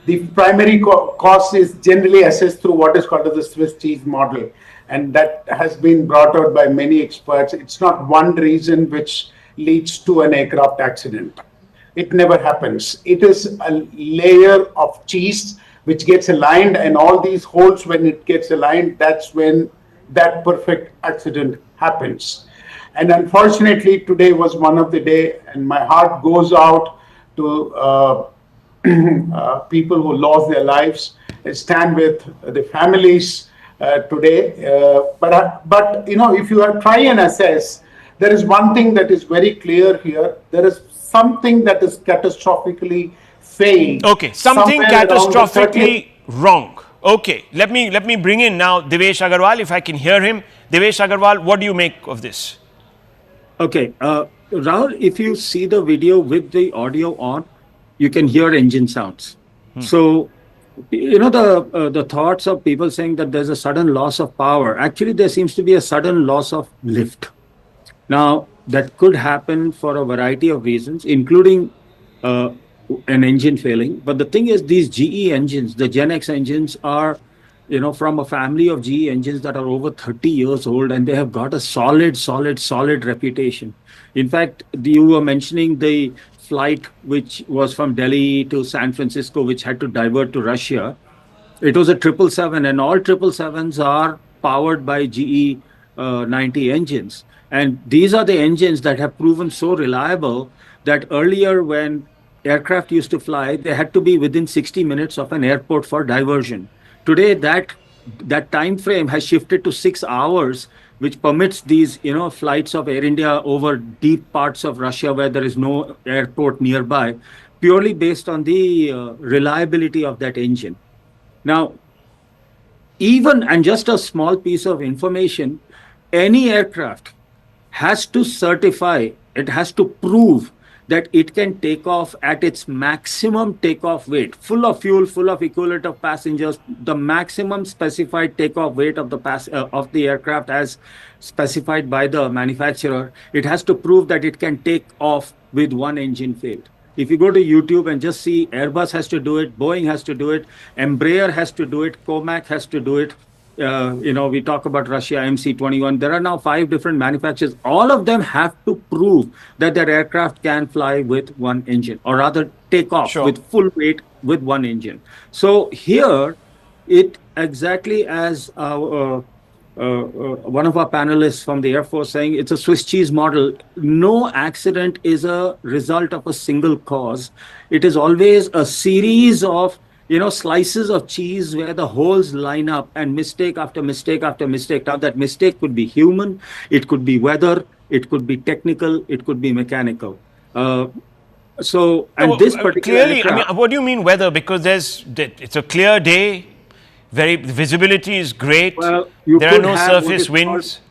D: the primary cause is generally assessed through what is called as the Swiss cheese model. And that has been brought out by many experts. It's not one reason which leads to an aircraft accident. It never happens. It is a layer of cheese which gets aligned, and all these holes, when it gets aligned, that's when that perfect accident happens. And unfortunately, today was one of the day, and my heart goes out to people who lost their lives. I stand with the families today. But you know, if you try and assess, there is one thing that is very clear here. There is something that is catastrophically failed.
B: Okay, something catastrophically wrong. Okay, let me bring in now Devesh Agarwal, if I can hear him. Devesh Agarwal, what do you make of this?
H: Okay, Rahul, if you see the video with the audio on, you can hear engine sounds. So, you know, the thoughts of people saying that there's a sudden loss of power. Actually, there seems to be a sudden loss of lift. Now, that could happen for a variety of reasons, including an engine failing. But the thing is, these GE engines, the Gen X engines, are, you know, from a family of GE engines that are over 30 years old, and they have got a solid reputation. In fact, you were mentioning the flight which was from Delhi to San Francisco, which had to divert to Russia. It was a 777, and all 777s are powered by GE 90 engines. And these are the engines that have proven so reliable that earlier, when aircraft used to fly, they had to be within 60 minutes of an airport for diversion. Today, that time frame has shifted to 6 hours, which permits these, you know, flights of Air India over deep parts of Russia where there is no airport nearby, purely based on the reliability of that engine. Now, even, and just a small piece of information, any aircraft has to certify, it has to prove that it can take off at its maximum takeoff weight, full of fuel, full of equivalent of passengers, the maximum specified takeoff weight of the aircraft as specified by the manufacturer. It has to prove that it can take off with one engine failed. If you go to YouTube and just see, Airbus has to do it, Boeing has to do it, Embraer has to do it, Comac has to do it. You know, we talk about Russia, MC-21. There are now 5 different manufacturers. All of them have to prove that their aircraft can fly with one engine, or rather take off with full weight with one engine. So here, it exactly as one of our panelists from the Air Force saying it's a Swiss cheese model. No accident is a result of a single cause. It is always a series of slices of cheese where the holes line up and mistake after mistake after mistake. Now that mistake could be human, it could be weather, it could be technical, it could be mechanical. This particular
B: clearly,
H: aircraft,
B: what do you mean weather? Because it's a clear day, visibility is great.
H: Well,
B: there are no surface winds.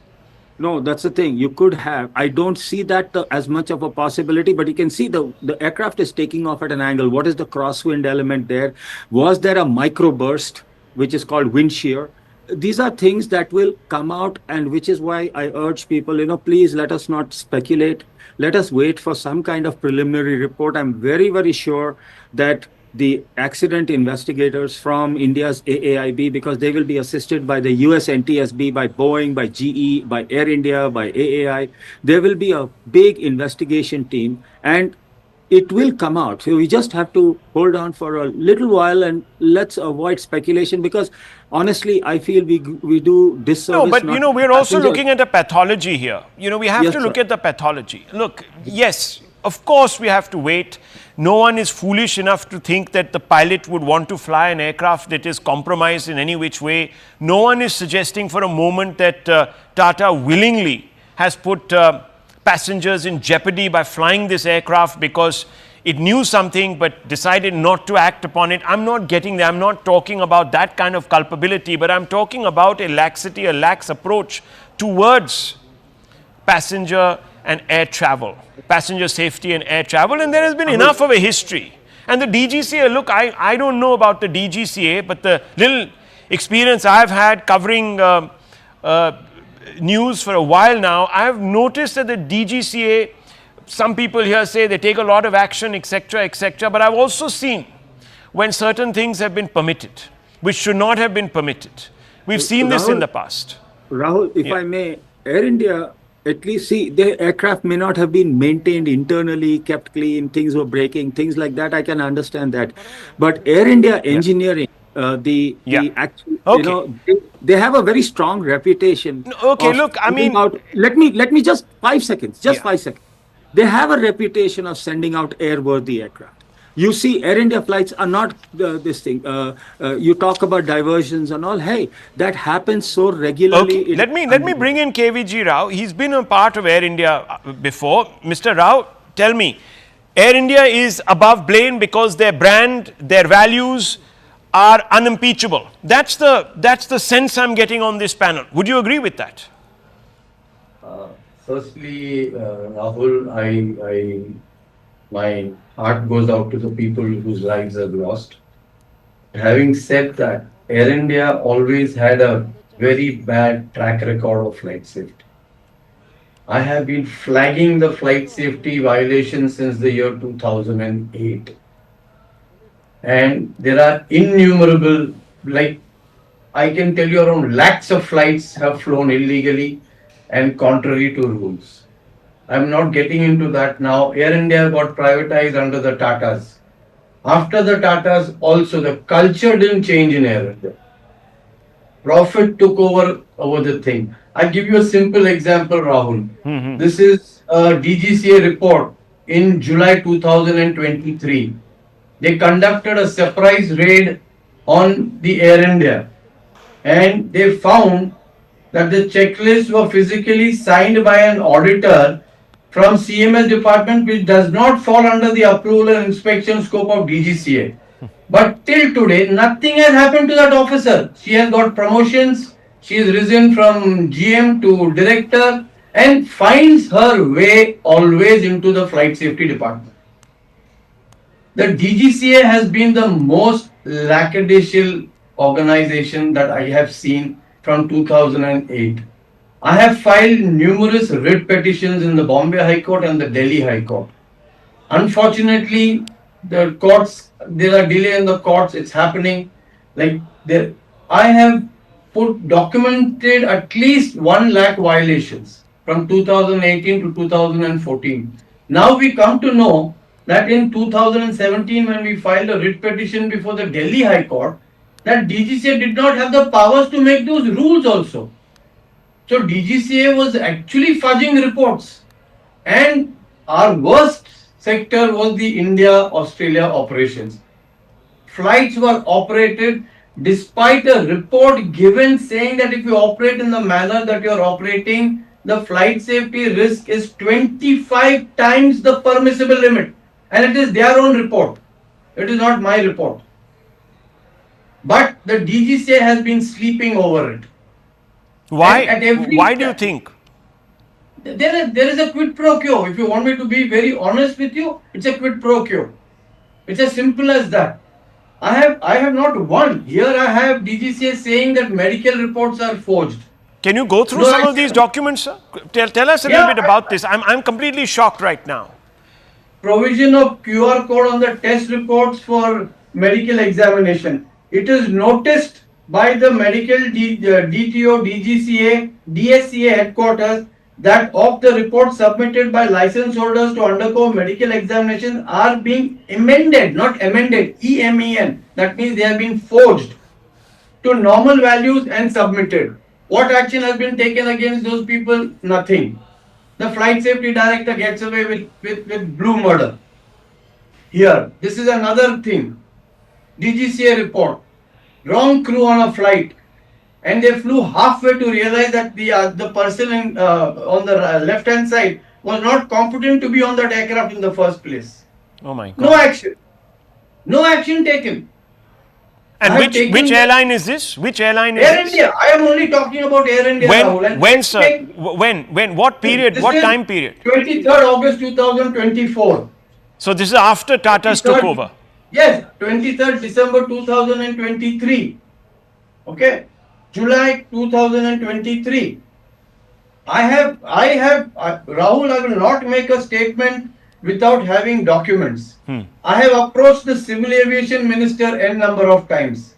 H: No, that's the thing. You could have. I don't see that as much of a possibility, but you can see the aircraft is taking off at an angle. What is the crosswind element there? Was there a microburst, which is called wind shear? These are things that will come out, and which is why I urge people, please let us not speculate. Let us wait for some kind of preliminary report. I'm very, very sure that the accident investigators from India's AAIB, because they will be assisted by the US NTSB, by Boeing, by GE, by Air India, by AAI. There will be a big investigation team, and it will come out. So we just have to hold on for a little while and let's avoid speculation, because honestly, I feel we do disservice.
B: No, but we're also looking at a pathology here. We have to look
H: sir.
B: at the pathology. Look, yes, of course we have to wait. No one is foolish enough to think that the pilot would want to fly an aircraft that is compromised in any which way. No one is suggesting for a moment that Tata willingly has put passengers in jeopardy by flying this aircraft because it knew something but decided not to act upon it. I'm not getting there. I'm not talking about that kind of culpability, but I'm talking about a laxity, a lax approach towards passenger and air travel, passenger safety and air travel, and there has been enough of a history. And the DGCA, look, I don't know about the DGCA, but the little experience I've had covering news for a while now, I have noticed that the DGCA, some people here say they take a lot of action, etc., but I've also seen when certain things have been permitted, which should not have been permitted. We've seen this in the past.
H: Rahul, if I may, Air India, at least see, the aircraft may not have been maintained internally, kept clean, things were breaking, things like that, I can understand that. But Air India engineering, they have a very strong reputation.
B: Okay, look, I mean,
H: let me just 5 seconds, 5 seconds. They have a reputation of sending out airworthy aircraft. You see, Air India flights are not this thing. You talk about diversions and all. Hey, that happens so regularly.
B: Okay. Let me bring in KVG Rao. He's been a part of Air India before. Mr. Rao, tell me, Air India is above blame because their brand, their values are unimpeachable. That's the sense I'm getting on this panel. Would you agree with that?
E: Firstly, Rahul, my heart goes out to the people whose lives are lost. Having said that, Air India always had a very bad track record of flight safety. I have been flagging the flight safety violations since the year 2008. And there are innumerable, like I can tell you around lakhs of flights have flown illegally and contrary to rules. I'm not getting into that now. Air India got privatized under the Tatas. After the Tatas, also the culture didn't change in Air India. Profit took over the thing. I'll give you a simple example, Rahul. This is a DGCA report in July 2023. They conducted a surprise raid on the Air India and they found that the checklists were physically signed by an auditor from CMS department, which does not fall under the approval and inspection scope of DGCA. But till today, nothing has happened to that officer. She has got promotions. She has risen from GM to director and finds her way always into the flight safety department. The DGCA has been the most lackadaisical organization that I have seen from 2008. I have filed numerous writ petitions in the Bombay High Court and the Delhi High Court. Unfortunately, the courts, there are delay in the courts, it's happening. I have documented at least 1 lakh violations from 2018 to 2014. Now we come to know that in 2017, when we filed a writ petition before the Delhi High Court, that DGCA did not have the powers to make those rules also. So DGCA was actually fudging reports. And our worst sector was the India-Australia operations. Flights were operated despite a report given saying that if you operate in the manner that you are operating, the flight safety risk is 25 times the permissible limit. And it is their own report. It is not my report. But the DGCA has been sleeping over it.
B: Why? Why do you think?
E: There is a quid pro quo. If you want me to be very honest with you, it's a quid pro quo. It's as simple as that. I have not won. Here I have DGCA saying that medical reports are forged.
B: Can you go through some of these documents, sir? Tell us a little bit about this. I'm completely shocked right now.
E: Provision of QR code on the test reports for medical examination. It is noticed by the medical DTO, DGCA, DSCA headquarters that of the reports submitted by license holders to undergo medical examination are being amended, not amended, EMEN. That means they have been forged to normal values and submitted. What action has been taken against those people? Nothing. The flight safety director gets away with blue murder. Here, this is another thing. DGCA report. Wrong crew on a flight. And they flew halfway to realize that the person on the left hand side was not competent to be on that aircraft in the first place.
B: Oh my God.
E: No action. No action taken.
B: And which airline is this? Which airline is
E: Air
B: this?
E: India. I am only talking about Air India.
B: When, sir? When? What period? What time period?
E: 23rd August 2024.
B: So this is after Tata's took over?
E: Yes, 23rd December 2023. Okay. July 2023. Rahul, I will not make a statement without having documents. I have approached the Civil Aviation Minister n number of times.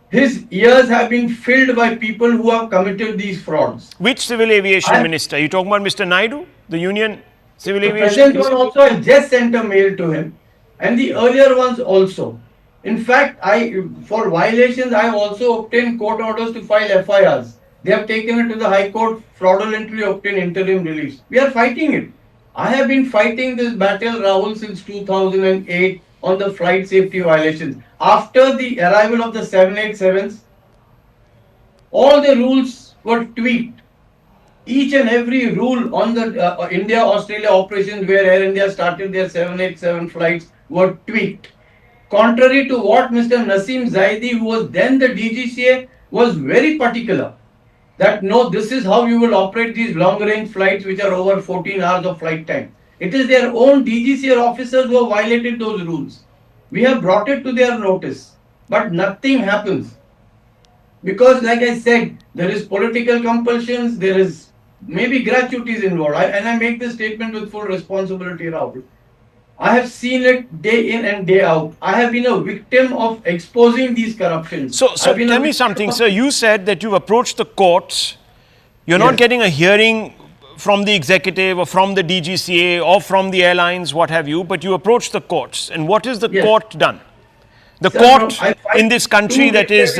E: His ears have been filled by people who have committed these frauds.
B: Which Civil Aviation Minister? You talking about Mr. Naidu, the Union Civil
E: The
B: Aviation
E: present
B: Minister?
E: one also, I just sent a mail to him, and the earlier ones also. In fact, for violations, I have also obtained court orders to file FIRs. They have taken it to the High Court, fraudulently obtained interim release. We are fighting it. I have been fighting this battle, Rahul, since 2008 on the flight safety violations. After the arrival of the 787s, all the rules were tweaked. Each and every rule on the India-Australia operations where Air India started their 787 flights were tweaked. Contrary to what Mr. Naseem Zaidi, who was then the DGCA, was very particular. That no, this is how you will operate these long-range flights which are over 14 hours of flight time. It is their own DGCA officers who have violated those rules. We have brought it to their notice, but nothing happens. Because like I said, there is political compulsions, there is maybe gratuities involved. And I make this statement with full responsibility, Rahul. I have seen it day in and day out. I have been a victim of exposing these corruptions.
B: So tell me something, sir. You said that you've approached the courts. You're not getting a hearing from the executive or from the DGCA or from the airlines, what have you, but you approached the courts. And what has the court done? The court in this country that is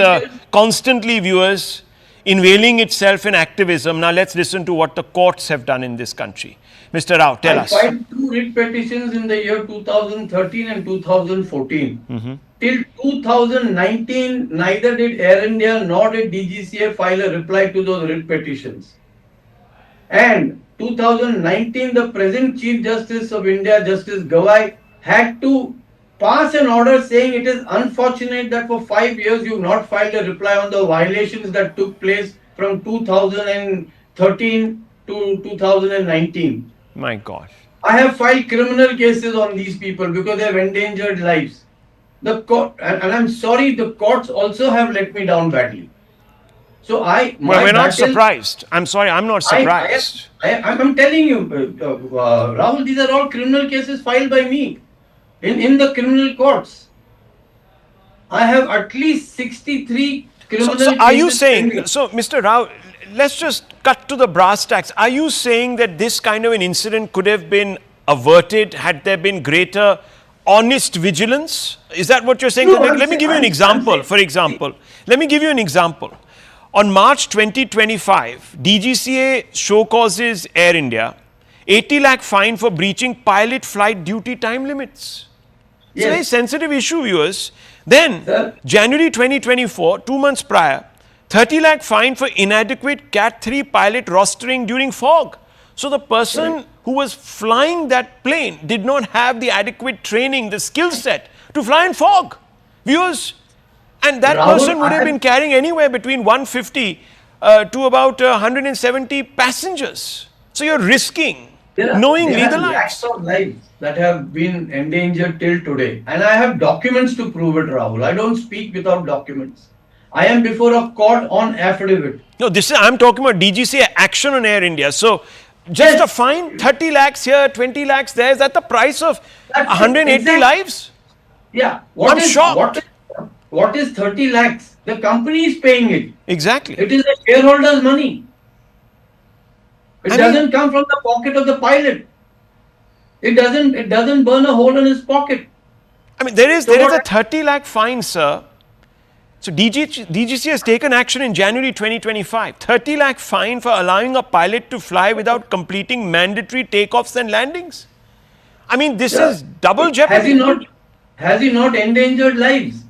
B: constantly, viewers, unveiling itself in activism. Now let's listen to what the courts have done in this country. Mr. Rao, tell us.
E: I filed 2 writ petitions in the year 2013 and 2014. Till 2019, neither did Air India nor did DGCA file a reply to those writ petitions. And 2019, the present Chief Justice of India, Justice Gawai, had to pass an order saying it is unfortunate that for 5 years you have not filed a reply on the violations that took place from 2013 to 2019.
B: My gosh.
E: I have filed criminal cases on these people because they have endangered lives. The court, and I'm sorry, the courts also have let me down badly. So
B: we're not surprised. I'm sorry, I'm not surprised.
E: I'm telling you, Rahul, these are all criminal cases filed by me in the criminal courts. I have at least 63 criminal cases.
B: So are you saying, so Mr. Rao, let's just cut to the brass tacks. Are you saying that this kind of an incident could have been averted had there been greater honest vigilance? Is that what you're saying?
E: No,
B: Let me give you an example. For example, let me give you an example. On March 2025, DGCA show causes Air India 80 lakh fine for breaching pilot flight duty time limits. It's a very sensitive issue, viewers. Then, January 2024, 2 months prior, 30 lakh fine for inadequate Cat 3 pilot rostering during fog. So the person who was flying that plane did not have the adequate training, the skill set to fly in fog. Viewers, and that person would have been carrying anywhere between 150 to about 170 passengers. So you're risking knowingly the lives.
E: Lakhs of lives that have been endangered till today. And I have documents to prove it, Rahul. I don't speak without documents. I am before a court on affidavit.
B: No, I'm talking about DGCA action on Air India. So just a fine, 30 lakhs here, 20 lakhs there, is that the price of 180 lives?
E: Yeah.
B: I'm shocked.
E: What is 30 lakhs? The company is paying it.
B: Exactly.
E: It is the shareholders' money. It doesn't come from the pocket of the pilot. It doesn't burn a hole in his pocket.
B: I mean, there is a 30 lakh fine, sir. So DGC has taken action in January 2025. 30 lakh fine for allowing a pilot to fly without completing mandatory takeoffs and landings. I mean, this is double jeopardy.
E: Has he not endangered lives?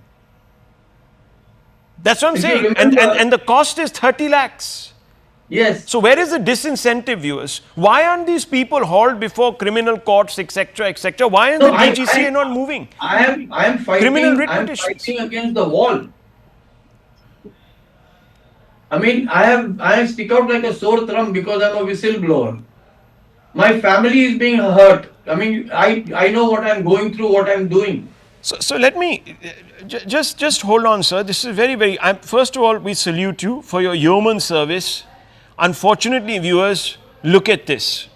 B: That's what I'm saying. And the cost is 30 lakhs.
E: Yes.
B: So where is the disincentive, viewers? Why aren't these people hauled before criminal courts, etc., etc.? Why are the DGCA not moving?
E: I am fighting against the wall. I mean, I stick out like a sore thumb because I'm a whistleblower. My family is being hurt. I mean, I know what I'm going through, what I'm doing.
B: So let me just hold on, sir. This is very, very. First of all, we salute you for your yeoman service. Unfortunately, viewers, look at this.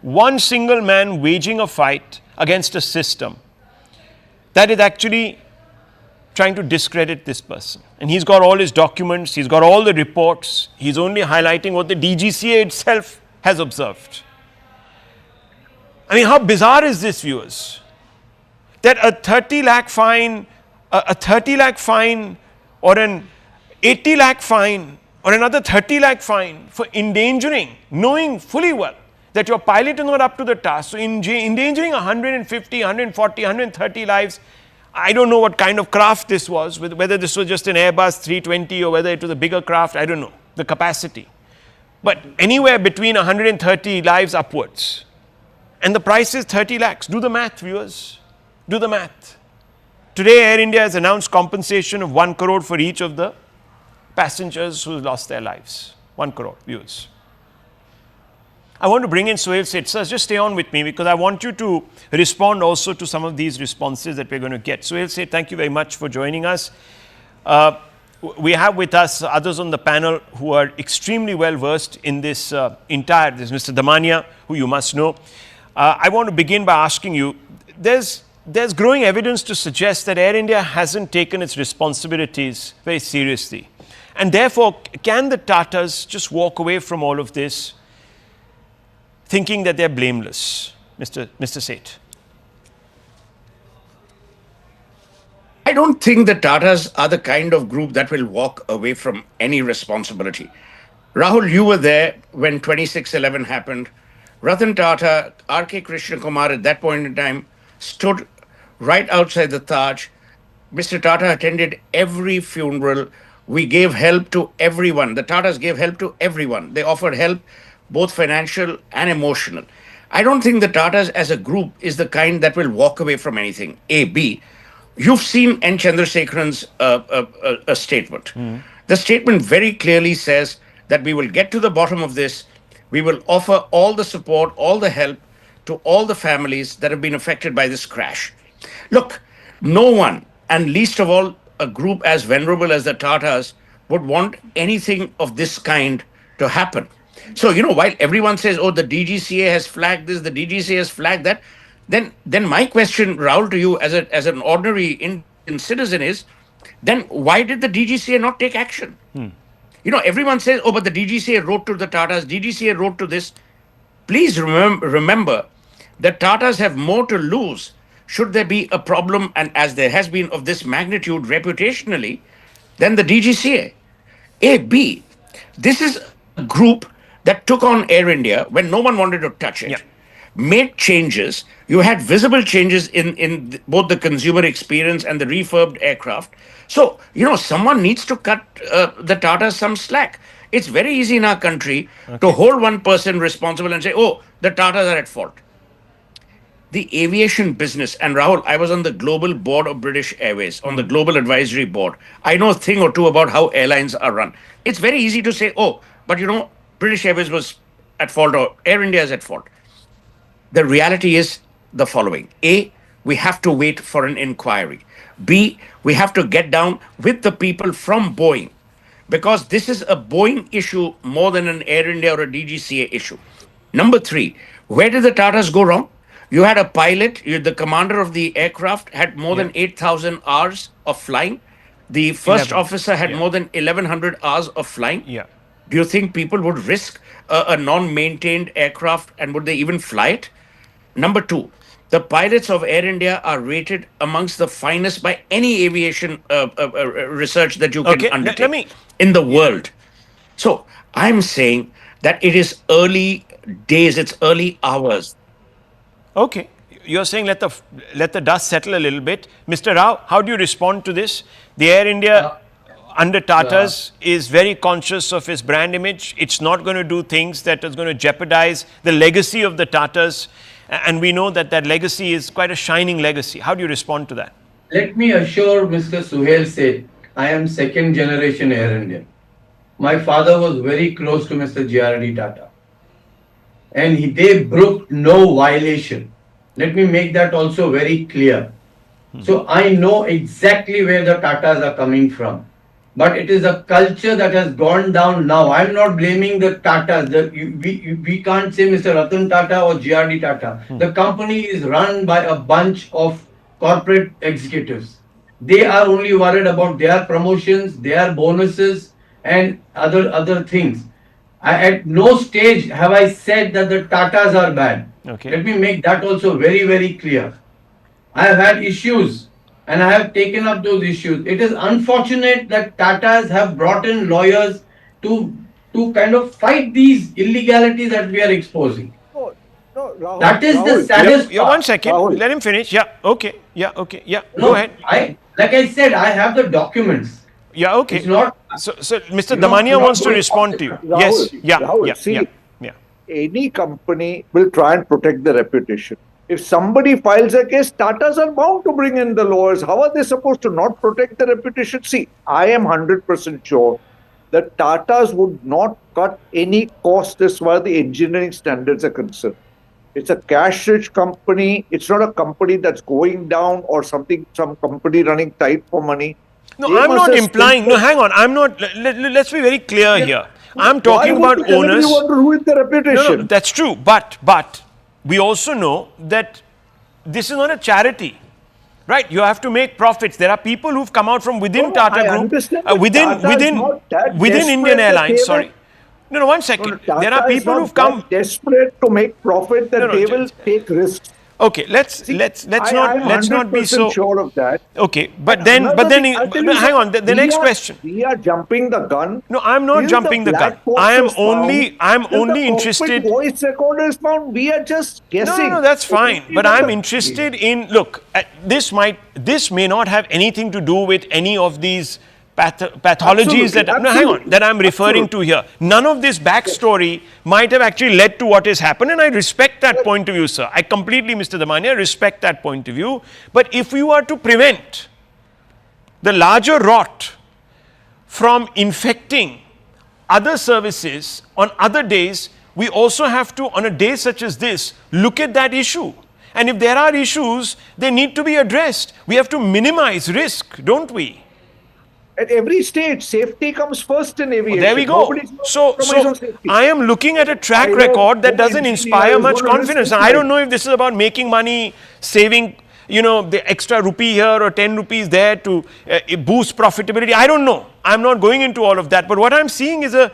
B: One single man waging a fight against a system that is actually trying to discredit this person. And he's got all his documents, he's got all the reports, he's only highlighting what the DGCA itself has observed. I mean, how bizarre is this, viewers? That a 30 lakh fine, a 30 lakh fine, or an 80 lakh fine, or another 30 lakh fine for endangering, knowing fully well that your pilot is not up to the task. So endangering 150, 140, 130 lives. I don't know what kind of craft this was, whether this was just an Airbus 320 or whether it was a bigger craft, I don't know, the capacity. But anywhere between 130 lives upwards. And the price is 30 lakhs. Do the math, viewers. Do the math. Today, Air India has announced compensation of 1 crore for each of the passengers who lost their lives. 1 crore, viewers. I want to bring in Suhail Seth. Sir, just stay on with me because I want you to respond also to some of these responses that we're going to get. Suhail Seth, thank you very much for joining us. We have with us others on the panel who are extremely well versed in this there's Mr. Damania, who you must know. I want to begin by asking you, there's growing evidence to suggest that Air India hasn't taken its responsibilities very seriously. And therefore, can the Tatas just walk away from all of this thinking that they're blameless, Mr. Seth?
A: I don't think the Tatas are the kind of group that will walk away from any responsibility. Rahul, you were there when 2611 happened. Ratan Tata, R.K. Krishna Kumar at that point in time stood right outside the Taj. Mr. Tata attended every funeral. We gave help to everyone. The Tatas gave help to everyone. They offered help, both financial and emotional. I don't think the Tatas as a group is the kind that will walk away from anything. A. B. You've seen N. Chandrasekharan's statement. The statement very clearly says that we will get to the bottom of this. We will offer all the support, all the help to all the families that have been affected by this crash. Look, no one, and least of all a group as venerable as the Tatas, would want anything of this kind to happen. So, while everyone says, oh, the DGCA has flagged this, the DGCA has flagged that, then my question, Rahul, to you as an ordinary Indian citizen is, then why did the DGCA not take action? Everyone says, oh, but the DGCA wrote to the Tatas, DGCA wrote to this. Please remember that Tatas have more to lose should there be a problem, and as there has been of this magnitude reputationally, than the DGCA. A. B. This is a group that took on Air India when no one wanted to touch it, made changes. You had visible changes in both the consumer experience and the refurbed aircraft. So, someone needs to cut the Tata some slack. It's very easy in our country to hold one person responsible and say, oh, the Tatas are at fault. The aviation business, and Rahul, I was on the global board of British Airways, on the global advisory board. I know a thing or two about how airlines are run. It's very easy to say, oh, but British Airways was at fault or Air India is at fault. The reality is the following. A, we have to wait for an inquiry. B, we have to get down with the people from Boeing, because this is a Boeing issue more than an Air India or a DGCA issue. Number 3, where did the Tatas go wrong? You had a pilot, the commander of the aircraft had more than 8,000 hours of flying. The first officer had more than 1,100 hours of flying. Do you think people would risk a non-maintained aircraft, and would they even fly it? Number 2, the pilots of Air India are rated amongst the finest by any aviation research that you can undertake in the world. So I'm saying that it is early days, it's early hours.
B: Okay. You're saying let the dust settle a little bit. Mr. Rao, how do you respond to this? The Air India under Tata's is very conscious of its brand image. It's not going to do things that is going to jeopardize the legacy of the Tatas. And we know that legacy is quite a shining legacy. How do you respond to that?
E: Let me assure Mr. Suhail Seth, I am second generation Air Indian. My father was very close to Mr. G.R.D. Tata. And they broke no violation. Let me make that also very clear. So I know exactly where the Tatas are coming from. But it is a culture that has gone down now. I'm not blaming the Tatas. We can't say Mr. Ratan Tata or G.R.D. Tata. The company is run by a bunch of corporate executives. They are only worried about their promotions, their bonuses, and other things. At no stage have I said that the Tatas are bad. Let me make that also very, very clear. I have had issues and I have taken up those issues. It is unfortunate that Tatas have brought in lawyers to kind of fight these illegalities that we are exposing.
G: No, Rahul,
E: that is the saddest part.
B: 1 second. Rahul. Let him finish. Yeah. Okay. Go ahead.
E: Like I said, I have the documents.
B: Yeah, okay.
E: It's not,
B: so Mr. Damania wants to respond to you.
G: Rahul, see, any company will try and protect the reputation. If somebody files a case, Tatas are bound to bring in the lawyers. How are they supposed to not protect the reputation? See, I am 100% sure that Tatas would not cut any cost as far as the engineering standards are concerned. It's a cash-rich company. It's not a company that's going down or some company running tight for money.
B: No, I'm not implying. No, hang on. I'm not. Let's be very clear here. I'm talking about owners.
G: You want to ruin the reputation?
B: No, that's true. But we also know that this is not a charity, right? You have to make profits. There are people who've come out from within Tata Group, within Indian Airlines. Sorry. No, 1 second. There are people who've come
G: desperate to make profit that they will take risks.
B: Okay, let's not be so
G: sure of that.
B: Okay, but then hang on. The next question.
G: We are jumping the gun.
B: No, I'm not jumping the gun. I am only interested.
G: Voice recorder is found. We are just guessing.
B: No, that's fine. But I'm interested in. Look, this may not have anything to do with any of these pathologies that I'm referring to here. None of this backstory might have actually led to what has happened, and I respect that point of view, sir. I completely, Mr. Damania, respect that point of view. But if you are to prevent the larger rot from infecting other services on other days, we also have to, on a day such as this, look at that issue. And if there are issues, they need to be addressed. We have to minimize risk, don't we?
G: At every stage, safety comes first in aviation.
B: There we go. So I am looking at a track record that doesn't inspire much confidence. I don't know if this is about making money, saving, the extra rupee here or 10 rupees there to boost profitability. I don't know. I'm not going into all of that. But what I'm seeing is a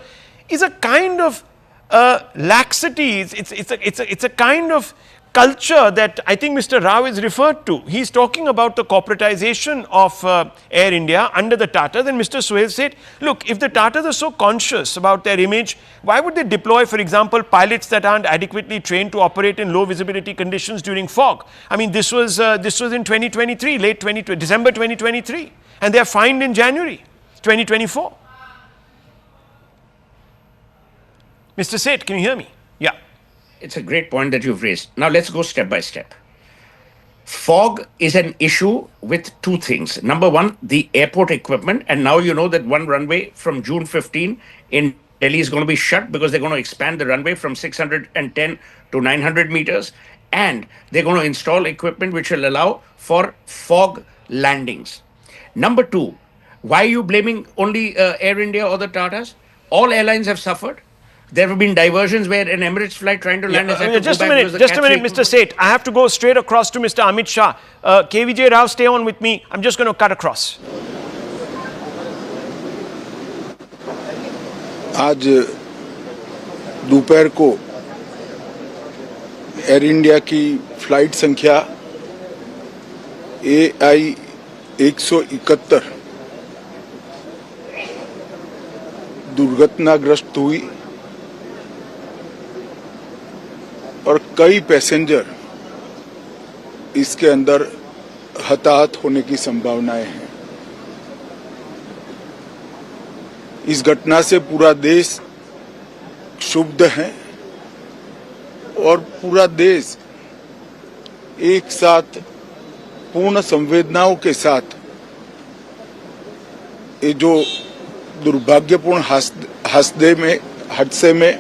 B: kind of laxity. It's a kind of culture that I think Mr. Rao is referred to. He's talking about the corporatization of Air India under the Tata. Then Mr. Suhail said, look, if the Tatas are so conscious about their image, why would they deploy, for example, pilots that aren't adequately trained to operate in low visibility conditions during fog? I mean, this was in 2023, late December 2023, and they are fined in January 2024. Mr. Seth, can you hear me? Yeah.
A: It's a great point that you've raised. Now let's go step by step. Fog is an issue with two things. Number one, the airport equipment. And now you know that one runway from June 15 in Delhi is going to be shut because they're going to expand the runway from 610 to 900 meters. And they're going to install equipment which will allow for fog landings. Number two, why are you blaming only Air India or the Tatas? All airlines have suffered. There have been diversions where an Emirates flight trying to land has had to
B: Just
A: go
B: a
A: back
B: minute,
A: because the
B: just a minute,
A: catch
B: Mr. Seth. I have to go straight across to Mr. Amit Shah. KVJ Rao, stay on with me. I'm just going to cut across.
F: आज दोपहर को air India की flight संख्या AI 171 दुर्घटनाग्रस्त हुई और कई passenger इसके अंदर हताहत होने की संभावनाएं हैं। इस घटना से पूरा देश क्षुब्ध है और पूरा देश एक साथ पूर्ण संवेदनाओं के साथ ये जो दुर्भाग्यपूर्ण हादसे में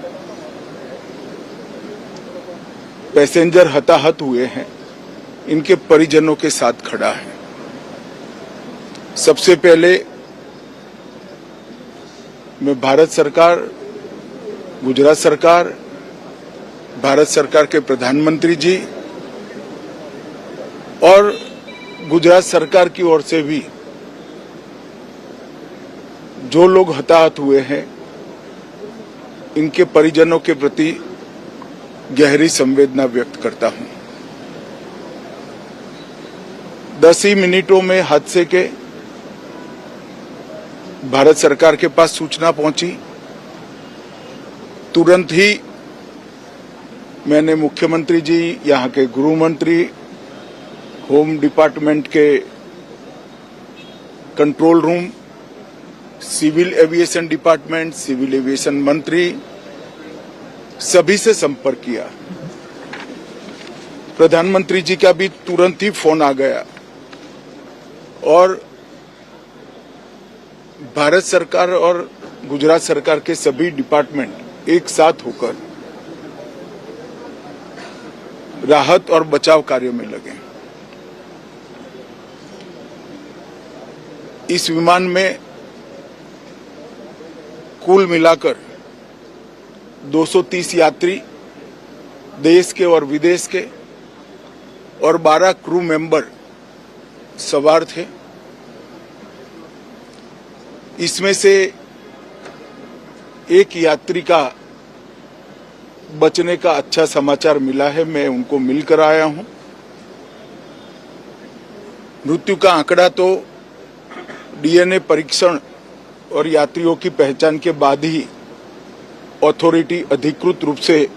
F: पैसेंजर हताहत हुए हैं, इनके परिजनों के साथ खड़ा है। सबसे पहले मैं भारत सरकार, गुजरात सरकार, भारत सरकार के प्रधानमंत्री जी और गुजरात सरकार की ओर से भी जो लोग हताहत हुए हैं, इनके परिजनों के प्रति गहरी संवेदना व्यक्त करता हूं। 10 ही मिनटों में हादसे के भारत सरकार के पास सूचना पहुंची। तुरंत ही मैंने मुख्यमंत्री जी, यहां के गृह मंत्री, होम डिपार्टमेंट के control room, civil aviation department, civil aviation मंत्री, सभी से संपर्क किया। प्रधानमंत्री जी का भी तुरंत ही फोन आ गया और भारत सरकार और गुजरात सरकार के सभी डिपार्टमेंट एक साथ होकर राहत और बचाव कार्य में लगे। इस विमान में कुल मिलाकर 230 यात्री देश के और विदेश के और 12 क्रू मेंबर सवार थे। इसमें से एक यात्री का बचने का अच्छा समाचार मिला है, मैं उनको मिलकर आया हूं। मृत्यु का आंकड़ा तो डीएनए परीक्षण और यात्रियों की पहचान के बाद ही अथॉरिटी अधिकृत रूप से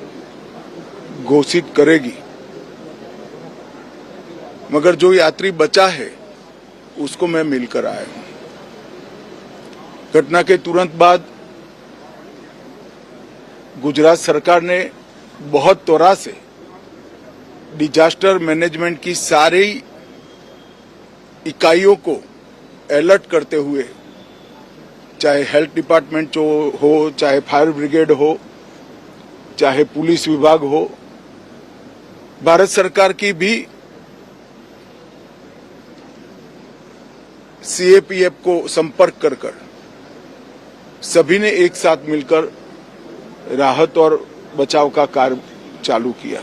F: घोषित करेगी, मगर जो यात्री बचा है उसको मैं मिलकर आया हूं। घटना के तुरंत बाद गुजरात सरकार ने बहुत त्वरा से डिजास्टर मैनेजमेंट की सारी इकाइयों को अलर्ट करते हुए, चाहे हेल्थ डिपार्टमेंट जो हो, चाहे फायर ब्रिगेड हो, चाहे पुलिस विभाग हो, भारत सरकार की भी CRPF को संपर्क कर सभी ने एक साथ मिलकर राहत और बचाव का कार्य चालू किया।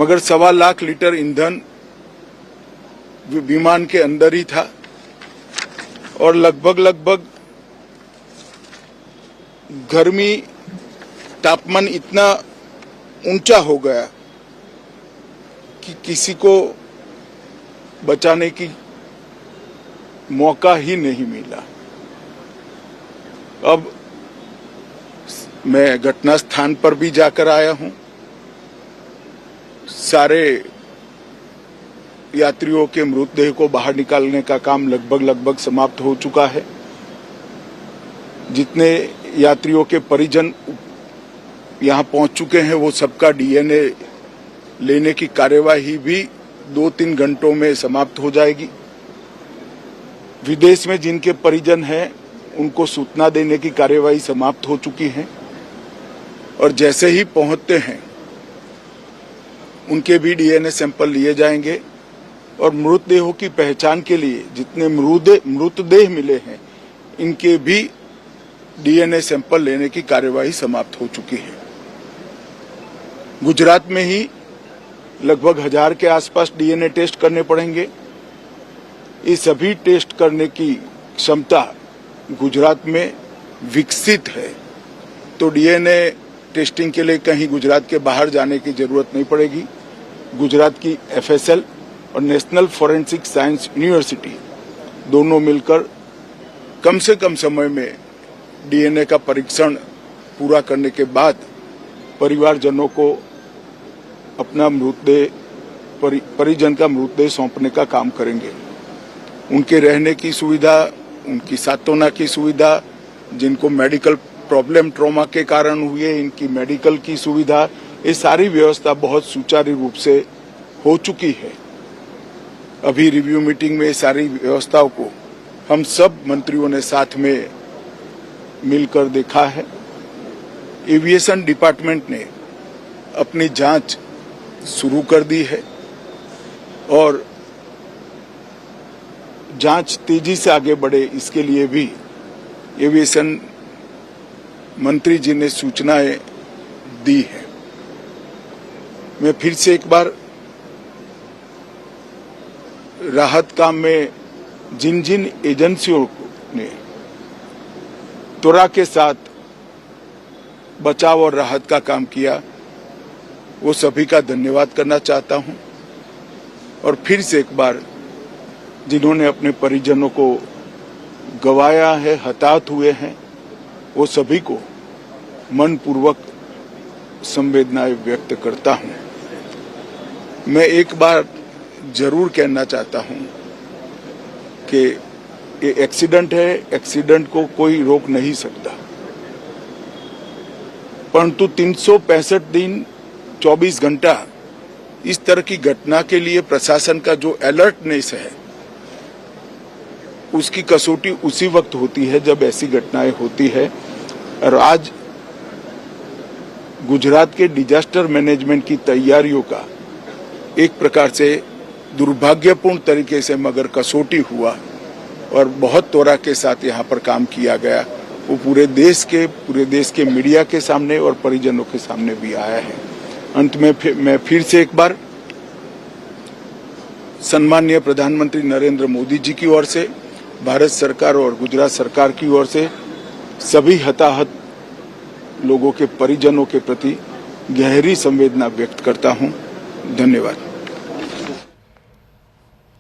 F: मगर 1.25 लाख लीटर ईंधन विमान के अंदर ही था और लगभग गर्मी, तापमान इतना ऊंचा हो गया कि किसी को बचाने की मौका ही नहीं मिला। अब मैं घटना स्थान पर भी जाकर आया हूं। सारे यात्रियों के मृतदेह को बाहर निकालने का काम लगभग समाप्त हो चुका है। जितने यात्रियों के परिजन यहां पहुंच चुके हैं वो सबका डीएनए लेने की कार्यवाही भी 2-3 घंटों में समाप्त हो जाएगी। विदेश में जिनके परिजन हैं उनको सूचना देने की कार्यवाही समाप्त हो चुकी है और जैसे ही पहुंचते हैं उनके भी डीएनए सैंपल लिए जाएंगे और मृतदेहों की पहचान के लिए जितने मृतदेह मिले हैं इनके भी डीएनए सैंपल लेने की कार्यवाही समाप्त हो चुकी है। गुजरात में ही लगभग 1000 के आसपास डीएनए टेस्ट करने पड़ेंगे। ये सभी टेस्ट करने की क्षमता गुजरात में विकसित है, तो डीएनए टेस्टिंग के लिए कहीं गुजरात के बाहर जाने की जरूरत नहीं पड़ेगी। गुजरात की एफएसएल और नेशनल फॉरेंसिक साइंस यूनिवर्सिटी दोनों मिलकर कम से कम समय में डीएनए का परीक्षण पूरा करने के बाद परिवारजनों को अपना मृतदेह परिजन का मृतदेह सौंपने का काम करेंगे। उनके रहने की सुविधा, उनकी सांत्वना की सुविधा, जिनको मेडिकल प्रॉब्लम ट्रॉमा के कारण हुए इनकी मेडिकल की सुविधा, ये सारी व्यवस्था बहुत सुचारू रूप से हो चुकी है। अभी रिव्यू मीटिंग में सारी व्यवस्थाओं को हम सब मंत्रियों ने साथ में मिलकर देखा है। एविएशन डिपार्टमेंट ने अपनी जांच शुरू कर दी है और जांच तेजी से आगे बढ़े इसके लिए भी एविएशन मंत्री जी ने सूचनाएं दी है। मैं फिर से एक बार राहत काम में जिन जिन एजेंसियों ने त्वरा के साथ बचाव और राहत का काम किया वो सभी का धन्यवाद करना चाहता हूं और फिर से एक बार जिन्होंने अपने परिजनों को गंवाया है, हताहत हुए हैं, वो सभी को मनपूर्वक संवेदनाएं व्यक्त करता हूं। मैं एक बार जरूर कहना चाहता हूं कि ये एक्सीडेंट है, एक्सीडेंट को कोई रोक नहीं सकता, परंतु 365 दिन 24 घंटा इस तरह की घटना के लिए प्रशासन का जो अलर्टनेस है उसकी कसौटी उसी वक्त होती है जब ऐसी घटनाएं होती है। और आज गुजरात के डिजास्टर मैनेजमेंट की तैयारियों का एक प्रकार से दुर्भाग्यपूर्ण तरीके से मगर कसौटी हुआ और बहुत त्वरा के साथ यहाँ पर काम किया गया, वो पूरे देश के मीडिया के सामने और परिजनों के सामने भी आया है। अंत में मैं फिर से एक बार सम्माननीय प्रधानमंत्री नरेंद्र मोदी जी की ओर से, भारत सरकार और गुजरात सरकार की ओर से सभी हताहत लोगों के परिजनों के प्रति गहरी संवेदना व्यक्त करता हूं। धन्यवाद।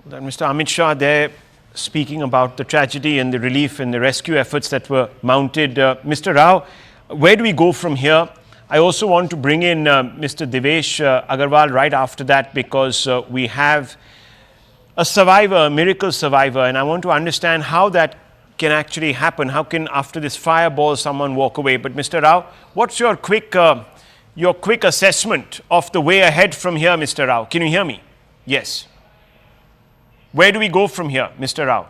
B: Mr. Amit Shah there speaking about the tragedy and the relief and the rescue efforts that were mounted. Mr. Rao, where do we go from here? I also want to bring in Mr. Devesh Agarwal right after that, because we have a survivor, a miracle survivor, and I want to understand how that can actually happen. How can, after this fireball, someone walk away? But Mr. Rao, what's your quick assessment of the way ahead from here, Mr. Rao? Can you hear me? Yes. Where do we go from here, Mr. Rao?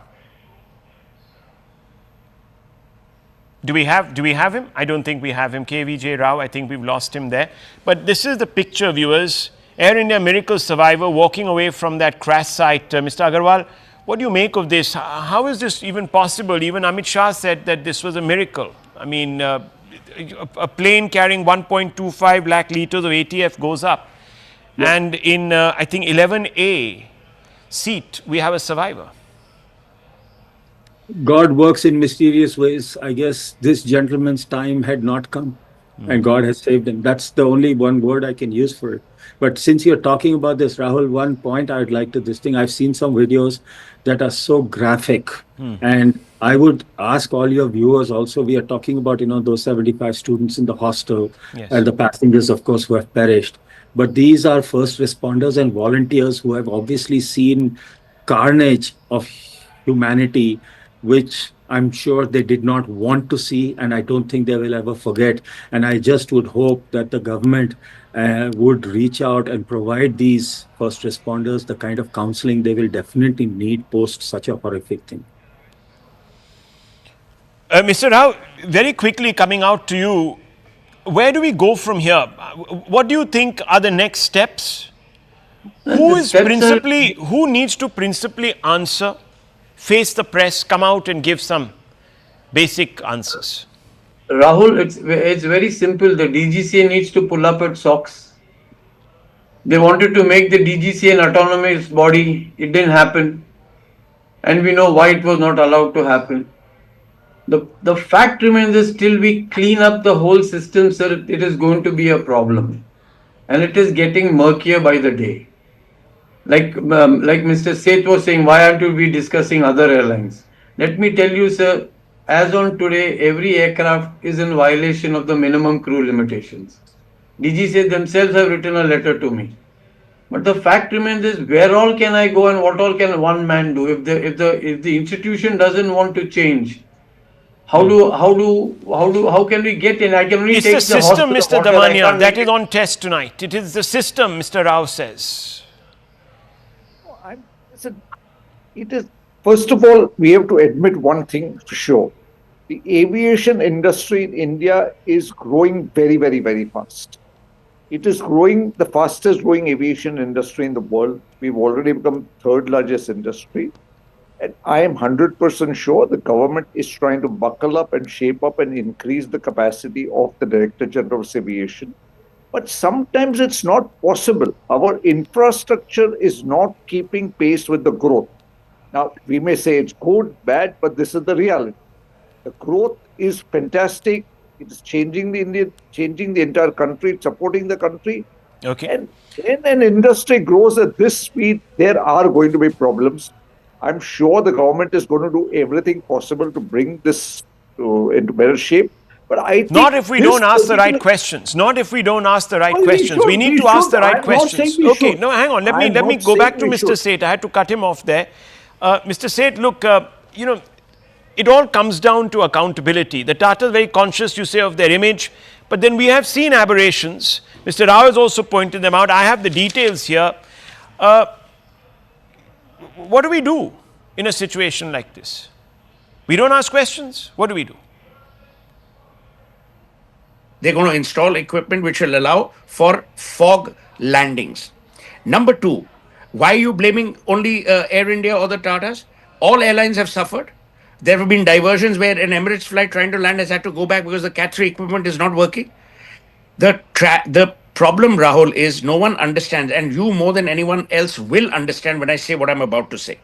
B: Do we have him? I don't think we have him. KVJ Rao, I think we've lost him there. But this is the picture, viewers. Air India miracle survivor walking away from that crash site. Mr. Agarwal, what do you make of this? How is this even possible? Even Amit Shah said that this was a miracle. I mean, a plane carrying 1.25 lakh liters of ATF goes up. Yeah. And in, I think, 11A seat, we have a survivor.
H: God works in mysterious ways. I guess this gentleman's time had not come. and God has saved them. That's the only one word I can use for it. But since you're talking about this, Rahul, one point I'd like to this thing. I've seen some videos that are so graphic, and I would ask all your viewers also. We are talking about those 75 students in the hostel,
B: Yes.
H: and the passengers, of course, who have perished. But these are first responders and volunteers who have obviously seen carnage of humanity, which I'm sure they did not want to see, and I don't think they will ever forget. And I just would hope that the government would reach out and provide these first responders the kind of counseling they will definitely need post such a horrific thing.
B: Mr. Rao, very quickly coming out to you, where do we go from here? What do you think are the next steps? Who needs to principally answer, face the press, come out and give some basic answers?
E: Rahul, it's very simple. The DGCA needs to pull up its socks. They wanted to make the DGCA an autonomous body. It didn't happen. And we know why it was not allowed to happen. The fact remains is till we clean up the whole system, sir, it is going to be a problem. And it is getting murkier by the day. Like Mr. Seth was saying, why aren't we discussing other airlines? Let me tell you, sir, as on today, every aircraft is in violation of the minimum crew limitations. DGCA themselves have written a letter to me. But the fact remains is, where all can I go and what all can one man do? If the institution doesn't want to change, how can we get in? I can only
B: it's
E: take
B: the system, Mr.
E: water,
B: Damania, that is on test tonight. It is the system, Mr. Rao says.
G: It is, first of all, we have to admit one thing for sure. The aviation industry in India is growing very, very, very fast. It is growing, the fastest growing aviation industry in the world. We've already become third largest industry. And I am 100% sure the government is trying to buckle up and shape up and increase the capacity of the Director General of Aviation. But sometimes it's not possible. Our infrastructure is not keeping pace with the growth. Now, we may say it's good, bad, but this is the reality. The growth is fantastic. It is changing the entire country, it's supporting the country.
B: Okay.
G: And when an industry grows at this speed, there are going to be problems. I'm sure the government is going to do everything possible to bring this into better shape. But I think
B: not if we don't ask the right questions. Not if we don't ask the right questions. We need to ask the right questions. Okay, no, hang on. Let me go back to Mr. Seth. I had to cut him off there. Mr. Seth, look, it all comes down to accountability. The Tata is very conscious, you say, of their image, but then we have seen aberrations. Mr. Rao has also pointed them out. I have the details here. What do we do in a situation like this? We don't ask questions. What do we do?
A: They're going to install equipment which will allow for fog landings. Number two, why are you blaming only Air India or the Tatas? All airlines have suffered. There have been diversions where an Emirates flight trying to land has had to go back because the Cat 3 equipment is not working. The problem, Rahul, is no one understands, and you more than anyone else will understand when I say what I'm about to say.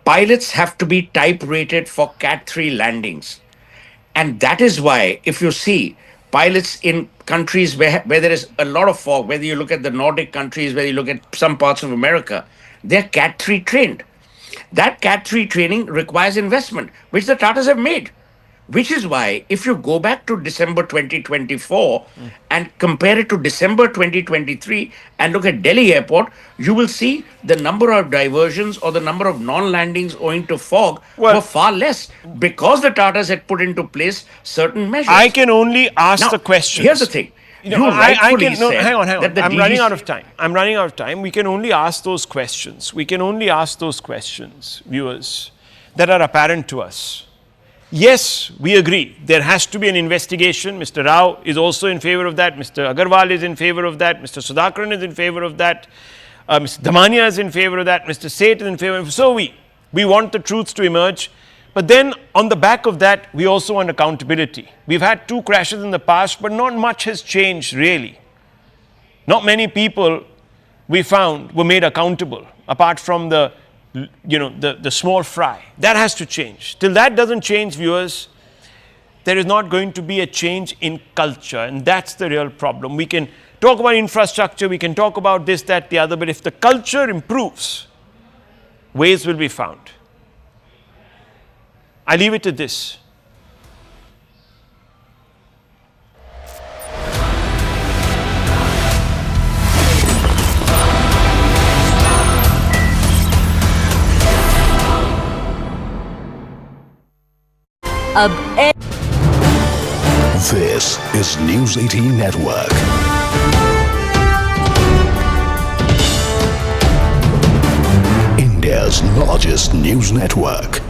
A: Pilots have to be type rated for Cat 3 landings. And that is why, if you see pilots in countries where there is a lot of fog, whether you look at the Nordic countries, whether you look at some parts of America, they're Cat 3 trained. That Cat 3 training requires investment, which the Tatas have made. Which is why, if you go back to December 2024 and compare it to December 2023 and look at Delhi airport, you will see the number of diversions or the number of non-landings owing to fog were far less because the Tatas had put into place certain measures.
B: I can only ask the questions.
A: Here's the thing.
B: Hang on. I'm running out of time. We can only ask those questions. Viewers, that are apparent to us. Yes, we agree. There has to be an investigation. Mr. Rao is also in favor of that. Mr. Agarwal is in favor of that. Mr. Sudhakaran is in favor of that. Mr. Damania is in favor of that. Mr. Seth is in favor of that. So we want the truth to emerge. But then on the back of that, we also want accountability. We've had 2 crashes in the past, but not much has changed really. Not many people we found were made accountable, apart from the small fry. That has to change. Till that doesn't change, viewers, there is not going to be a change in culture. And that's the real problem. We can talk about infrastructure, we can talk about this, that, the other, but if the culture improves, ways will be found. I leave it to this.
U: This is News 18 Network. India's largest news network.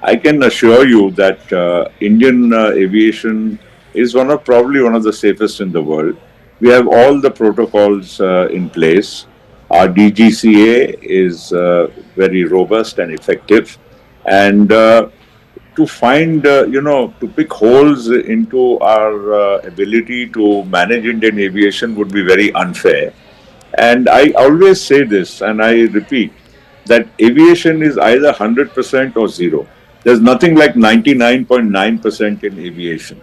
V: I can assure you that Indian aviation is probably one of the safest in the world. We have all the protocols in place. Our DGCA is very robust and effective, and to find, to pick holes into our ability to manage Indian aviation would be very unfair. And I always say this, and I repeat, that aviation is either 100% or zero. There's nothing like 99.9% in aviation.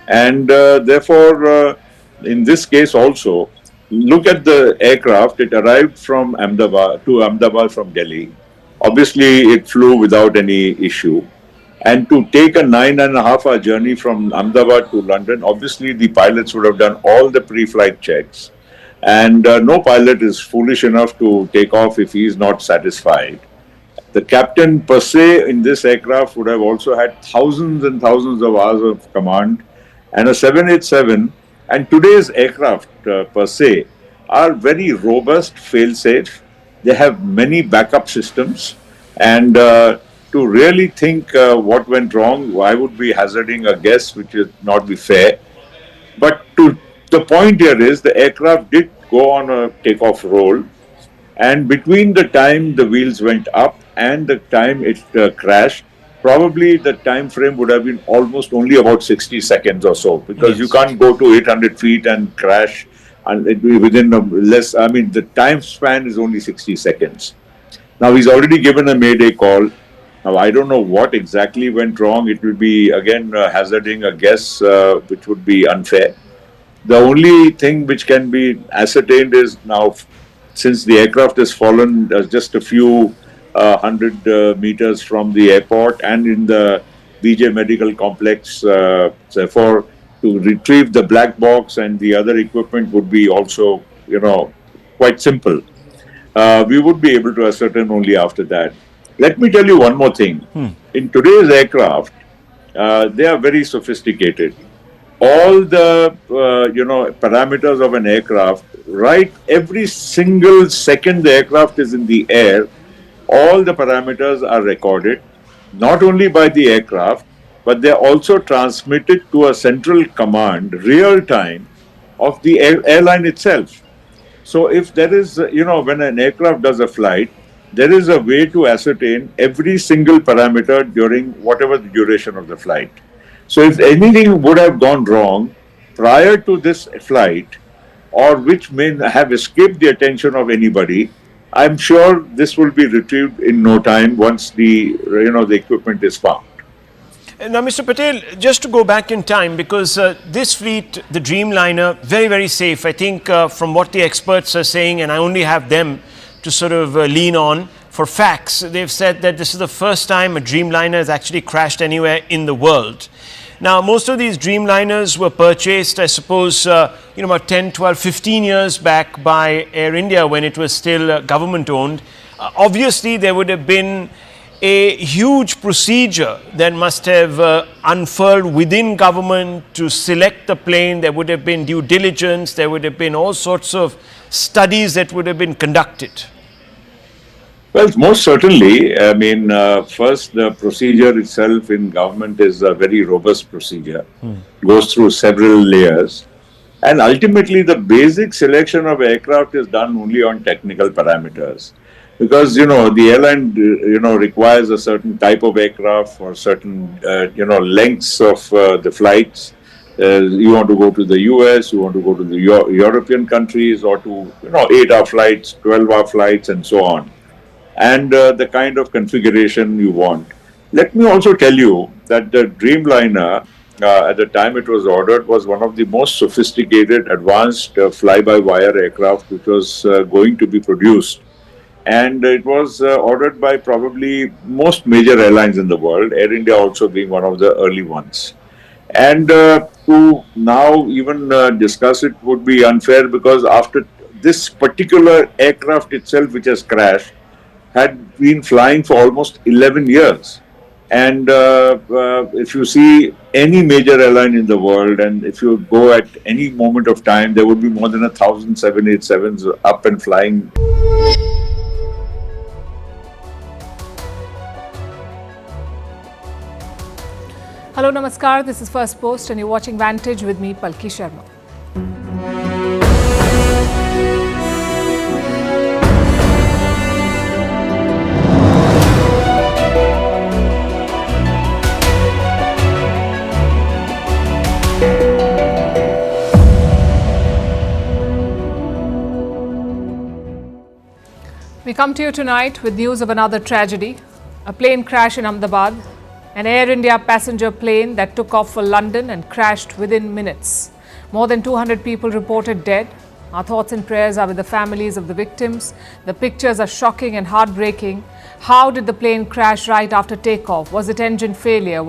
V: And therefore, in this case also, look at the aircraft. It arrived from Ahmedabad from Delhi. Obviously, it flew without any issue. And to take a 9.5-hour journey from Ahmedabad to London, obviously the pilots would have done all the pre-flight checks. And no pilot is foolish enough to take off if he is not satisfied. The captain per se in this aircraft would have also had thousands and thousands of hours of command. And a 787 and today's aircraft per se are very robust, fail-safe. They have many backup systems. And to really think what went wrong, I would be hazarding a guess which would not be fair. But the point here is the aircraft did go on a takeoff roll, and between the time the wheels went up and the time it crashed, probably the time frame would have been almost only about 60 seconds or so, because you can't go to 800 feet and crash and it be within the time span is only 60 seconds. Now he's already given a mayday call. Now I don't know what exactly went wrong. It will be again hazarding a guess which would be unfair. The only thing which can be ascertained is now, since the aircraft has fallen just a few hundred meters from the airport and in the BJ Medical Complex, therefore, to retrieve the black box and the other equipment would be also, quite simple. We would be able to ascertain only after that. Let me tell you one more thing. In today's aircraft, they are very sophisticated. All the parameters of an aircraft, right? Every single second the aircraft is in the air, all the parameters are recorded, not only by the aircraft, but they are also transmitted to a central command, real time, of the airline itself. So if there is, when an aircraft does a flight, there is a way to ascertain every single parameter during whatever the duration of the flight. So if anything would have gone wrong prior to this flight, or which may have escaped the attention of anybody, I'm sure this will be retrieved in no time once the equipment is found.
B: Now, Mr. Patel, just to go back in time, because this fleet, the Dreamliner, very, very safe. I think from what the experts are saying, and I only have them to sort of lean on for facts, they've said that this is the first time a Dreamliner has actually crashed anywhere in the world. Now, most of these Dreamliners were purchased, I suppose, about 10, 12, 15 years back by Air India when it was still government-owned. Obviously, there would have been a huge procedure that must have unfurled within government to select the plane. There would have been due diligence. There would have been all sorts of studies that would have been conducted.
V: Well, most certainly. I mean, first, the procedure itself in government is a very robust procedure. Goes through several layers. And ultimately, the basic selection of aircraft is done only on technical parameters. Because, the airline, requires a certain type of aircraft for certain, lengths of the flights. You want to go to the US, you want to go to the European countries, or to, 8-hour flights, 12-hour flights, and so on. And the kind of configuration you want. Let me also tell you that the Dreamliner, at the time it was ordered, was one of the most sophisticated, advanced fly-by-wire aircraft which was going to be produced. And it was ordered by probably most major airlines in the world, Air India also being one of the early ones. And to now even discuss it would be unfair, because after this particular aircraft itself, which has crashed, had been flying for almost 11 years. And if you see any major airline in the world, and if you go at any moment of time, there would be more than 1,000 787s up and flying.
I: Hello, Namaskar. This is First Post, and you're watching Vantage with me, Palki Sharma. We come to you tonight with news of another tragedy, a plane crash in Ahmedabad, an Air India passenger plane that took off for London and crashed within minutes. More than 200 people reported dead. Our thoughts and prayers are with the families of the victims. The pictures are shocking and heartbreaking. How did the plane crash right after takeoff? Was it engine failure?